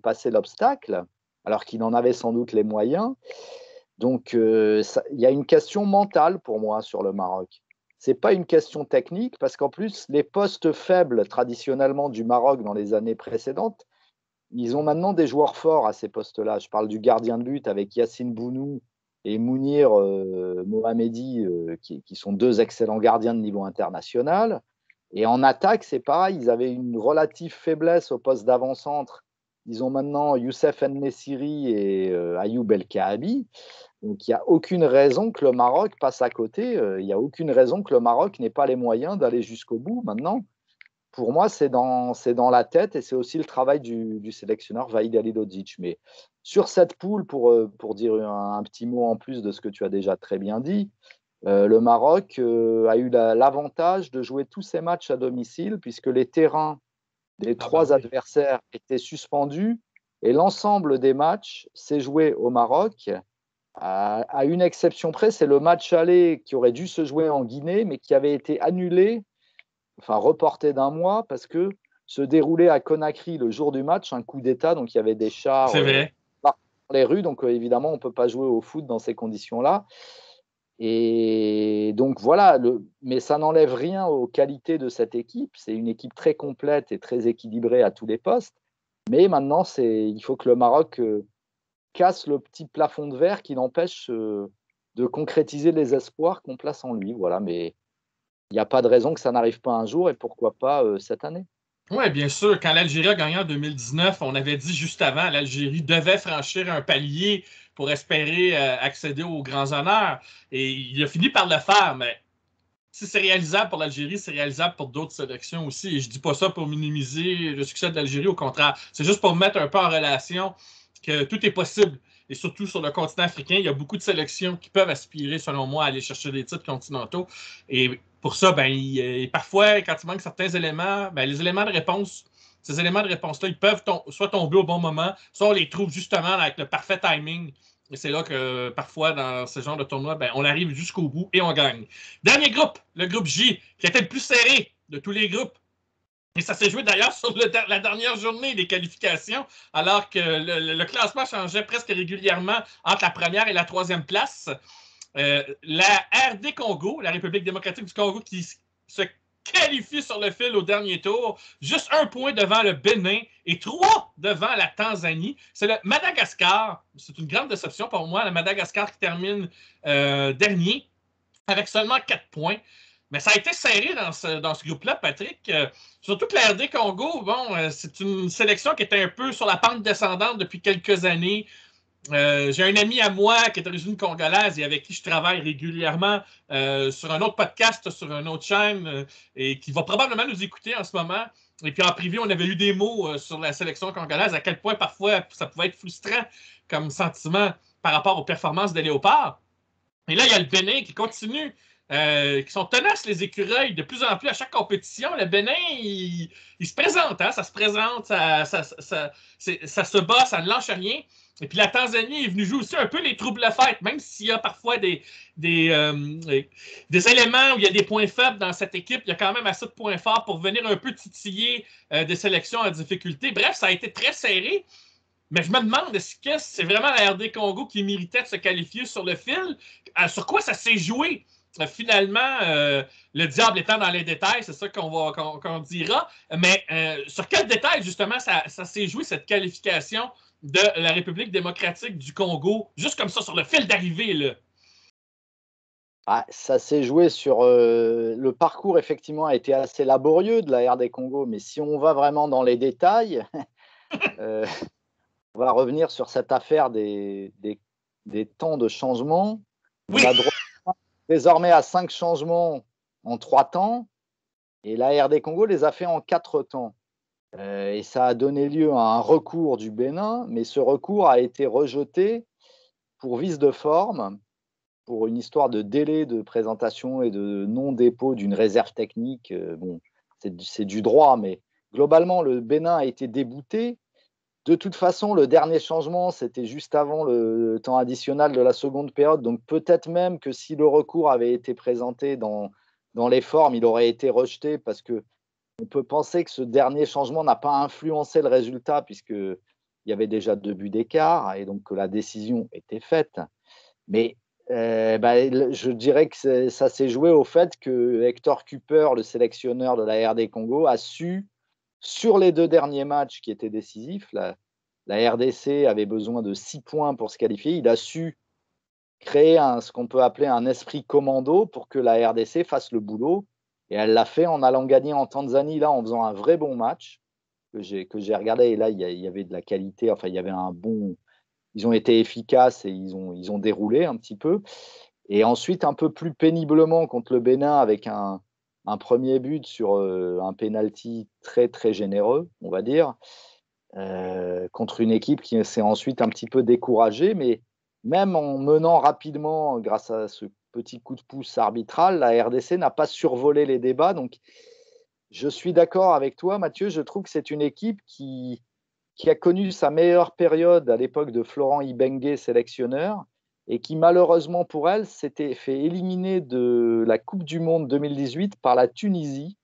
passer l'obstacle, alors qu'il en avait sans doute les moyens. Donc, il y a une question mentale pour moi sur le Maroc. Ce n'est pas une question technique, parce qu'en plus, les postes faibles traditionnellement du Maroc dans les années précédentes, ils ont maintenant des joueurs forts à ces postes-là. Je parle du gardien de but avec Yacine Bounou et Mounir Mohamedi, qui sont deux excellents gardiens de niveau international. Et en attaque, c'est pareil, ils avaient une relative faiblesse au poste d'avant-centre. Ils ont maintenant Youssef En-Nesyri et Ayoub El Kaabi. Donc, il n'y a aucune raison que le Maroc passe à côté. Il n'y a aucune raison que le Maroc n'ait pas les moyens d'aller jusqu'au bout maintenant. Pour moi, c'est dans la tête et c'est aussi le travail du sélectionneur Vahid Halilhodžić. Mais sur cette poule, pour dire un petit mot en plus de ce que tu as déjà très bien dit, le Maroc a eu l'avantage de jouer tous ses matchs à domicile puisque les terrains des trois adversaires étaient suspendus et l'ensemble des matchs s'est joué au Maroc. À une exception près, c'est le match aller qui aurait dû se jouer en Guinée, mais qui avait été annulé, enfin reporté d'un mois, parce que se déroulait à Conakry le jour du match un coup d'État, donc il y avait des chars dans les rues, donc évidemment on ne peut pas jouer au foot dans ces conditions-là. Et donc voilà, mais ça n'enlève rien aux qualités de cette équipe. C'est une équipe très complète et très équilibrée à tous les postes. Mais maintenant, il faut que le Maroc casse le petit plafond de verre qui l'empêche de concrétiser les espoirs qu'on place en lui. Voilà, mais il n'y a pas de raison que ça n'arrive pas un jour et pourquoi pas cette année. Oui, bien sûr. Quand l'Algérie a gagné en 2019, on avait dit juste avant, l'Algérie devait franchir un palier pour espérer accéder aux grands honneurs. Et il a fini par le faire, mais si c'est réalisable pour l'Algérie, c'est réalisable pour d'autres sélections aussi. Et je dis pas ça pour minimiser le succès de l'Algérie, au contraire. C'est juste pour mettre un peu en relation que tout est possible. Et surtout sur le continent africain, il y a beaucoup de sélections qui peuvent aspirer, selon moi, à aller chercher des titres continentaux. Et pour ça, parfois, quand il manque certains éléments, les éléments de réponse, ces éléments de réponse-là, ils peuvent soit tomber au bon moment, soit on les trouve justement avec le parfait timing. Et c'est là que parfois, dans ce genre de tournoi, on arrive jusqu'au bout et on gagne. Dernier groupe, le groupe J, qui était le plus serré de tous les groupes. Et ça s'est joué d'ailleurs sur la dernière journée des qualifications, alors que le classement changeait presque régulièrement entre la première et la troisième place. La RD Congo, la République démocratique du Congo, qui se qualifie sur le fil au dernier tour, juste un point devant le Bénin et 3 devant la Tanzanie. C'est le Madagascar. C'est une grande déception pour moi. Le Madagascar qui termine dernier avec seulement 4 points. Mais ça a été serré dans ce groupe-là, Patrick. Surtout que la RD Congo, c'est une sélection qui était un peu sur la pente descendante depuis quelques années. J'ai un ami à moi qui est d'origine congolaise et avec qui je travaille régulièrement sur un autre podcast, sur une autre chaîne, et qui va probablement nous écouter en ce moment. Et puis en privé, on avait eu des mots sur la sélection congolaise, à quel point parfois ça pouvait être frustrant comme sentiment par rapport aux performances des Léopards. Et là, il y a le Bénin qui continue, qui sont tenaces, les écureuils, de plus en plus à chaque compétition. Le Bénin, il se présente, hein, ça se présente, ça se bat, ça ne lâche rien. Et puis la Tanzanie est venue jouer aussi un peu les troubles-fêtes, même s'il y a parfois des éléments où il y a des points faibles dans cette équipe, il y a quand même assez de points forts pour venir un peu titiller des sélections en difficulté. Bref, ça a été très serré. Mais je me demande, est-ce que c'est vraiment la RD Congo qui méritait de se qualifier sur le fil? Sur quoi ça s'est joué? Finalement, le diable étant dans les détails, c'est ça qu'on dira. Mais sur quel détail, justement, ça s'est joué, cette qualification de la République démocratique du Congo, juste comme ça, sur le fil d'arrivée, là? Ça s'est joué sur le parcours, effectivement, a été assez laborieux de la RD Congo, mais si on va vraiment dans les détails, on va revenir sur cette affaire des temps de changement. Oui. On a droit désormais à 5 changements en 3 temps, et la RD Congo les a fait en 4 temps. Et ça a donné lieu à un recours du Bénin, mais ce recours a été rejeté pour vice de forme, pour une histoire de délai de présentation et de non-dépôt d'une réserve technique. Bon, c'est du droit, mais globalement, le Bénin a été débouté. De toute façon, le dernier changement, c'était juste avant le temps additionnel de la seconde période. Donc peut-être même que si le recours avait été présenté dans les formes, il aurait été rejeté parce qu'on peut penser que ce dernier changement n'a pas influencé le résultat puisqu'il y avait déjà 2 buts d'écart et donc que la décision était faite. Mais je dirais que ça s'est joué au fait que Hector Cooper, le sélectionneur de la RD Congo, a su sur les 2 derniers matchs qui étaient décisifs, la RDC avait besoin de 6 points pour se qualifier. Il a su créer ce qu'on peut appeler un esprit commando pour que la RDC fasse le boulot. Et elle l'a fait en allant gagner en Tanzanie, là, en faisant un vrai bon match que j'ai regardé. Et là, il y avait de la qualité. Enfin, il y avait un bon. Ils ont été efficaces et ils ont déroulé un petit peu. Et ensuite, un peu plus péniblement contre le Bénin avec un premier but sur un penalty très, très généreux, on va dire, contre une équipe qui s'est ensuite un petit peu découragée. Mais même en menant rapidement, grâce à ce petit coup de pouce arbitral, la RDC n'a pas survolé les débats. Donc, je suis d'accord avec toi, Mathieu. Je trouve que c'est une équipe qui a connu sa meilleure période à l'époque de Florent Ibenge, sélectionneur, et qui malheureusement pour elle s'était fait éliminer de la Coupe du Monde 2018 par la Tunisie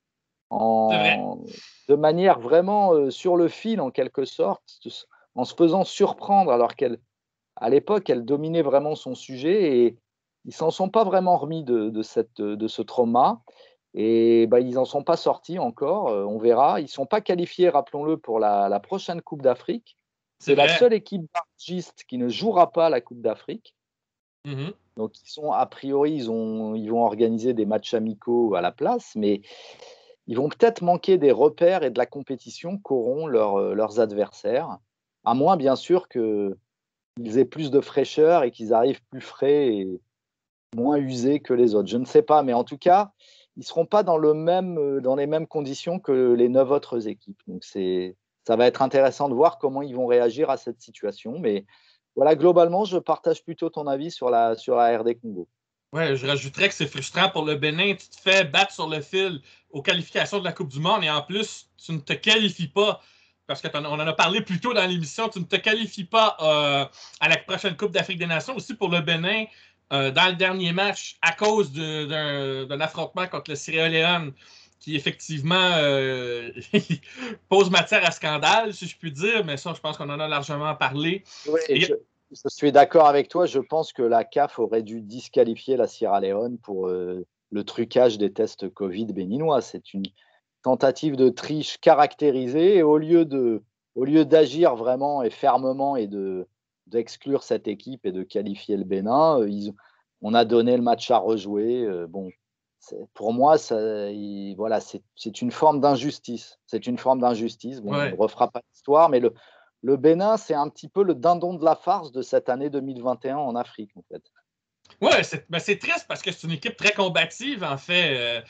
C'est vrai. de manière vraiment sur le fil en quelque sorte, en se faisant surprendre alors qu'elle, à l'époque, elle dominait vraiment son sujet et ils s'en sont pas vraiment remis de ce trauma. Et bah, ils n'en sont pas sortis encore, on verra. Ils ne sont pas qualifiés, rappelons-le, pour la prochaine Coupe d'Afrique. C'est C'est la vrai. seule équipe barragiste qui ne jouera pas la Coupe d'Afrique. Mhm. Donc, a priori, ils vont organiser des matchs amicaux à la place, mais ils vont peut-être manquer des repères et de la compétition qu'auront leurs adversaires, à moins, bien sûr, qu'ils aient plus de fraîcheur et qu'ils arrivent plus frais et moins usés que les autres. Je ne sais pas, mais en tout cas, ils ne seront pas dans les mêmes conditions que les 9 autres équipes. Donc, ça va être intéressant de voir comment ils vont réagir à cette situation. Mais voilà, globalement, je partage plutôt ton avis sur la RD Congo. Ouais, je rajouterais que c'est frustrant pour le Bénin. Tu te fais battre sur le fil aux qualifications de la Coupe du Monde et en plus, tu ne te qualifies pas, parce qu'on en a parlé plus tôt dans l'émission, tu ne te qualifies pas à la prochaine Coupe d'Afrique des Nations. Aussi pour le Bénin, dans le dernier match, à cause d'un affrontement contre le Sierra Leone, qui effectivement pose matière à scandale, si je puis dire, mais ça, je pense qu'on en a largement parlé. Oui, Et, je suis d'accord avec toi. Je pense que la CAF aurait dû disqualifier la Sierra Leone pour le trucage des tests Covid béninois. C'est une tentative de triche caractérisée. Et au lieu d'agir vraiment et fermement et d'exclure cette équipe et de qualifier le Bénin, on a donné le match à rejouer. Bon, pour moi, voilà, c'est une forme d'injustice. C'est une forme d'injustice. Bon, on ne ouais. refera pas l'histoire, mais le Bénin, c'est un petit peu le dindon de la farce de cette année 2021 en Afrique, en fait. Ouais, c'est triste parce que c'est une équipe très combative, en fait.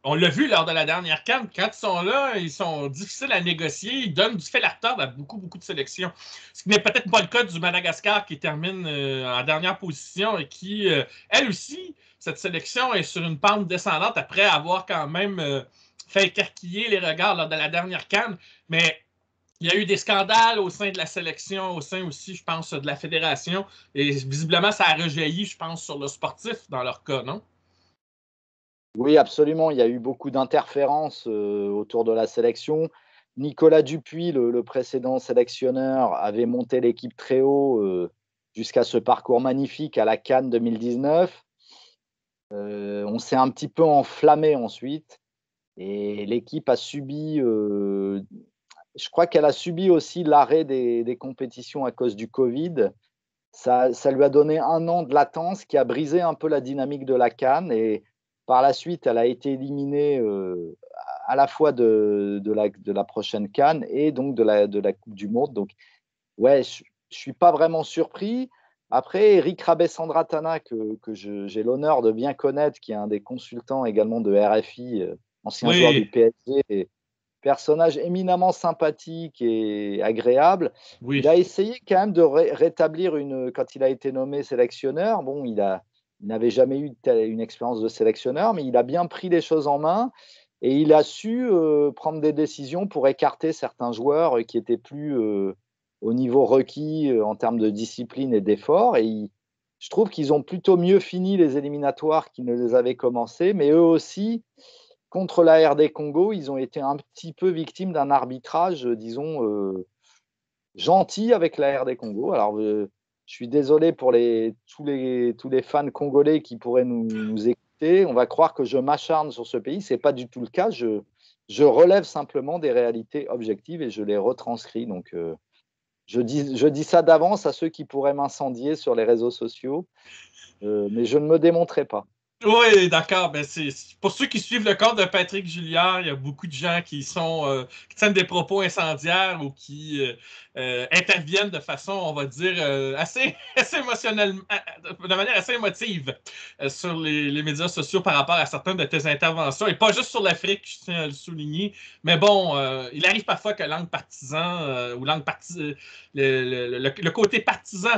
On l'a vu lors de la dernière CAN, quand ils sont là, ils sont difficiles à négocier, ils donnent du fil à retordre à beaucoup, beaucoup de sélections. Ce qui n'est peut-être pas le cas du Madagascar qui termine en dernière position et qui, elle aussi, cette sélection est sur une pente descendante après avoir quand même fait écarquiller les regards lors de la dernière CAN. Mais il y a eu des scandales au sein de la sélection, au sein aussi, je pense, de la fédération. Et visiblement, ça a rejailli, je pense, sur le sportif dans leur cas, non? Oui, absolument. Il y a eu beaucoup d'interférences autour de la sélection. Nicolas Dupuis, le précédent sélectionneur, avait monté l'équipe très haut jusqu'à ce parcours magnifique à la CAN 2019. On s'est un petit peu enflammé ensuite et l'équipe a subi je crois qu'elle a subi aussi l'arrêt des compétitions à cause du Covid. Ça lui a donné un an de latence qui a brisé un peu la dynamique de la CAN et par la suite, elle a été éliminée à la fois de la prochaine CAN et donc de la Coupe du Monde. Donc, ouais, je ne suis pas vraiment surpris. Après, Eric Rabessandratana, que j'ai l'honneur de bien connaître, qui est un des consultants également de RFI, ancien joueur du Oui, PSG, personnage éminemment sympathique et agréable. Il oui. a essayé quand même de rétablir quand il a été nommé sélectionneur. Bon, il n'avait jamais eu une expérience de sélectionneur, mais il a bien pris les choses en main et il a su prendre des décisions pour écarter certains joueurs qui étaient plus au niveau requis en termes de discipline et d'effort. Je trouve qu'ils ont plutôt mieux fini les éliminatoires qu'ils ne les avaient commencés, mais eux aussi, contre la RD Congo, ils ont été un petit peu victimes d'un arbitrage, disons, gentil avec la RD Congo. Alors, je suis désolé pour tous les fans congolais qui pourraient nous écouter. On va croire que je m'acharne sur ce pays. Ce n'est pas du tout le cas. Je relève simplement des réalités objectives et je les retranscris. Donc, je dis ça d'avance à ceux qui pourraient m'incendier sur les réseaux sociaux, mais je ne me démontrerai pas. Oui, d'accord. Ben pour ceux qui suivent le compte de Patrick Julliard, il y a beaucoup de gens qui tiennent des propos incendiaires ou qui interviennent de façon, on va dire, assez émotionnellement, de manière assez émotive sur les médias sociaux par rapport à certaines de tes interventions. Et pas juste sur l'Afrique, je tiens à le souligner. Mais bon, il arrive parfois que l'angle partisan ou le côté partisan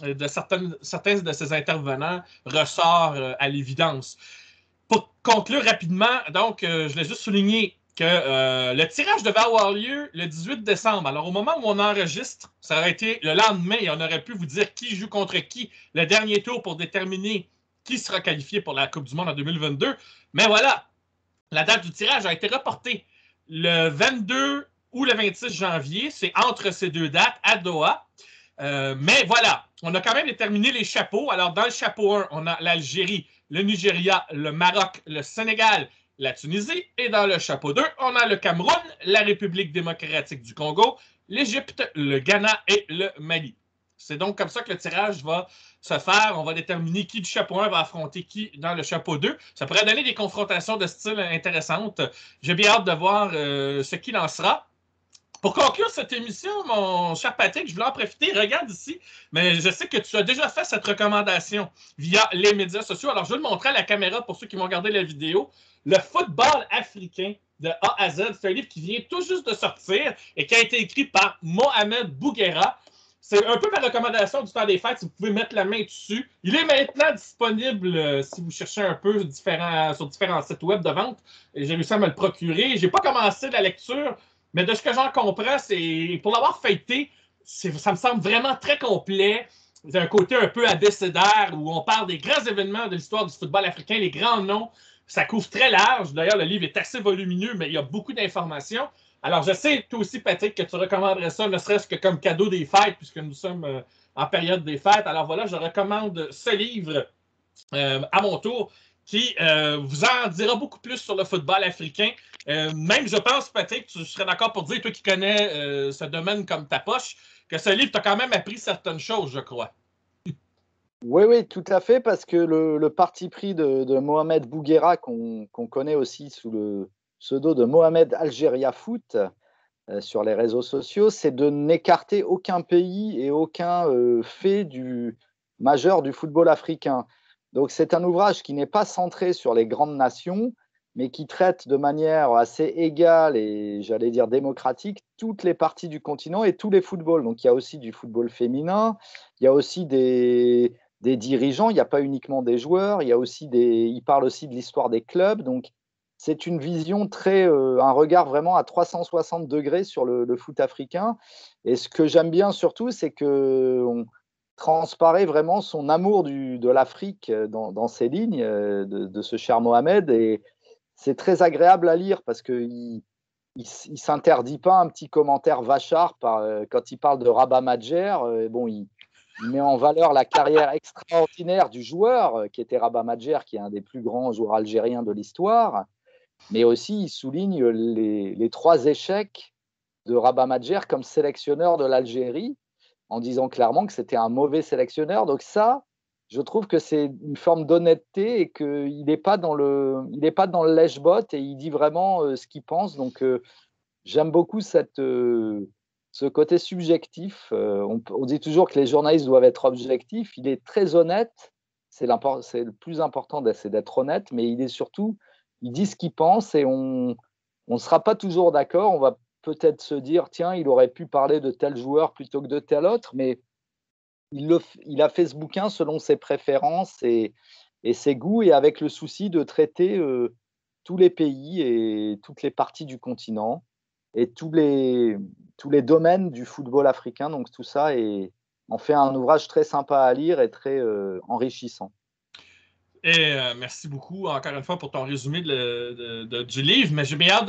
de certains de ces intervenants ressort à l'évidence. Pour conclure rapidement, donc, je voulais juste souligner que le tirage devait avoir lieu le 18 décembre. Alors, au moment où on enregistre, ça aurait été le lendemain et on aurait pu vous dire qui joue contre qui le dernier tour pour déterminer qui sera qualifié pour la Coupe du Monde en 2022. Mais voilà, la date du tirage a été reportée le 22 ou le 26 janvier. C'est entre ces deux dates à Doha. Mais voilà, on a quand même déterminé les chapeaux. Alors, dans le chapeau 1, on a l'Algérie, le Nigeria, le Maroc, le Sénégal, la Tunisie. Et dans le chapeau 2, on a le Cameroun, la République démocratique du Congo, l'Égypte, le Ghana et le Mali. C'est donc comme ça que le tirage va se faire. On va déterminer qui du chapeau 1 va affronter qui dans le chapeau 2. Ça pourrait donner des confrontations de style intéressantes. J'ai bien hâte de voir ce qu'il en sera. Pour conclure cette émission, mon cher Patrick, je voulais en profiter. Regarde ici, mais je sais que tu as déjà fait cette recommandation via les médias sociaux. Alors, je vais le montrer à la caméra pour ceux qui vont regarder la vidéo. Le football africain de A à Z, c'est un livre qui vient tout juste de sortir et qui a été écrit par Mohamed Bouguera. C'est un peu ma recommandation du temps des fêtes, si vous pouvez mettre la main dessus. Il est maintenant disponible si vous cherchez un peu sur différents sites web de vente. J'ai réussi à me le procurer. Je n'ai pas commencé la lecture, mais de ce que j'en comprends, c'est pour l'avoir feuilleté, ça me semble vraiment très complet. C'est un côté un peu abécédaire où on parle des grands événements de l'histoire du football africain, les grands noms. Ça couvre très large. D'ailleurs, le livre est assez volumineux, mais il y a beaucoup d'informations. Alors, je sais, toi aussi, Patrick, que tu recommanderais ça, ne serait-ce que comme cadeau des fêtes, puisque nous sommes en période des fêtes. Alors voilà, je recommande ce livre à mon tour, qui vous en dira beaucoup plus sur le football africain. Même, je pense, Patrick, tu serais d'accord pour dire, toi qui connais ce domaine comme ta poche, que ce livre t'a quand même appris certaines choses, je crois. Oui, oui, tout à fait, parce que le parti pris de Mohamed Bouguera, qu'on connaît aussi sous le pseudo de Mohamed Algéria Foot sur les réseaux sociaux, c'est de n'écarter aucun pays et aucun fait majeur du football africain. Donc c'est un ouvrage qui n'est pas centré sur les grandes nations, mais qui traite de manière assez égale et, j'allais dire, démocratique toutes les parties du continent et tous les footballs. Donc il y a aussi du football féminin, il y a aussi des dirigeants, il n'y a pas uniquement des joueurs, il parle aussi de l'histoire des clubs. Donc c'est une vision un regard vraiment à 360 degrés sur le foot africain. Et ce que j'aime bien surtout, c'est qu'on transparaît vraiment son amour de l'Afrique dans ses lignes de ce cher Mohamed. Et c'est très agréable à lire parce qu'il ne s'interdit pas un petit commentaire vachard quand il parle de Rabat Madjer. Bon, il met en valeur la carrière extraordinaire du joueur qui était Rabat Madjer, qui est un des plus grands joueurs algériens de l'histoire. Mais aussi, il souligne les 3 échecs de Rabat Madjer comme sélectionneur de l'Algérie, en disant clairement que c'était un mauvais sélectionneur. Donc ça, je trouve que c'est une forme d'honnêteté et qu'il n'est pas dans le lèche-bot et il dit vraiment ce qu'il pense. Donc j'aime beaucoup ce côté subjectif. On dit toujours que les journalistes doivent être objectifs. Il est très honnête. C'est le plus important, c'est d'être honnête, mais il dit ce qu'il pense et on ne sera pas toujours d'accord. On va peut-être se dire, tiens, il aurait pu parler de tel joueur plutôt que de tel autre, mais il a fait ce bouquin selon ses préférences et ses goûts et avec le souci de traiter tous les pays et toutes les parties du continent et tous les domaines du football africain. Donc tout ça en fait un ouvrage très sympa à lire et très enrichissant. Et merci beaucoup encore une fois pour ton résumé du livre, mais j'ai bien hâte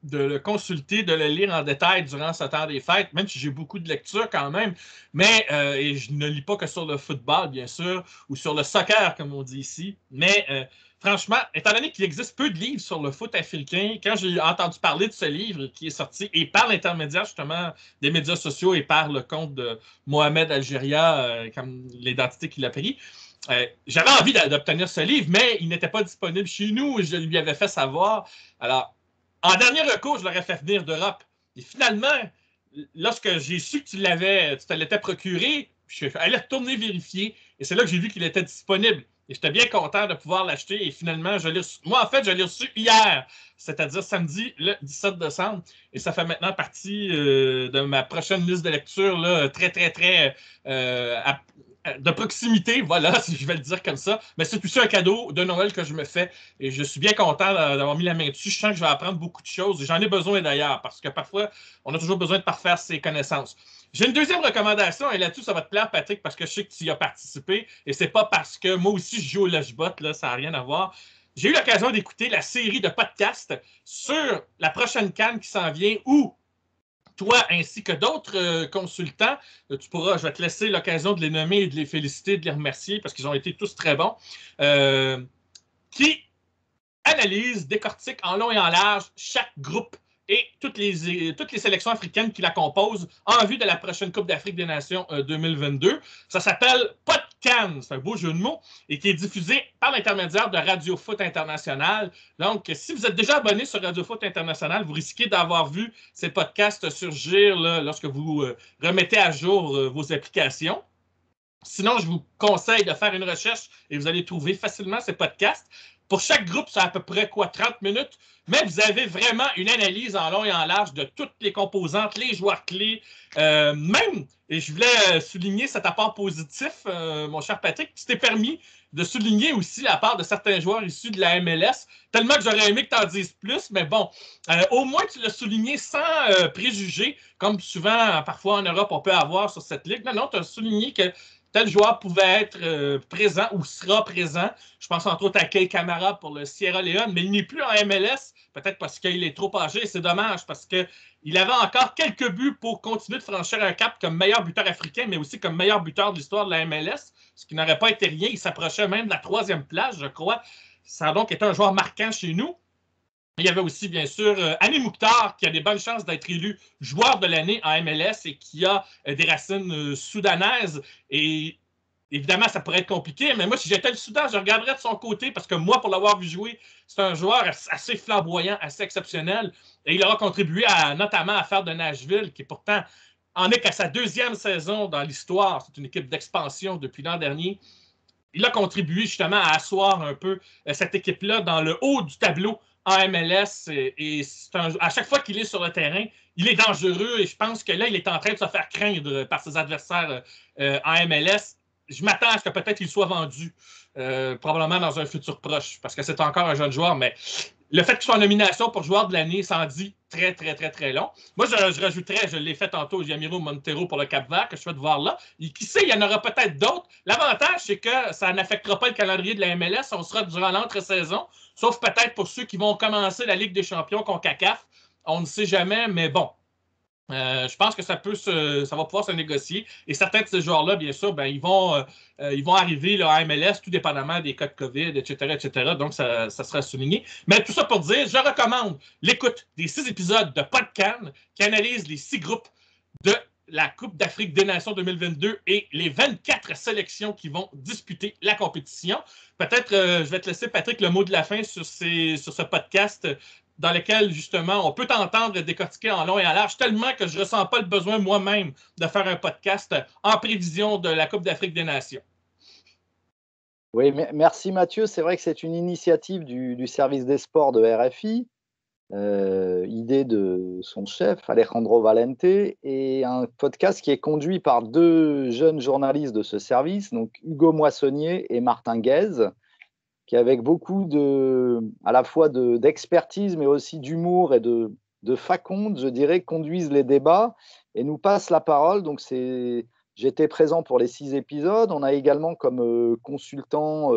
de le consulter, de le lire en détail durant ce temps des fêtes, même si j'ai beaucoup de lectures quand même. Mais et je ne lis pas que sur le football, bien sûr, ou sur le soccer, comme on dit ici. Mais franchement, étant donné qu'il existe peu de livres sur le foot africain, quand j'ai entendu parler de ce livre qui est sorti, et par l'intermédiaire justement des médias sociaux et par le compte de Mohamed Algeria, comme l'identité qu'il a pris, j'avais envie d'obtenir ce livre, mais il n'était pas disponible chez nous et je lui avais fait savoir. Alors, en dernier recours, je l'aurais fait venir d'Europe. Et finalement, lorsque j'ai su que tu te l'étais procuré, je suis allé retourner vérifier et c'est là que j'ai vu qu'il était disponible. Et j'étais bien content de pouvoir l'acheter et finalement, moi, en fait, je l'ai reçu hier, c'est-à-dire samedi, le 17 décembre. Et ça fait maintenant partie de ma prochaine liste de lecture, là, très, très, très de proximité, voilà, si je vais le dire comme ça. Mais c'est aussi un cadeau de Noël que je me fais et je suis bien content d'avoir mis la main dessus. Je sens que je vais apprendre beaucoup de choses et j'en ai besoin d'ailleurs parce que parfois, on a toujours besoin de parfaire ses connaissances. J'ai une deuxième recommandation et là-dessus, ça va te plaire, Patrick, parce que je sais que tu y as participé et c'est pas parce que moi aussi je joue au Logibot, là, ça n'a rien à voir. J'ai eu l'occasion d'écouter la série de podcasts sur la prochaine CAN qui s'en vient où toi ainsi que d'autres consultants, je vais te laisser l'occasion de les nommer et de les féliciter, de les remercier parce qu'ils ont été tous très bons, qui analyse, décortique en long et en large chaque groupe et toutes les sélections africaines qui la composent en vue de la prochaine Coupe d'Afrique des Nations 2022. Ça s'appelle PodCan, c'est un beau jeu de mots, et qui est diffusé par l'intermédiaire de Radio Foot International. Donc, si vous êtes déjà abonné sur Radio Foot International, vous risquez d'avoir vu ces podcasts surgir là, lorsque vous remettez à jour vos applications. Sinon, je vous conseille de faire une recherche et vous allez trouver facilement ces podcasts. Pour chaque groupe, c'est à peu près 30 minutes, mais vous avez vraiment une analyse en long et en large de toutes les composantes, les joueurs clés, même, et je voulais souligner cet apport positif, mon cher Patrick, tu t'es permis de souligner aussi la part de certains joueurs issus de la MLS, tellement que j'aurais aimé que tu en dises plus, mais bon, au moins tu l'as souligné sans préjugés, comme souvent, parfois en Europe, on peut avoir sur cette ligue. Non, non, tu as souligné que tel joueur pouvait être présent ou sera présent. Je pense entre autres à Kay Kamara pour le Sierra Leone, mais il n'est plus en MLS, peut-être parce qu'il est trop âgé. C'est dommage parce qu'il avait encore quelques buts pour continuer de franchir un cap comme meilleur buteur africain, mais aussi comme meilleur buteur de l'histoire de la MLS, ce qui n'aurait pas été rien. Il s'approchait même de la 3e place, je crois. Ça a donc été un joueur marquant chez nous. Il y avait aussi, bien sûr, Ami Mouktar, qui a des bonnes chances d'être élu joueur de l'année en MLS et qui a des racines soudanaises. Et évidemment, ça pourrait être compliqué, mais moi, si j'étais le Soudan, je regarderais de son côté parce que moi, pour l'avoir vu jouer, c'est un joueur assez flamboyant, assez exceptionnel. Et il aura contribué notamment à faire de Nashville, qui pourtant en est qu'à sa 2e saison dans l'histoire. C'est une équipe d'expansion depuis l'an dernier. Il a contribué justement à asseoir un peu cette équipe-là dans le haut du tableau en MLS. Et à chaque fois qu'il est sur le terrain, il est dangereux et je pense que là, il est en train de se faire craindre par ses adversaires en MLS. Je m'attends à ce que peut-être il soit vendu, probablement dans un futur proche, parce que c'est encore un jeune joueur, mais le fait qu'il soit en nomination pour joueur de l'année, ça en dit très, très, très, très long. Moi, je rajouterais, je l'ai fait tantôt, Jamiro Montero pour le Cap-Vert, que je fais de voir là. Et qui sait, il y en aura peut-être d'autres. L'avantage, c'est que ça n'affectera pas le calendrier de la MLS. On sera durant l'entre-saison, sauf peut-être pour ceux qui vont commencer la Ligue des champions CONCACAF. On ne sait jamais, mais bon. Je pense que ça va pouvoir se négocier. Et certains de ces joueurs-là, bien sûr, ben, ils vont arriver là, à MLS, tout dépendamment des cas de COVID, etc., etc. Donc, ça sera souligné. Mais tout ça pour dire, je recommande l'écoute des 6 épisodes de PodCan qui analysent les 6 groupes de la Coupe d'Afrique des Nations 2022 et les 24 sélections qui vont disputer la compétition. Peut-être, je vais te laisser, Patrick, le mot de la fin sur ce podcast dans lequel, justement, on peut t'entendre décortiquer en long et en large, tellement que je ne ressens pas le besoin moi-même de faire un podcast en prévision de la Coupe d'Afrique des Nations. Oui, merci Mathieu. C'est vrai que c'est une initiative du service des sports de RFI, idée de son chef, Alejandro Valente, et un podcast qui est conduit par 2 jeunes journalistes de ce service, donc Hugo Moissonnier et Martin Guèze, qui avec beaucoup à la fois d'expertise, mais aussi d'humour et de faconde, je dirais, conduisent les débats et nous passent la parole. Donc, j'étais présent pour les 6 épisodes. On a également comme consultant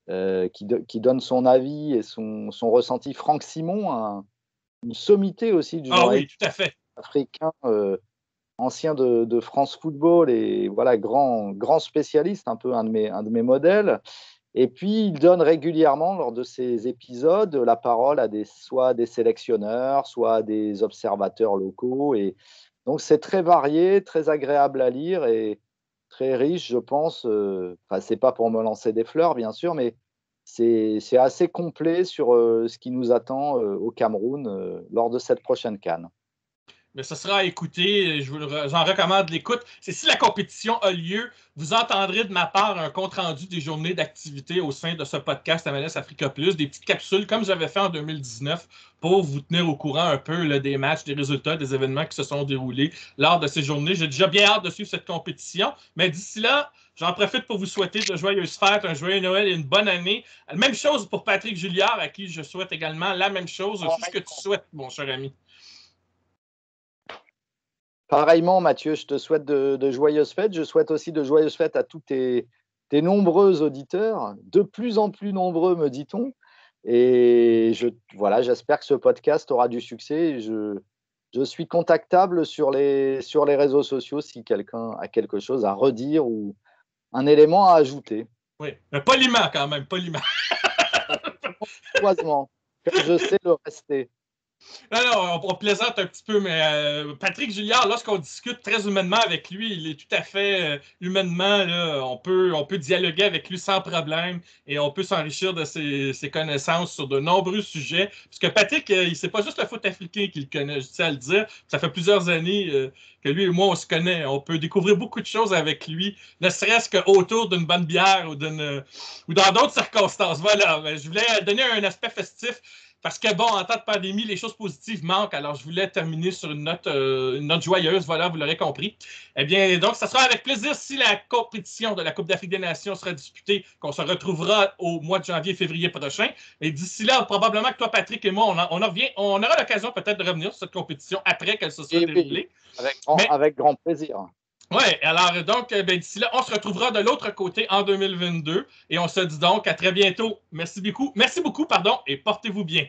qui donne son avis et son ressenti. Franck Simon, une sommité aussi du oui, tout à fait. africain, ancien de France Football et voilà, grand spécialiste, un peu un de mes modèles. Et puis, il donne régulièrement, lors de ces épisodes, la parole à soit des sélectionneurs, soit des observateurs locaux. Et donc, c'est très varié, très agréable à lire et très riche, je pense. Enfin, c'est pas pour me lancer des fleurs, bien sûr, mais c'est assez complet sur ce qui nous attend au Cameroun lors de cette prochaine CAN. Mais ce sera à écouter, j'en recommande l'écoute. C'est si la compétition a lieu, vous entendrez de ma part un compte-rendu des journées d'activité au sein de ce podcast MLS Africa Plus, des petites capsules comme j'avais fait en 2019 pour vous tenir au courant un peu là, des matchs, des résultats, des événements qui se sont déroulés lors de ces journées. J'ai déjà bien hâte de suivre cette compétition, mais d'ici là, j'en profite pour vous souhaiter de joyeuses fêtes, un joyeux Noël et une bonne année. Même chose pour Patrick Julliard, à qui je souhaite également la même chose. Tout ce que tu souhaites, mon cher ami. Pareillement, Mathieu, je te souhaite de joyeuses fêtes. Je souhaite aussi de joyeuses fêtes à tous tes nombreux auditeurs, de plus en plus nombreux, me dit-on. Et voilà, j'espère que ce podcast aura du succès. Je suis contactable sur les réseaux sociaux si quelqu'un a quelque chose à redire ou un élément à ajouter. Oui, mais poliment quand même, poliment. Courtoisement, comme je sais le rester. Non, on plaisante un petit peu, mais Patrick Julliard, lorsqu'on discute très humainement avec lui, il est tout à fait humainement, là, on peut dialoguer avec lui sans problème et on peut s'enrichir de ses connaissances sur de nombreux sujets. Parce que Patrick, c'est pas juste le foot africain qu'il connaît, je tiens à le dire. Ça fait plusieurs années que lui et moi, on se connaît. On peut découvrir beaucoup de choses avec lui, ne serait-ce qu'autour d'une bonne bière ou dans d'autres circonstances. Voilà, je voulais donner un aspect festif. Parce que, bon, en temps de pandémie, les choses positives manquent. Alors, je voulais terminer sur une note joyeuse. Voilà, vous l'aurez compris. Eh bien, donc, ça sera avec plaisir si la compétition de la Coupe d'Afrique des Nations sera disputée, qu'on se retrouvera au mois de janvier-février prochain. Et d'ici là, probablement que toi, Patrick et moi, on aura l'occasion peut-être de revenir sur cette compétition après qu'elle se soit déroulée. Avec grand plaisir. Oui, alors donc, d'ici là, on se retrouvera de l'autre côté en 2022 et on se dit donc à très bientôt. Merci beaucoup, et portez-vous bien.